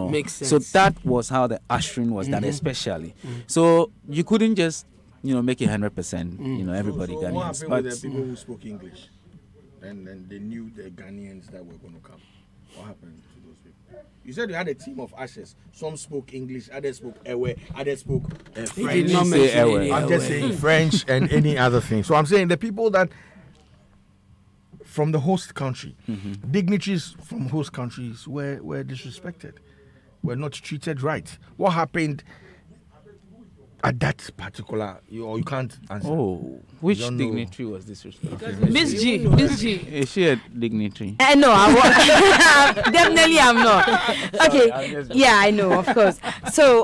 Makes sense. So that was how the ushering was done, especially. So you couldn't just make it 100%, everybody so Ghanaians. What happened but with the people who spoke English, and then they knew the Ghanaians that were going to come? What happened to those people? You said you had a team of ushers. Some spoke English, others spoke Ewe, others spoke French. I'm just saying French and any other thing. So I'm saying the people that from the host country, dignitaries from host countries were disrespected, were not treated right. What happened at that particular, you can't answer. Oh, which dignitary was disrespected? Miss G. Is she a dignitary? No, definitely I'm not. Okay, yeah, I know, of course. So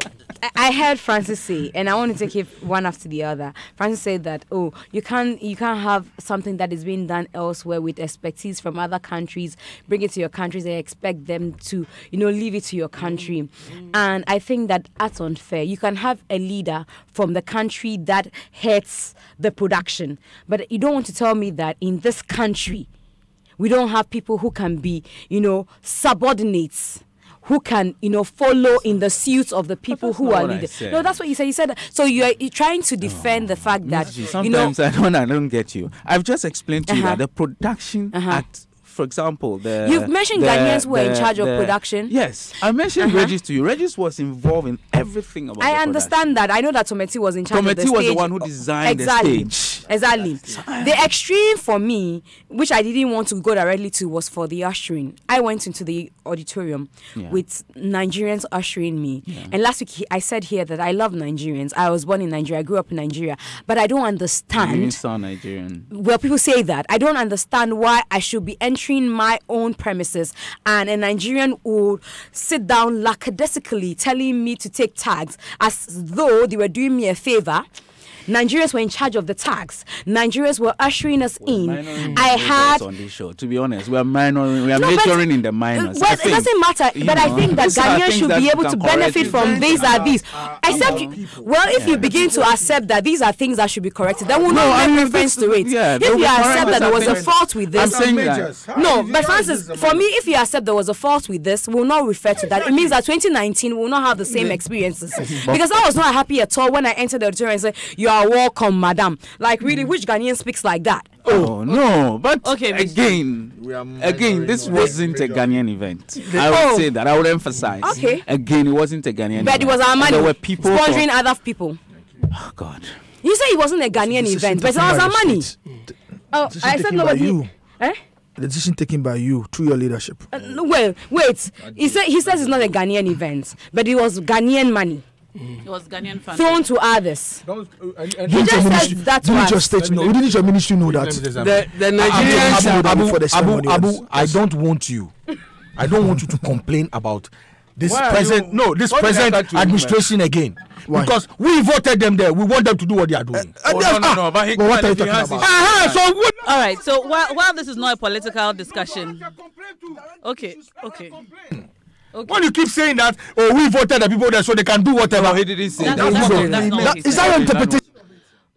I heard Francis say, and I want to take it one after the other. Francis said that, you can't have something that is being done elsewhere with expertise from other countries, bring it to your countries and expect them to, leave it to your country. And I think that that's unfair. You can have a leader from the country that heads the production, but you don't want to tell me that in this country we don't have people who can be, subordinates, who can, follow in the suits of the people who are leaders. No, that's what you said. You said that. So you're trying to defend the fact that sometimes I don't get you. I've just explained to you that the production at, for example, you've mentioned Ghanaians were in charge of production. Yes, I mentioned Regis to you. Regis was involved in everything about. I understand that. I know that Tometi was in charge of the stage. Tometi was the one who designed the stage. Exactly. The extreme for me, which I didn't want to go directly to, was for the ushering. I went into the auditorium with Nigerians ushering me. And last week I said here that I love Nigerians. I was born in Nigeria. I grew up in Nigeria. But I don't understand. You sound Nigerian. Well, people say that. I don't understand why I should be entering my own premises and a Nigerian would sit down lackadaisically telling me to take tags as though they were doing me a favor. Nigerians were in charge of the tags. Nigerians were ushering us in. I had on this show. To be honest, we are majoring in the minors. Well, it doesn't matter. But I think that Ghanaians should be able to benefit from these are these. Except, if you begin to accept that these are things that should be corrected, then we'll not make reference to it. If you accept that there was a fault with this, I'm saying that. No, but Francis, for me, if you accept there was a fault with this, we'll not refer to that. It means that 2019 will not have the same experiences. Because I was not happy at all when I entered the auditorium and said, "You are welcome, madam." Like, really, which Ghanaian speaks like that? Oh no, but again, this wasn't a Ghanaian event. I would say that. I would emphasize. Okay. Again, it wasn't a Ghanaian event. But it was our money. There were people sponsoring other people. Oh God. You say it wasn't a Ghanaian event, but it was our money. I said nobody. The decision taken by you through your leadership. Well, wait. He says it's not a Ghanaian event, but it was Ghanaian money. It was Ghanaian fund thrown to others. He just said that to us. Didn't your ministry know that? The Nigerians Abu, I don't want you to complain about this present administration again. Why? Because we voted them there. We want them to do what they are doing. No. But what are you talking about? All right. So while this is not a political discussion, okay. Okay. When you keep saying that, oh, we voted the people there so they can do whatever. No, he didn't say that. That's not what he Is that said. your interpretation?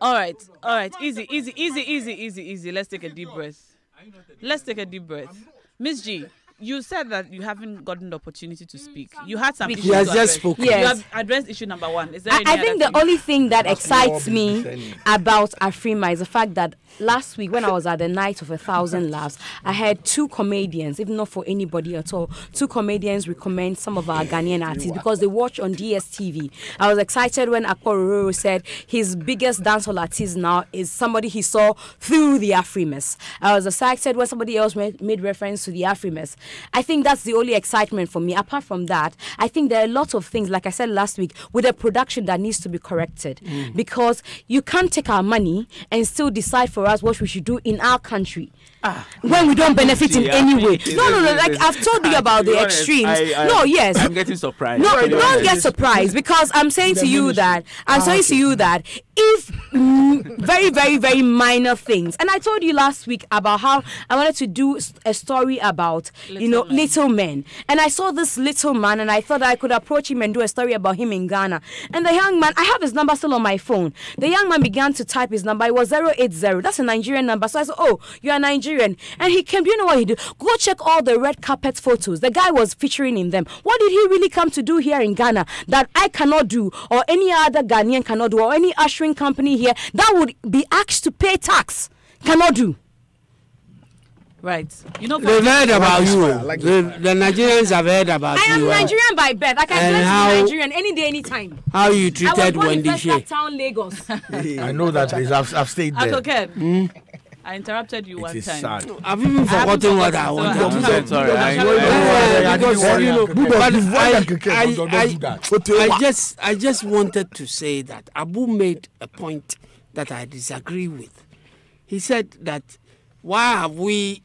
All right. Easy. Let's take a deep breath. Miss G, you said that you haven't gotten the opportunity to speak. You had some issues. He has just spoken. You Yes. have addressed issue number 1. Is there any I think other the only thing that excites me about Afrima is the fact that last week when I was at the Night of 1,000 Laughs, I had 2 comedians, if not for anybody at all, 2 comedians recommend some of our Ghanaian artists because they watch on DSTV. I was excited when Akpororo said his biggest dancehall artist now is somebody he saw through the Afrimas. I was excited when somebody else made reference to the Afrimas. I think that's the only excitement for me. Apart from that, I think there are a lot of things, like I said last week, with the production that needs to be corrected. Because you can't take our money and still decide for us what we should do in our country when we don't benefit in any way. No. Like I've told you about the extremes. Yes. I'm getting surprised. No, don't get surprised because I'm saying to you that if very, very, very minor things, and I told you last week about how I wanted to do a story about little men, and I saw this little man, and I thought I could approach him and do a story about him in Ghana. And the young man, I have his number still on my phone. The young man began to type his number. It was 080. That's a Nigerian number. So I said, "Oh, you're a Nigerian." And he came. Do you know what he did? Go check all the red carpet photos. The guy was featuring in them. What did he really come to do here in Ghana that I cannot do, or any other Ghanaian cannot do, or any ushering company here that would be asked to pay tax cannot do? Right. They've heard about you. The Nigerians have heard about you. I am Nigerian by birth. I can be Nigerian any day, anytime. How you treated Wendy Shea. Town, Lagos. I know that place. I've stayed there. Okay. I interrupted you one time. Sad. I've even forgotten what I wanted to say. Sorry. I just wanted to say that Abu made a point that I disagree with. He said that why have we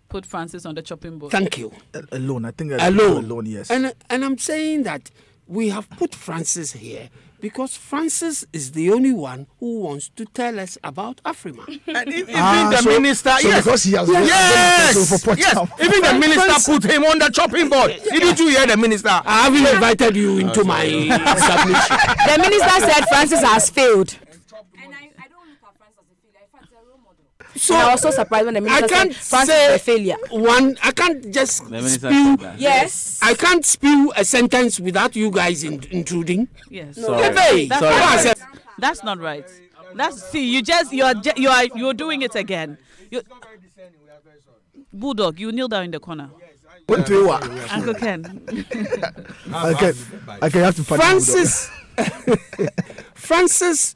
put Francis on the chopping board? Thank you. Alone, I think. Alone, yes. And I'm saying that we have put Francis here because Francis is the only one who wants to tell us about Afrima. And even the minister, yes. Because he has yes. Even the minister put him on the chopping board. Didn't you hear the minister? I haven't invited you into my submission. The minister said Francis has failed. So I was so surprised when the minister said Francis is a failure. I can't just spew. Yes. I can't spew a sentence without you guys intruding. Yes. Sorry. That's not right. You're doing it again. Bulldog, you kneel down in the corner. Uncle Ken. Okay, have to Francis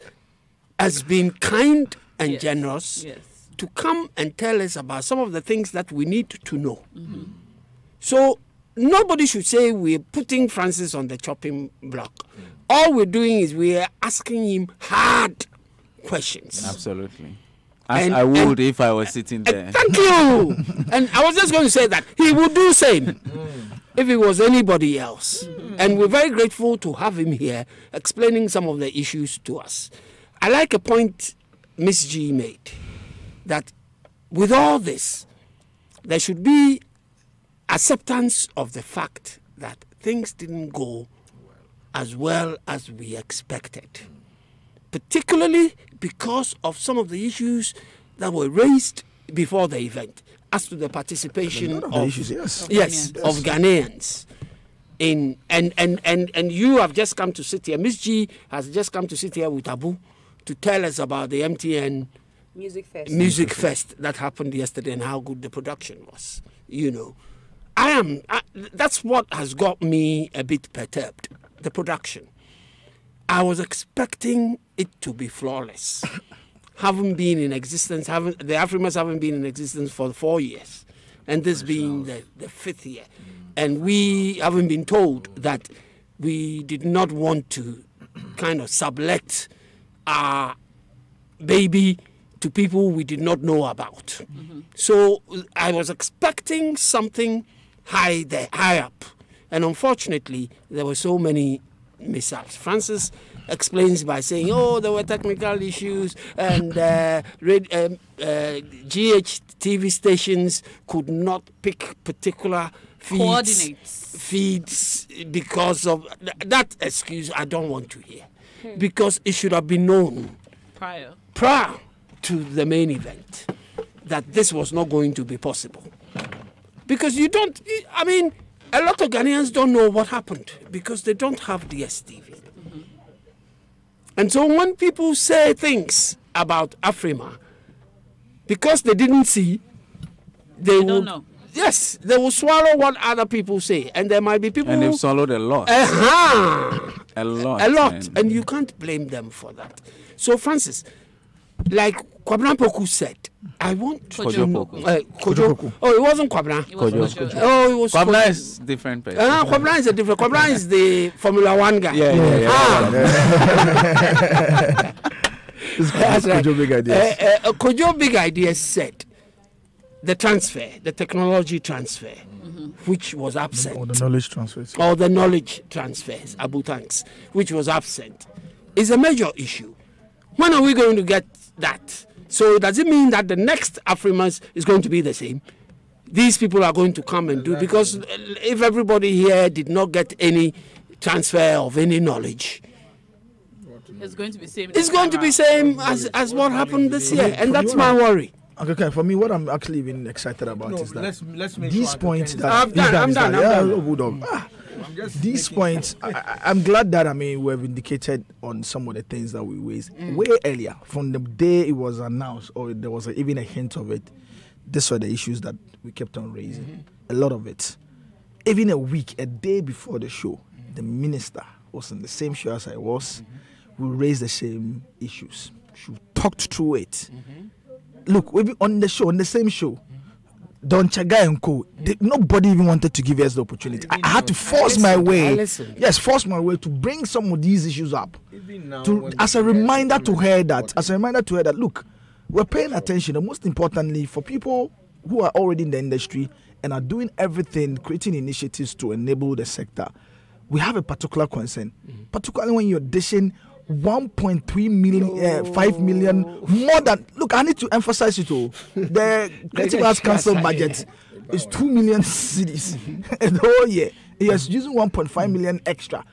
has been kind and generous to come and tell us about some of the things that we need to know. So nobody should say we're putting Francis on the chopping block. All we're doing is we're asking him hard questions. Absolutely. As I would if I was sitting there. Thank you. And I was just going to say that he would do the same if it was anybody else. And we're very grateful to have him here explaining some of the issues to us. I like a point Miss G made, that with all this, there should be acceptance of the fact that things didn't go as well as we expected, particularly because of some of the issues that were raised before the event as to the participation of Ghanaians. And you have just come to sit here. Miss G has just come to sit here with Abu to tell us about the MTN Music Fest that happened yesterday and how good the production was. That's what has got me a bit perturbed. The production. I was expecting it to be flawless. Haven't been in existence. The Afrimas haven't been in existence for 4 years, and this being the 5th year. And we haven't been told that we did not want to kind of sublet our baby to people we did not know about. So I was expecting something high up. And unfortunately, there were so many mishaps. Francis explains by saying, there were technical issues and GH TV stations could not pick particular feeds because of that excuse. I don't want to hear, because it should have been known prior to the main event that this was not going to be possible. Because a lot of Ghanaians don't know what happened because they don't have DSTV. And so when people say things about Afrima, because they didn't see, they don't know. Yes, they will swallow what other people say. And there might be people and they've swallowed a lot. A lot. And you can't blame them for that. So, Francis, like Kwabena Poku said, I want Kojo. Oh, it wasn't Kwabena. Kojo. Oh, it was Kwabena is different person. Kwabena is a different. Kwabena is the Formula 1 guy. That's right. Kojo Big Ideas. Kojo Big Ideas said the technology transfer, which was absent. Or the knowledge transfers. Or the knowledge transfers, Abu Thanks, which was absent, is a major issue. When are we going to get that? So does it mean that the next Afrimas is going to be the same? These people are going to come and do, because if everybody here did not get any transfer of any knowledge, it's going to be same. It's going to be same as what happened this year, and that's my worry. Okay, for me, what I'm actually even excited about is that let's make these points that I'm done. These points, I'm glad that we've indicated on some of the things that we raised way earlier, from the day it was announced, or there was even a hint of it. These were the issues that we kept on raising. A lot of it, even a day before the show, the minister was on the same show as I was. We raised the same issues. She talked through it. Look, we on the same show. Don Chagai and Co. Nobody even wanted to give us the opportunity. I had to force my way. Force my way to bring some of these issues up. As a reminder to her that, look, we're paying attention. And most importantly, for people who are already in the industry and are doing everything, creating initiatives to enable the sector, we have a particular concern. Particularly when you're dishing 1.3 million, 5 million, more than, look, I need to emphasize it all. The Creative Arts Council budget is 2 million cedis the whole year. He is using 1.5 million extra.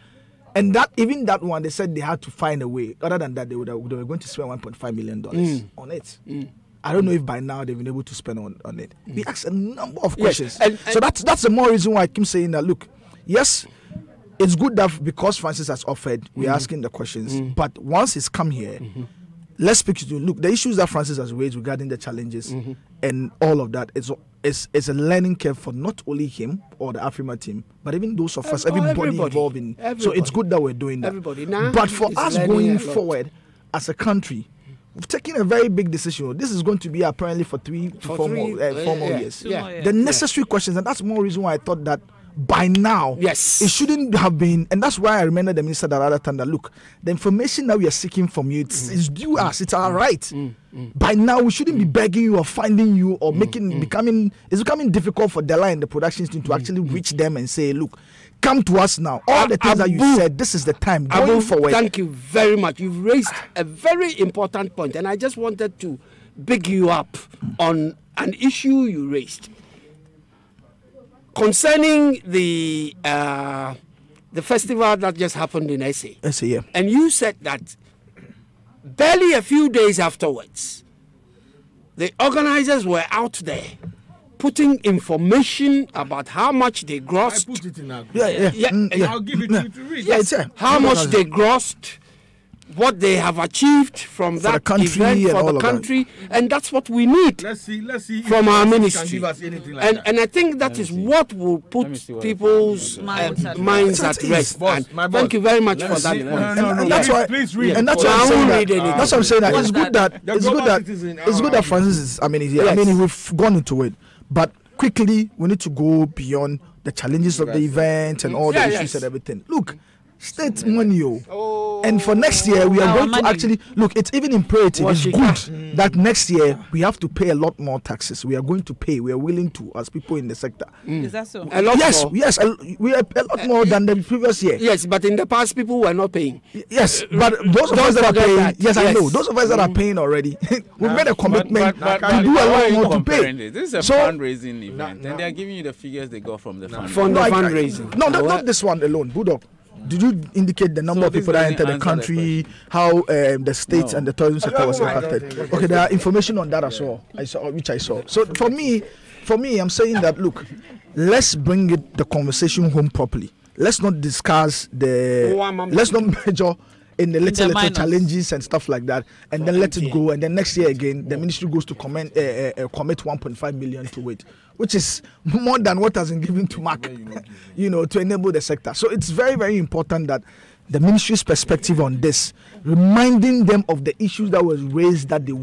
And that one, they said they had to find a way. Other than that, they were going to spend $1.5 million on it. I don't know if by now they've been able to spend on it. We asked a number of questions. And so that's the more reason why I keep saying that, look, yes, it's good that because Francis has offered, we're asking the questions. But once he's come here, let's speak to you. Look, the issues that Francis has raised regarding the challenges and all of that, it's a learning curve for not only him or the Afrima team, but even those of us, everybody involved in. So it's good that we're doing that. But for us going forward as a country, we've taken a very big decision. This is going to be apparently for 4 more years. The necessary questions, and that's more reason why I thought that by now, it shouldn't have been, and that's why I remember the minister that other time that, look, the information that we are seeking from you, it's due us, it's our right. By now, we shouldn't be begging you or finding you or it's becoming difficult for Della and the production team to actually reach them and say, look, come to us now. All the things that you said, this is the time going forward. Thank you very much. You've raised a very important point, and I just wanted to big you up on an issue you raised concerning the festival that just happened in SA. Yeah. And you said that barely a few days afterwards, the organizers were out there putting information about how much they grossed. I put it in our I'll give it to you to read. Yes. How much they grossed, what they have achieved from that event for the country, and that's what we need. Let's see from our ministry. Like and I think that is what will put people's minds at rest. Thank you very much for that. And that's why. And that's why I'm saying that it's good that Francis is. He's here. We've gone into it, but quickly we need to go beyond the challenges of the event and all the issues and everything. Look, State money, and for next year we are going to actually look. It's even imperative. It's good that next year we have to pay a lot more taxes. We are going to pay. We are willing to, as people in the sector. Is that so? A lot more. Yes. We are a lot more than the previous year. Yes, but in the past people were not paying. Yes, but those of us that are paying. Yes, I know. Those of us that are paying already. We made a commitment to do a lot more to pay. This is a fundraising event, and they are giving you the figures they got from the fundraising. From the fundraising. No, not this one alone. Bulldog. Did you indicate the number of people that entered the country, how the states and the tourism sector was impacted? Okay, there are information on that as well. Which I saw. So for me, I'm saying that look, let's bring the conversation home properly. Let's not discuss let's not measure in the little challenges and stuff like that, and then let it go. And then next year again, the ministry goes to commit 1.5 million to it, which is more than what has been given to Mark, to enable the sector. So it's very, very important that the ministry's perspective on this, reminding them of the issues that was raised, that they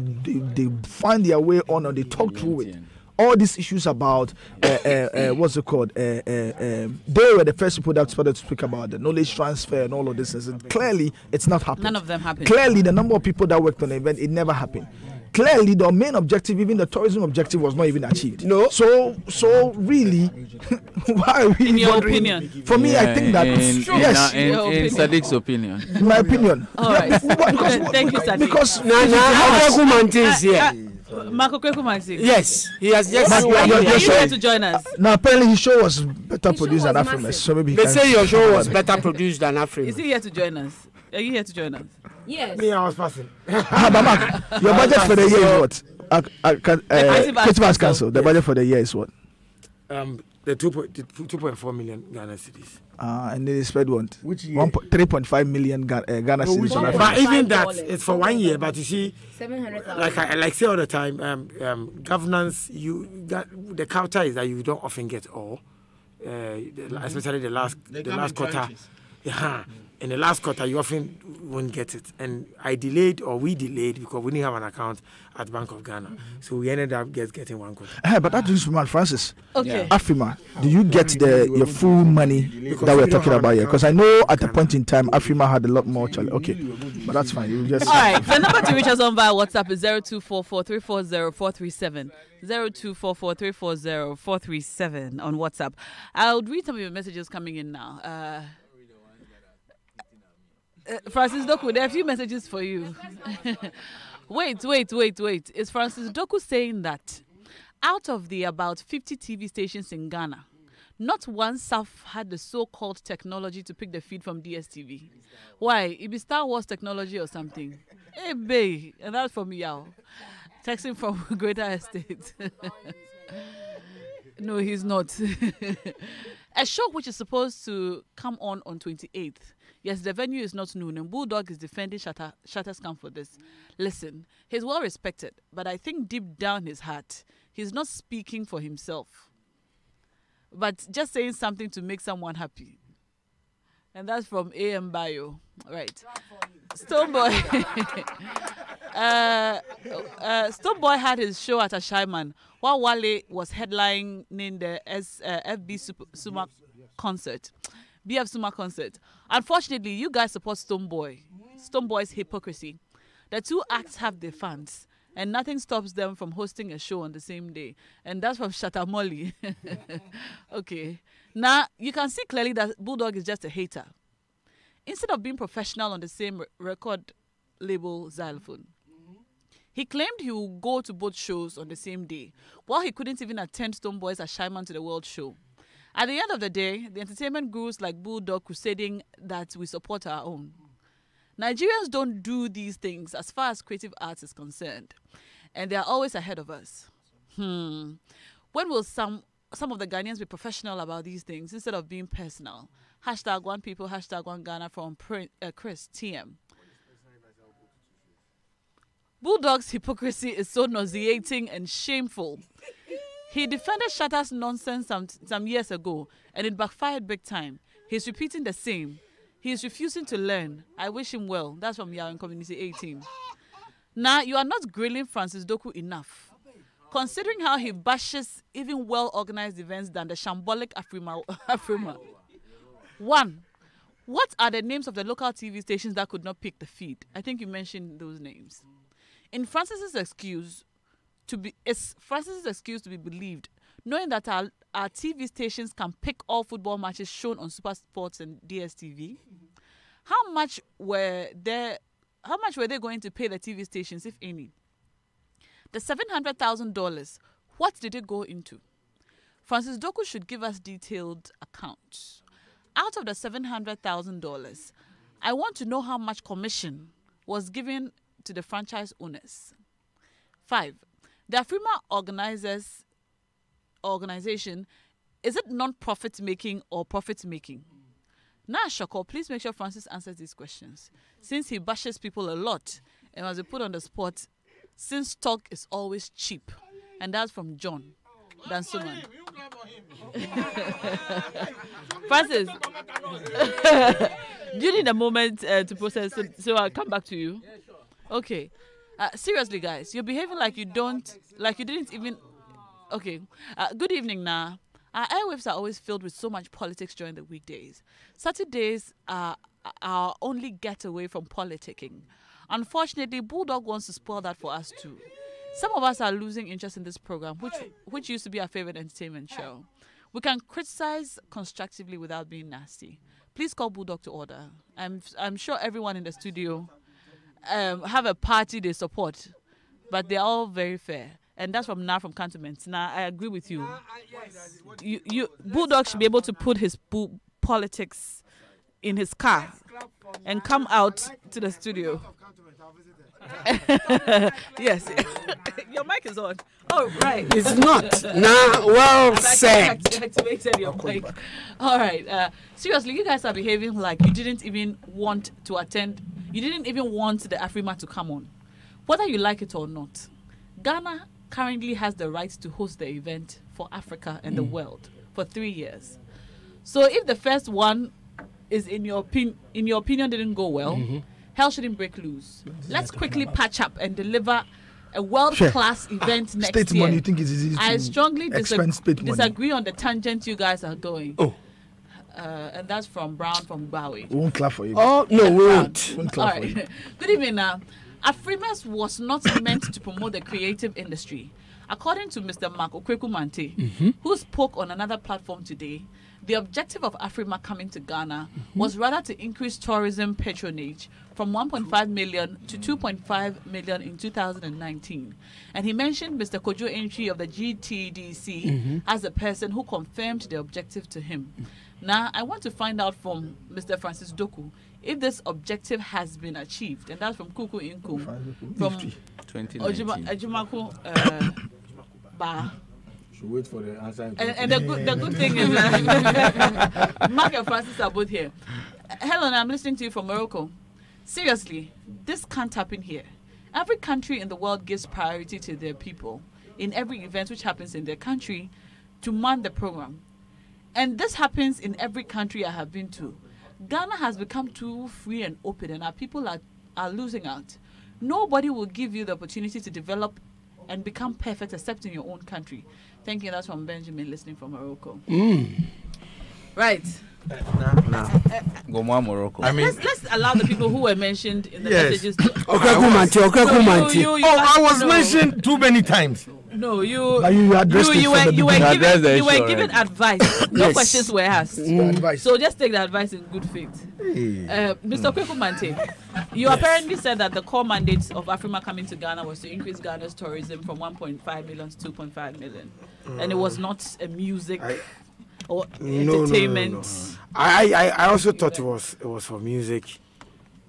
find their way on, or they talk through it. All these issues about what's it called? They were the first people that started to speak about the knowledge transfer and all of this. And clearly, it's not happening. None of them happened. Clearly, the number of people that worked on the event, it never happened. Clearly, the main objective, even the tourism objective, was not even achieved. No. So really, why are we? In your opinion? For me, I think that yes. In Sadiq's opinion. In my opinion. All right. Thank you, Sadiq. Because Marco Kwekumanti. Yes, he has just. Are you here to join us? Now, apparently, his show was better produced than Afrima's. So maybe they say your show was better produced than Afrima's. Is he here to join us? Are you here to join us? Yes. Me, I was passing. Mark, your budget for the year is what? Christmas Council. The budget for the year is what? The 2.4 million Ghana cedis. And they spent what? Which year? 3.5 million Ghana cedis. But even that, it's for 1 year. But you see, 700,000. like I say all the time, governance, the counter is that you don't often get all, especially the last quarter. Yeah. In the last quarter, you often won't get it. And we delayed because we didn't have an account at Bank of Ghana. So we ended up getting 1 quarter. But that brings me, Francis. Okay. Afrima, do you get your full money that we're talking about here? Because I know at a point in time, Afrima had a lot more challenge. Okay, but that's fine. You just. All right. The number to reach us on via WhatsApp is 0244-340-437. 0244-340-437 on WhatsApp. I'll read some of your messages coming in now. Francis Doku, there are a few messages for you. Wait. Is Francis Doku saying that out of the about 50 TV stations in Ghana, not one South had the so-called technology to pick the feed from DSTV? Why? It be Star Wars technology or something? Hey, bae. And that's from Yao. Texting from Greater Estate. No, he's not. A show which is supposed to come on 28th. Yes, the venue is not known, and Bulldog is defending Shatterscam for this. Listen, he's well respected, but I think deep down his heart, he's not speaking for himself, but just saying something to make someone happy. And that's from AM Bio. Right. Stoneboy. Stoneboy had his show at Ashaiman while Wale was headlining the FB Suma concert. BF Suma concert. Unfortunately, you guys support Stoneboy. Stoneboy's hypocrisy. The two acts have their fans, and nothing stops them from hosting a show on the same day. And that's from Shatamoli. Okay. Now, you can see clearly that Bulldog is just a hater. Instead of being professional on the same record label Xylophone, he claimed he would go to both shows on the same day, while he couldn't even attend Stoneboy's Ashaiman to the World Show. At the end of the day, the entertainment gurus like Bulldog crusading that we support our own. Nigerians don't do these things as far as creative arts is concerned, and they are always ahead of us. When will some of the Ghanaians be professional about these things instead of being personal? #1people, #1Ghana from Chris TM. Bulldog's hypocrisy is so nauseating and shameful. He defended Shatter's nonsense some years ago, and it backfired big time. He's repeating the same. He is refusing to learn. I wish him well. That's from Yao in Community 18. Now, you are not grilling Francis Doku enough, considering how he bashes even well-organized events than the shambolic Afrima. 1. What are the names of the local TV stations that could not pick the feed? I think you mentioned those names. In Francis's excuse to be believed, knowing that our TV stations can pick all football matches shown on Super Sports and DSTV, how much were they going to pay the TV stations, if any? The $700,000, what did it go into? Francis Doku should give us detailed accounts. Out of the $700,000, I want to know how much commission was given to the franchise owners. 5. The Afrima organization, is it non-profit making or profit making? Now, Shoko, please make sure Francis answers these questions. Since he bashes people a lot and was put on the spot, since talk is always cheap. And that's from John Dansuman. Francis, do you need a moment to process, so I'll come back to you? Yeah, sure. Okay. Seriously, guys, you're behaving like you didn't even... Okay. Good evening, now. Our airwaves are always filled with so much politics during the weekdays. Saturdays are our only getaway from politicking. Unfortunately, Bulldog wants to spoil that for us too. Some of us are losing interest in this program, which used to be our favorite entertainment show. We can criticize constructively without being nasty. Please call Bulldog to order. I'm sure everyone in the studio have a party they support, but they're all very fair. And that's from Cantonment. Now, I agree with you. You Bulldog should be able to put his politics in his car and come out to the studio. Yes. Your mic is on. Oh, right. It's not. Nah, well said. Activated your mic. All right. Seriously, you guys are behaving like you didn't even want to attend. You didn't even want the Afrima to come on. Whether you like it or not, Ghana currently has the right to host the event for Africa and the world for 3 years. So if the first one is in your opinion didn't go well, hell shouldn't break loose. Let's quickly patch up and deliver a world-class event next state year. Money, you think it's easy I to strongly disagree money. on the tangent you guys are going. Oh. And that's from Brown from Bowie. We won't clap for you. Oh, no, we won't. All right. Good evening now. Afrimas was not meant to promote the creative industry. According to Mr. Mark Okweku-Mante, who spoke on another platform today, the objective of Afrima coming to Ghana was rather to increase tourism patronage from 1.5 million to 2.5 million in 2019. And he mentioned Mr. Kojo Entry of the GTDC as the person who confirmed the objective to him. Now, I want to find out from Mr. Francis Doku if this objective has been achieved. And that's from Kuku Inkum, from 2019. Ojumaku Ba. Should wait for the answer. And the good thing is that Mark and Francis are both here. Helen, I'm listening to you from Morocco. Seriously, this can't happen here. Every country in the world gives priority to their people in every event which happens in their country to man the program. And this happens in every country I have been to. Ghana has become too free and open, and our people are losing out. Nobody will give you the opportunity to develop and become perfect except in your own country. Thank you. That's from Benjamin, listening from Morocco. Right. Morocco. I mean, let's allow the people who were mentioned in the messages. I was mentioned too many times. No, you were given advice. No questions were asked. So just take the advice in good faith. Mr. Okweku-Mante, you apparently said that the core mandate of Afrima coming to Ghana was to increase Ghana's tourism from 1.5 million to 2.5 million. And it was not a music or entertainment. No. I also thought it was for music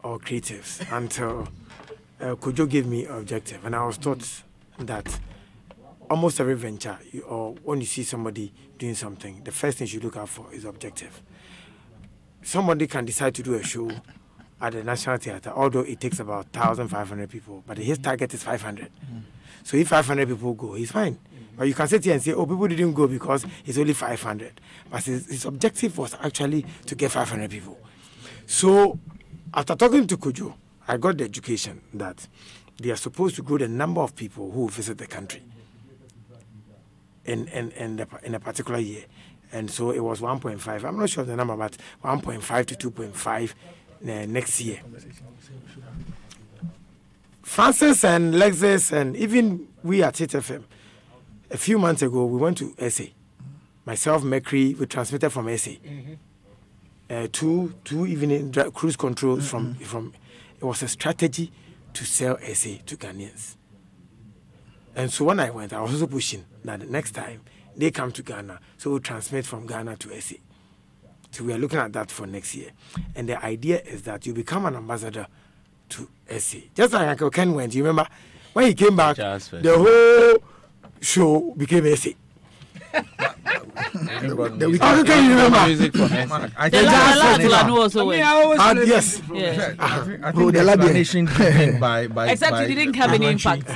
or creatives until Kojo gave me an objective, and I was taught that almost every venture or when you see somebody doing something, the first thing you look out for is objective. Somebody can decide to do a show at the National Theatre, although it takes about 1,500 people, but his target is 500. So if 500 people go, he's fine. But you can sit here and say, oh, people didn't go because it's only 500. But his objective was actually to get 500 people. So after talking to Kojo, I got the education that they are supposed to grow the number of people who visit the country in a particular year. And so it was 1.5. I'm not sure of the number, but 1.5 to 2.5 next year. Francis and Lexus and even we at HitFM, a few months ago, we went to SA. Myself, Mercury, we transmitted from SA. Two evening cruise controls from. It was a strategy to sell SA to Ghanaians. And so when I went, I was also pushing that the next time they come to Ghana, so we'll transmit from Ghana to SA. So we are looking at that for next year. And the idea is that you become an ambassador to SA. Just like Uncle Ken went, you remember? When he came back, the whole show became SA. How can you remember? The last one also went. Yes. Except you didn't have any impact.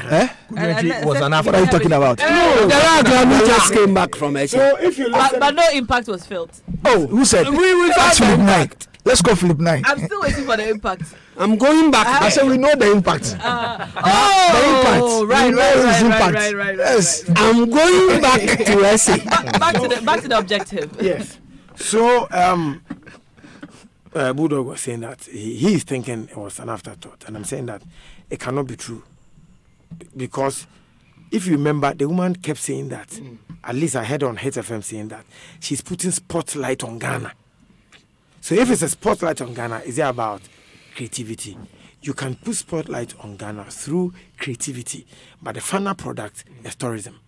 What are you talking about? No, the last just came back from SA. So if you but no impact was felt. Oh, who said? That's Philip 9. Let's go Philip 9. I'm still waiting for the impact. I'm going back. I said we know the impact. The impact. Right. Yes, I'm going back to SA. Back to the objective. Yes. So Bulldog was saying that he is thinking it was an afterthought, and I'm saying that it cannot be true, because if you remember, the woman kept saying that. At least I heard on HitFM saying that she's putting spotlight on Ghana. So if it's a spotlight on Ghana, is it about creativity? You can put spotlight on Ghana through creativity, but the final product is tourism.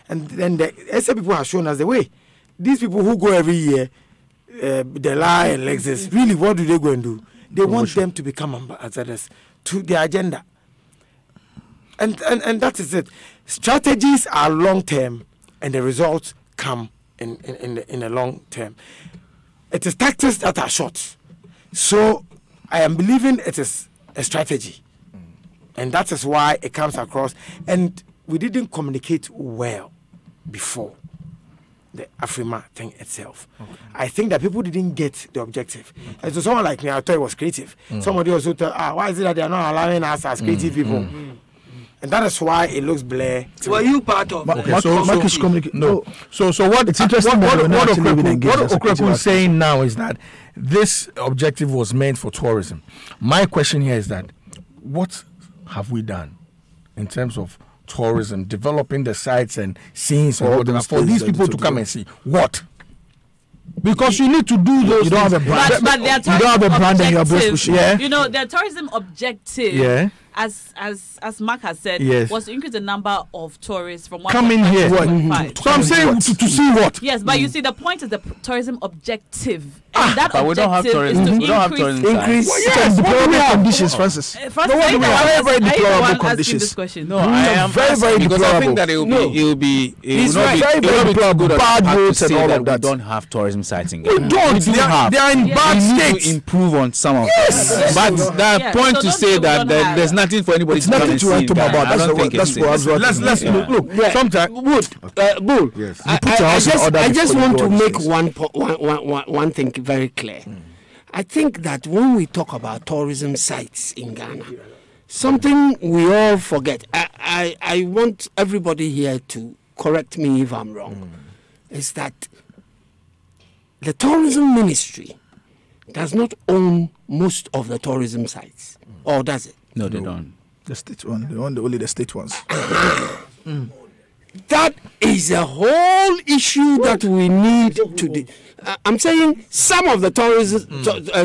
And then the SA people have shown us the way. These people who go every year, Delay and Lexus, really, what do they go and do? They want them to become ambassadors to their agenda. And that is it. Strategies are long term, and the results come in the long term. It is tactics that are short. So I am believing it is a strategy. And that is why it comes across. And we didn't communicate well before the Afrima thing itself. Okay. I think that people didn't get the objective. And so someone like me, I thought it was creative. Somebody also thought, why is it that they are not allowing us as creative people? And that is why it looks blurred. Were you part of? So what? It's interesting. What Okreku is saying now is that this objective was meant for tourism. My question here is that what have we done in terms of tourism, developing the sites and scenes and whatever for these people to come and see? What? Because you need to do those. You don't have a brand. But you don't have a brand and you're pushing. Yeah. You know, their tourism objective. Yeah. As Mark has said, was to increase the number of tourists from 1.5 to 1.5. So I'm saying to see what? Yes, but you see, the point is the tourism objective. And that but objective is to increase. Yes, deplorable conditions, Francis. Very deplorable conditions. No, I am very, very because I think that it will be very deplorable. Bad roads and all of that. We don't have tourism sites in Ghana. We don't. They are in bad states. We need to improve on some of them. But the point to say that there's nothing for anybody to come and see. I don't think it's let's look. Sometimes Bull. Yes. I just want to make one thing very clear. I think that when we talk about tourism sites in Ghana, something we all forget. I want everybody here to correct me if I'm wrong. Is that the tourism ministry does not own most of the tourism sites, or does it? No, they don't. The state one. They own only the state ones. That is a whole issue that we need to do. I'm saying some of the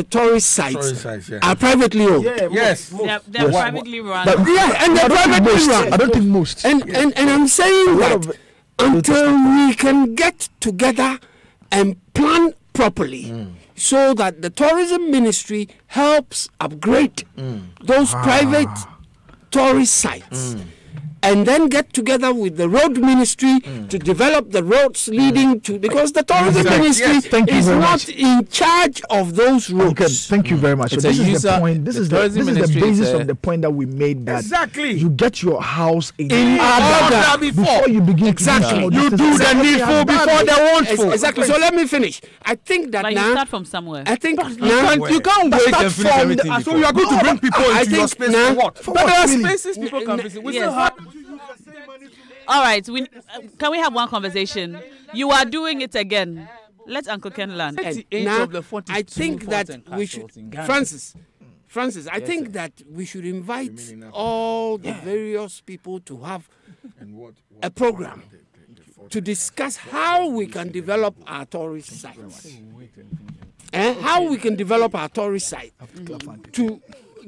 tourist sites are privately owned. Yes. They're privately run. And they're privately run. I don't think most. And I'm saying that until we can get together and plan properly, so that the tourism ministry helps upgrade those private tourist sites, and then get together with the road ministry to develop the roads leading to, because the tourism ministry is not in charge of those roads. Okay, thank you very much. So this is the point. This is the basis of the point that we made, that you get your house in order before you begin. Exactly. You do the needful before the wantful. Exactly. So let me finish. I think that but now you start from somewhere. I think you can't wait and finish everything. So you are going to bring people into your space for what? But there are spaces people can visit. We still have. All right, can we have one conversation? You are doing it again. Let Uncle Ken land. Now, I think that we should, Francis, I think that we should invite all the various people to have a program to discuss how we can develop our tourist sites. How we can develop our tourist site to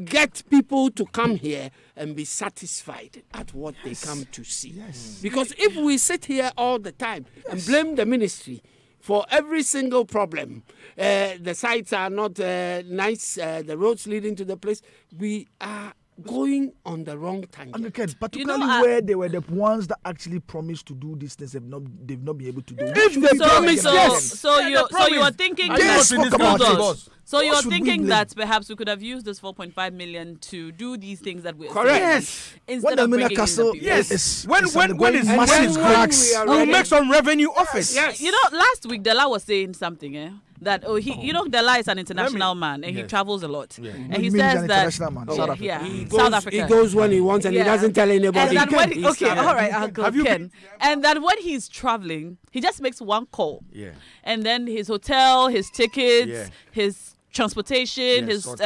get people to come here and be satisfied at what they come to see. Because if we sit here all the time and blame the ministry for every single problem, the sites are not nice, the roads leading to the place, we are going on the wrong tangent. And particularly where they were the ones that actually promised to do these things, they've not been able to do. So you are thinking So you're thinking that perhaps we could have used this 4.5 million to do these things that we're correct. Yes. Instead of bringing Castle, in the people. yes. When it's cracks, we'll make some revenue off it. Yes. You know, last week Dela was saying something, that Dela is an international man and he travels a lot. Yeah. And he says that South Africa. He goes when he wants and he doesn't tell anybody. And all right, Uncle Ken. And that when he's traveling, he just makes one call. Yeah. And then his hotel, his tickets, his transportation, his routes,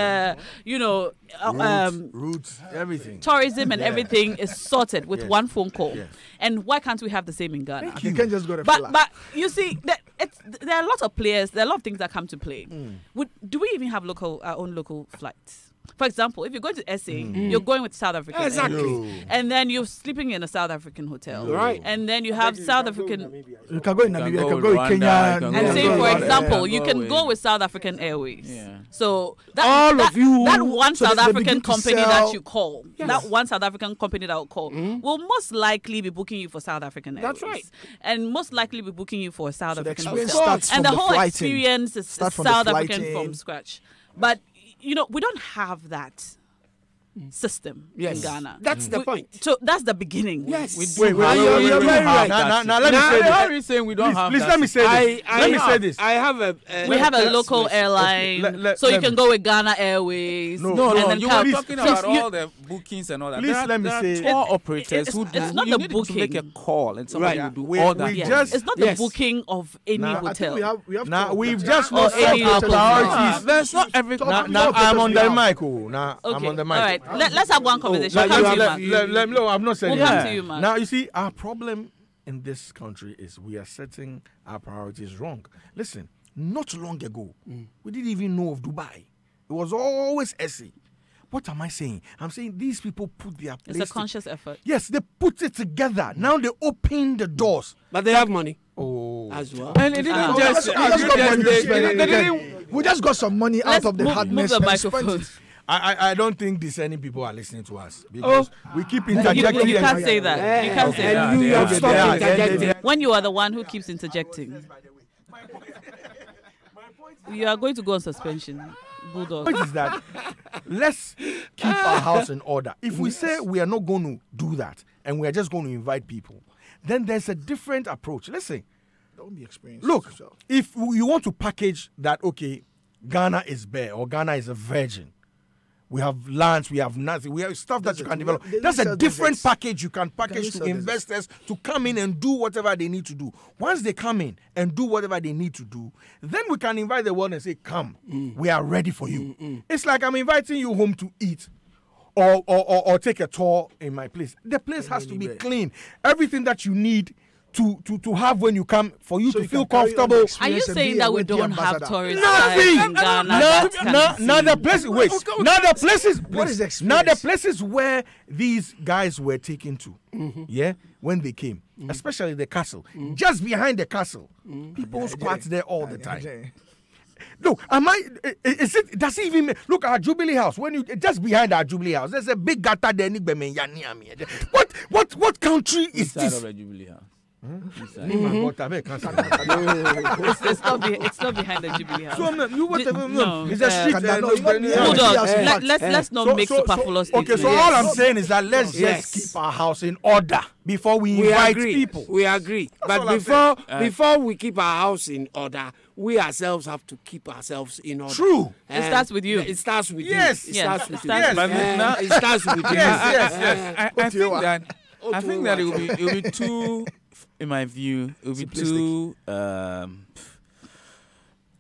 everything, tourism and everything is sorted with one phone call. And why can't we have the same in Ghana? You can just go to but you see, there are a lot of players, there are a lot of things that come to play. Do we even have our own local flights? For example, if you're going to SA, you're going with South African. Exactly. And then you're sleeping in a South African hotel. Right. And then you have South African. You can go in Namibia, you can go in Kenya. And say, for example, you can go with South African Airways. Yeah. So that one South African company that you call, that one South African company that will call, will most likely be booking you for South African Airways. That's right. And most likely be booking you for a South African hotel. And the whole experience is South African from scratch. But we don't have that system in Ghana. That's the point. So that's the beginning. Yes. Wait. You're very right. Now let me say this. How are you saying we don't have please that? Let me say this. Let me say this. I have we have a local airline, so you can go with Ghana Airways. No. You are talking about all the bookings and all that. Please let me say. Tour operators who do. It's not the booking. To make a call and somebody will do all that. It's not the booking of any hotel. We've just lost our priorities. There's not every. Now I'm on the mic. Now I'm on the mic. All right. Let's have one conversation. No, I'm not saying we'll come to you, man. Now, you see, our problem in this country is we are setting our priorities wrong. Listen, not long ago, we didn't even know of Dubai. It was always SE. What am I saying? I'm saying these people put their place. It's a conscious effort. Yes, they put it together. Now they open the doors. But they have money. Oh. As well. And it didn't we just got some money out of the hardness. Move the microphone. I don't think discerning people are listening to us because we keep interjecting. You can't say that. You can't say that. You have stopped interjecting. When you are the one who keeps interjecting, you are going to go on suspension. Bulldog. The point is that let's keep our house in order. If we say we are not going to do that and we are just going to invite people, then there's a different approach. Listen, don't be experienced. Look, if you want to package that, okay, Ghana is bare or Ghana is a virgin. We have lands, we have nothing, we have stuff that you can develop. That's a different package you can package to investors to come in and do whatever they need to do. Once they come in and do whatever they need to do, then we can invite the world and say, come, we are ready for you. It's like I'm inviting you home to eat or take a tour in my place. The place has to be clean. Everything that you need to have when you come, for you to feel comfortable. Are you saying that we don't have tourists in Ghana? Now the places. Wait. Now the places. What is experience? Now the places where these guys were taken to. Yeah, when they came, especially the castle, just behind the castle, people squat there all the time. Look, does it even look at our Jubilee House? When you just behind our Jubilee House, there's a big gata there. What country is this? Of the Jubilee House. It's not behind the Jubilee House. It's a street. Let's not make superfluous statements. Okay, so all I'm saying is that let's just keep our house in order before we invite people. We agree. But before we keep our house in order, we ourselves have to keep ourselves in order. True. It starts with you. It starts with you. It starts with you. It starts with you. I think that it will be too, in my view, it will be too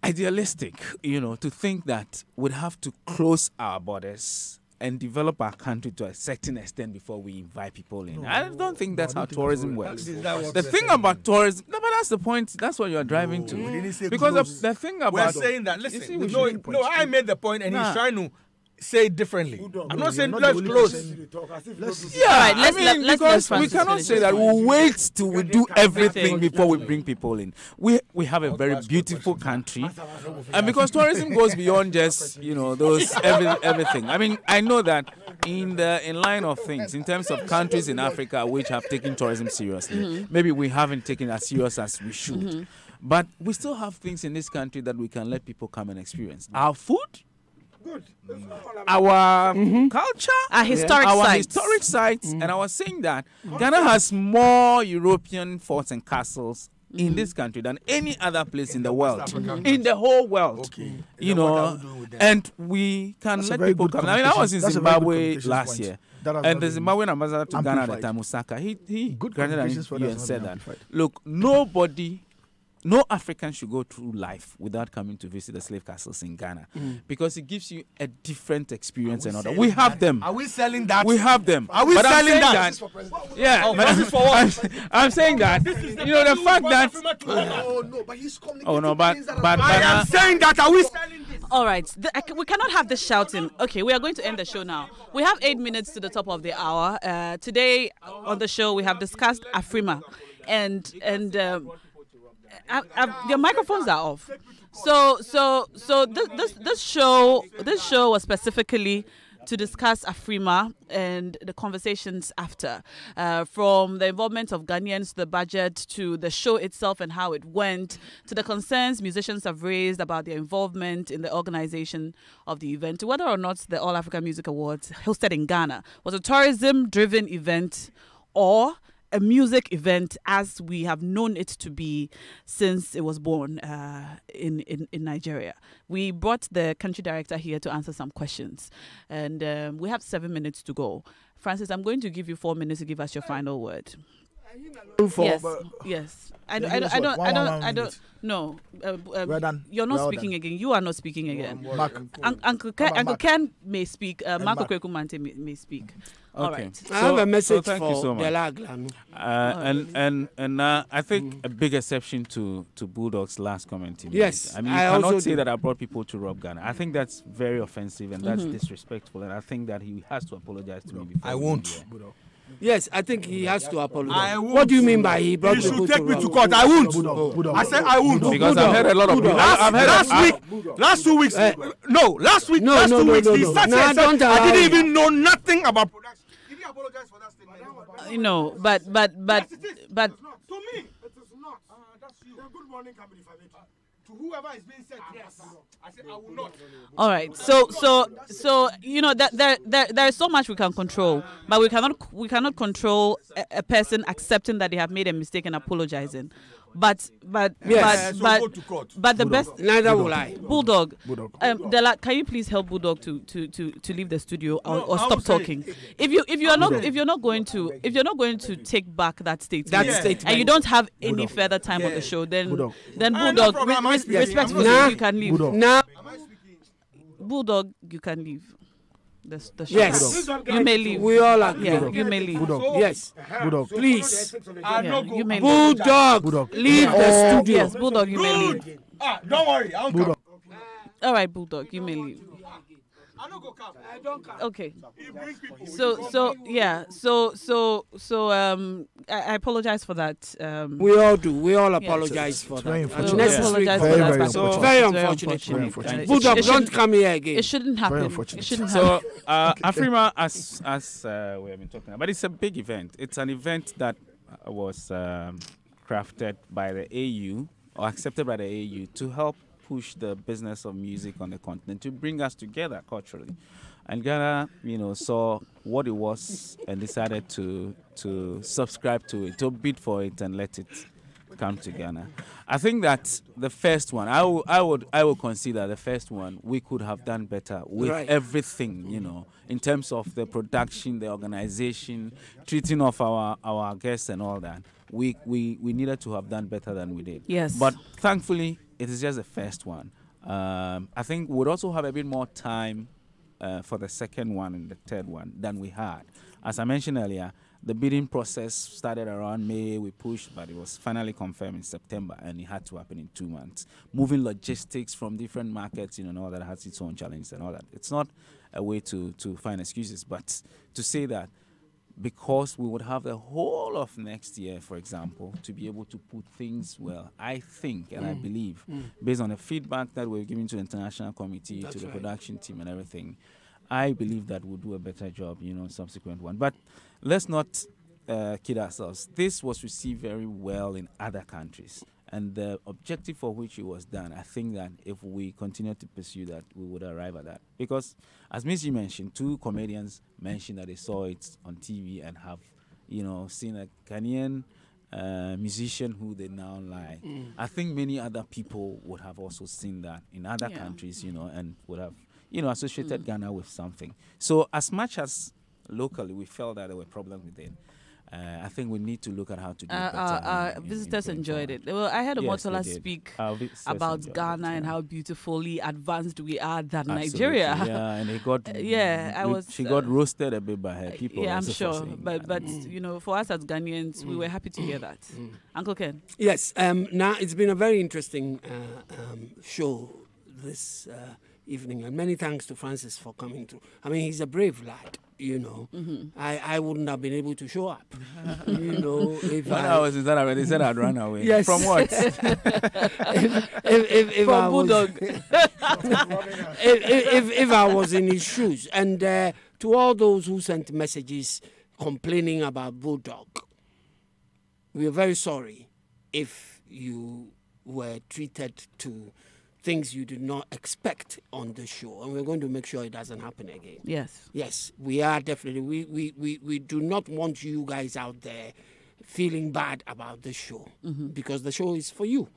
idealistic, to think that we'd have to close our borders and develop our country to a certain extent before we invite people in. I don't think that's how tourism works. The thing about tourism, no, but that's the point. That's what you're driving to. Because the thing about... We're saying that, listen, no, I made the point and he's trying to say it differently. I'm not saying let's close. Because we cannot say that we'll wait till we do everything before we bring people in. We have a very beautiful country, and because tourism goes beyond just those everything. I mean, I know that in line of things, in terms of countries in Africa which have taken tourism seriously, maybe we haven't taken it as serious as we should. But we still have things in this country that we can let people come and experience. Our food. Good. Our culture, our historic sites, and I was saying that Ghana has more European forts and castles in this country than any other place in the world, in the whole world. And we can let people come. I mean, I was in Zimbabwe last year, and the Zimbabwean ambassador to Ghana at the time, Osaka, he granted an interview and said that, look, no African should go through life without coming to visit the slave castles in Ghana, because it gives you a different experience and all that. We have them. Are we selling that? We have them. Are we selling that? Yeah, I'm saying that. The fact that. No, but he's communicating. Oh no, but I am saying that. Are we selling this? All right, we cannot have this shouting. Okay, we are going to end the show now. We have 8 minutes to the top of the hour. Today on the show we have discussed Afrima, and your microphones are off. So this show was specifically to discuss Afrima and the conversations after, from the involvement of Ghanaians, the budget, to the show itself and how it went, to the concerns musicians have raised about their involvement in the organization of the event, to whether or not the All Africa Music Awards hosted in Ghana was a tourism-driven event or a music event as we have known it to be since it was born in Nigeria. We brought the country director here to answer some questions, and we have 7 minutes to go. Francis, I'm going to give you 4 minutes to give us your final word. Yes. I don't. No. You're not speaking again. You are not speaking again. Uncle Ken may speak. Marco Kwekumante may speak. All right. I have a message thank for you so much. Delagla. And I think a big exception to Bulldog's last comment. Yes, I mean, you cannot say that I brought people to rob Ghana. I think that's very offensive and that's disrespectful. And I think that he has to apologize to me before. I won't. Yes, I think he has to apologize. What do you mean by he brought people to take me to court? I won't. I said I won't. Because I've heard a lot of people. Last 2 weeks. Last week. Last 2 weeks. He said I didn't even know nothing about production. Did he apologize for that statement? No, but to me, it is not. That's you. Good morning, company. To whoever is being said, yes. I said I will not. All right. So that there is so much we can control, but we cannot control a person accepting that they have made a mistake and apologizing. But the best. Neither will I. Bulldog. Dela, can you please help Bulldog to leave the studio or stop talking? If you're not going to take back that statement, and you don't have any further time on the show, then Bulldog, respectfully, you can leave. Bulldog, you can leave. The show. Yes, you may leave. We all agree. Yeah, you may leave. Yes, Bulldog. Please. You may Bulldog, leave the studio. Yes, Bulldog, you may leave. Don't worry, I'll come. All right, Bulldog, you may leave. Okay. I apologize for that. We all do. We all apologize for that. Very unfortunate. Bulldog, don't come here again. It shouldn't happen. So, Afrima, as we have been talking about, it's a big event. It's an event that was crafted by the AU or accepted by the AU to help push the business of music on the continent, to bring us together culturally. And Ghana, saw what it was and decided to subscribe to it, to bid for it and let it come to Ghana. I think that the first one, I would consider the first one, we could have done better with everything, in terms of the production, the organization, treating of our guests and all that. We needed to have done better than we did. Yes. But thankfully, it is just the first one. I think we'd also have a bit more time for the second one and the third one than we had. As I mentioned earlier, the bidding process started around May. We pushed, but it was finally confirmed in September, and it had to happen in 2 months. Moving logistics from different markets, and all that has its own challenges and all that. It's not a way to find excuses, but to say that because we would have the whole of next year, for example, to be able to put things well, I think and I believe, based on the feedback that we're giving to the international committee, to the production team and everything, I believe that we'll do a better job, subsequent one. But let's not kid ourselves. This was received very well in other countries. And the objective for which it was done, I think that if we continue to pursue that, we would arrive at that. Because, as Miss G mentioned, 2 comedians mentioned that they saw it on TV and have, seen a Ghanaian musician who they now like. I think many other people would have also seen that in other countries, and would have, associated Ghana with something. So as much as locally we felt that there were problems with it, I think we need to look at how to do it better. Our visitors enjoyed it. Well, I heard Omotola speak about Ghana and how beautifully advanced we are than Nigeria. Yeah, and he got she got roasted a bit by her people. Yeah, I'm sure. But for us as Ghanaians, we were happy to hear that. Uncle Ken. Yes. Now it's been a very interesting show this evening, and many thanks to Francis for coming through. I mean, he's a brave lad. I wouldn't have been able to show up. If I was in that already, said I'd run away. Yes. From what? if From Bulldog. If I was in his shoes, and to all those who sent messages complaining about Bulldog, we are very sorry if you were treated to things you did not expect on the show, and we're going to make sure it doesn't happen again. Yes, we are definitely. We do not want you guys out there feeling bad about the show, because the show is for you.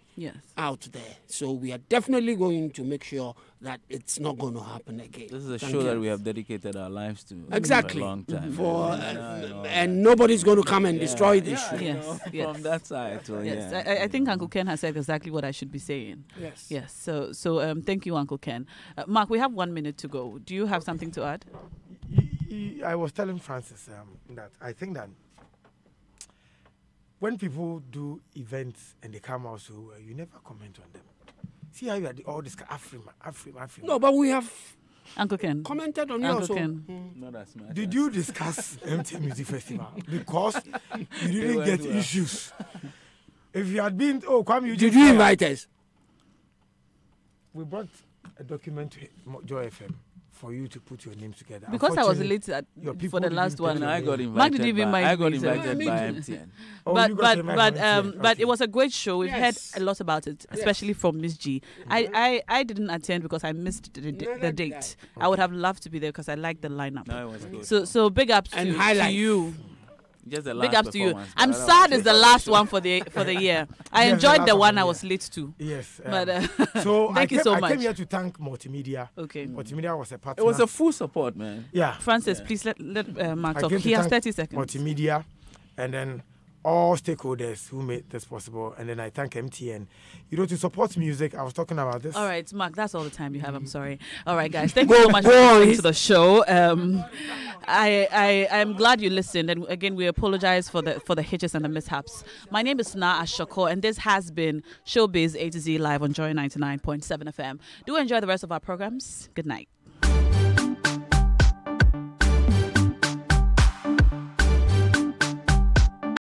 Out there. So we are definitely going to make sure that it's not going to happen again. This is a show that we have dedicated our lives to exactly for a long time. And nobody's going to come and destroy this show. Yes. From that side. So, yes. I think Uncle Ken has said exactly what I should be saying. Yes. So thank you, Uncle Ken. Mark, we have 1 minute to go. Do you have something to add? I was telling Francis that I think that when people do events and they come out so well, you never comment on them. See how you are all this Afrima. No, but we have Uncle Ken commented on Uncle you also. Ken. Not as much. Did you discuss MTN Music Festival? Because you didn't get issues. If you had been, Kwame, did you invite us? We brought a document to Joy FM for you to put your names together. Because I was late for the last one. I got invited. Mark didn't even I got invited by MTN. But it was a great show. We've heard a lot about it, especially from Miss G. I didn't attend because I missed the date. Okay. I would have loved to be there because I liked the lineup. No, it was good. So big ups to you. Just the big ups to you. I'm sad it's the last one for the year. I enjoyed the one I was late to. Yes. But so thank you so much. I came here to thank Multimedia. Okay. Multimedia was a partner. It was a full support, man. Yeah. Francis, please let Mark talk. He has 30 seconds. Multimedia, and then all stakeholders who made this possible, and then I thank MTN. To support music, I was talking about this. All right, Mark, that's all the time you have. I'm sorry. All right, guys, thank you so much for coming to the show. I'm glad you listened, and again, we apologize for the hitches and the mishaps. My name is Na Ashoko, and this has been ShowbizAtoZ live on Joy 99.7 FM. Do enjoy the rest of our programs. Good night.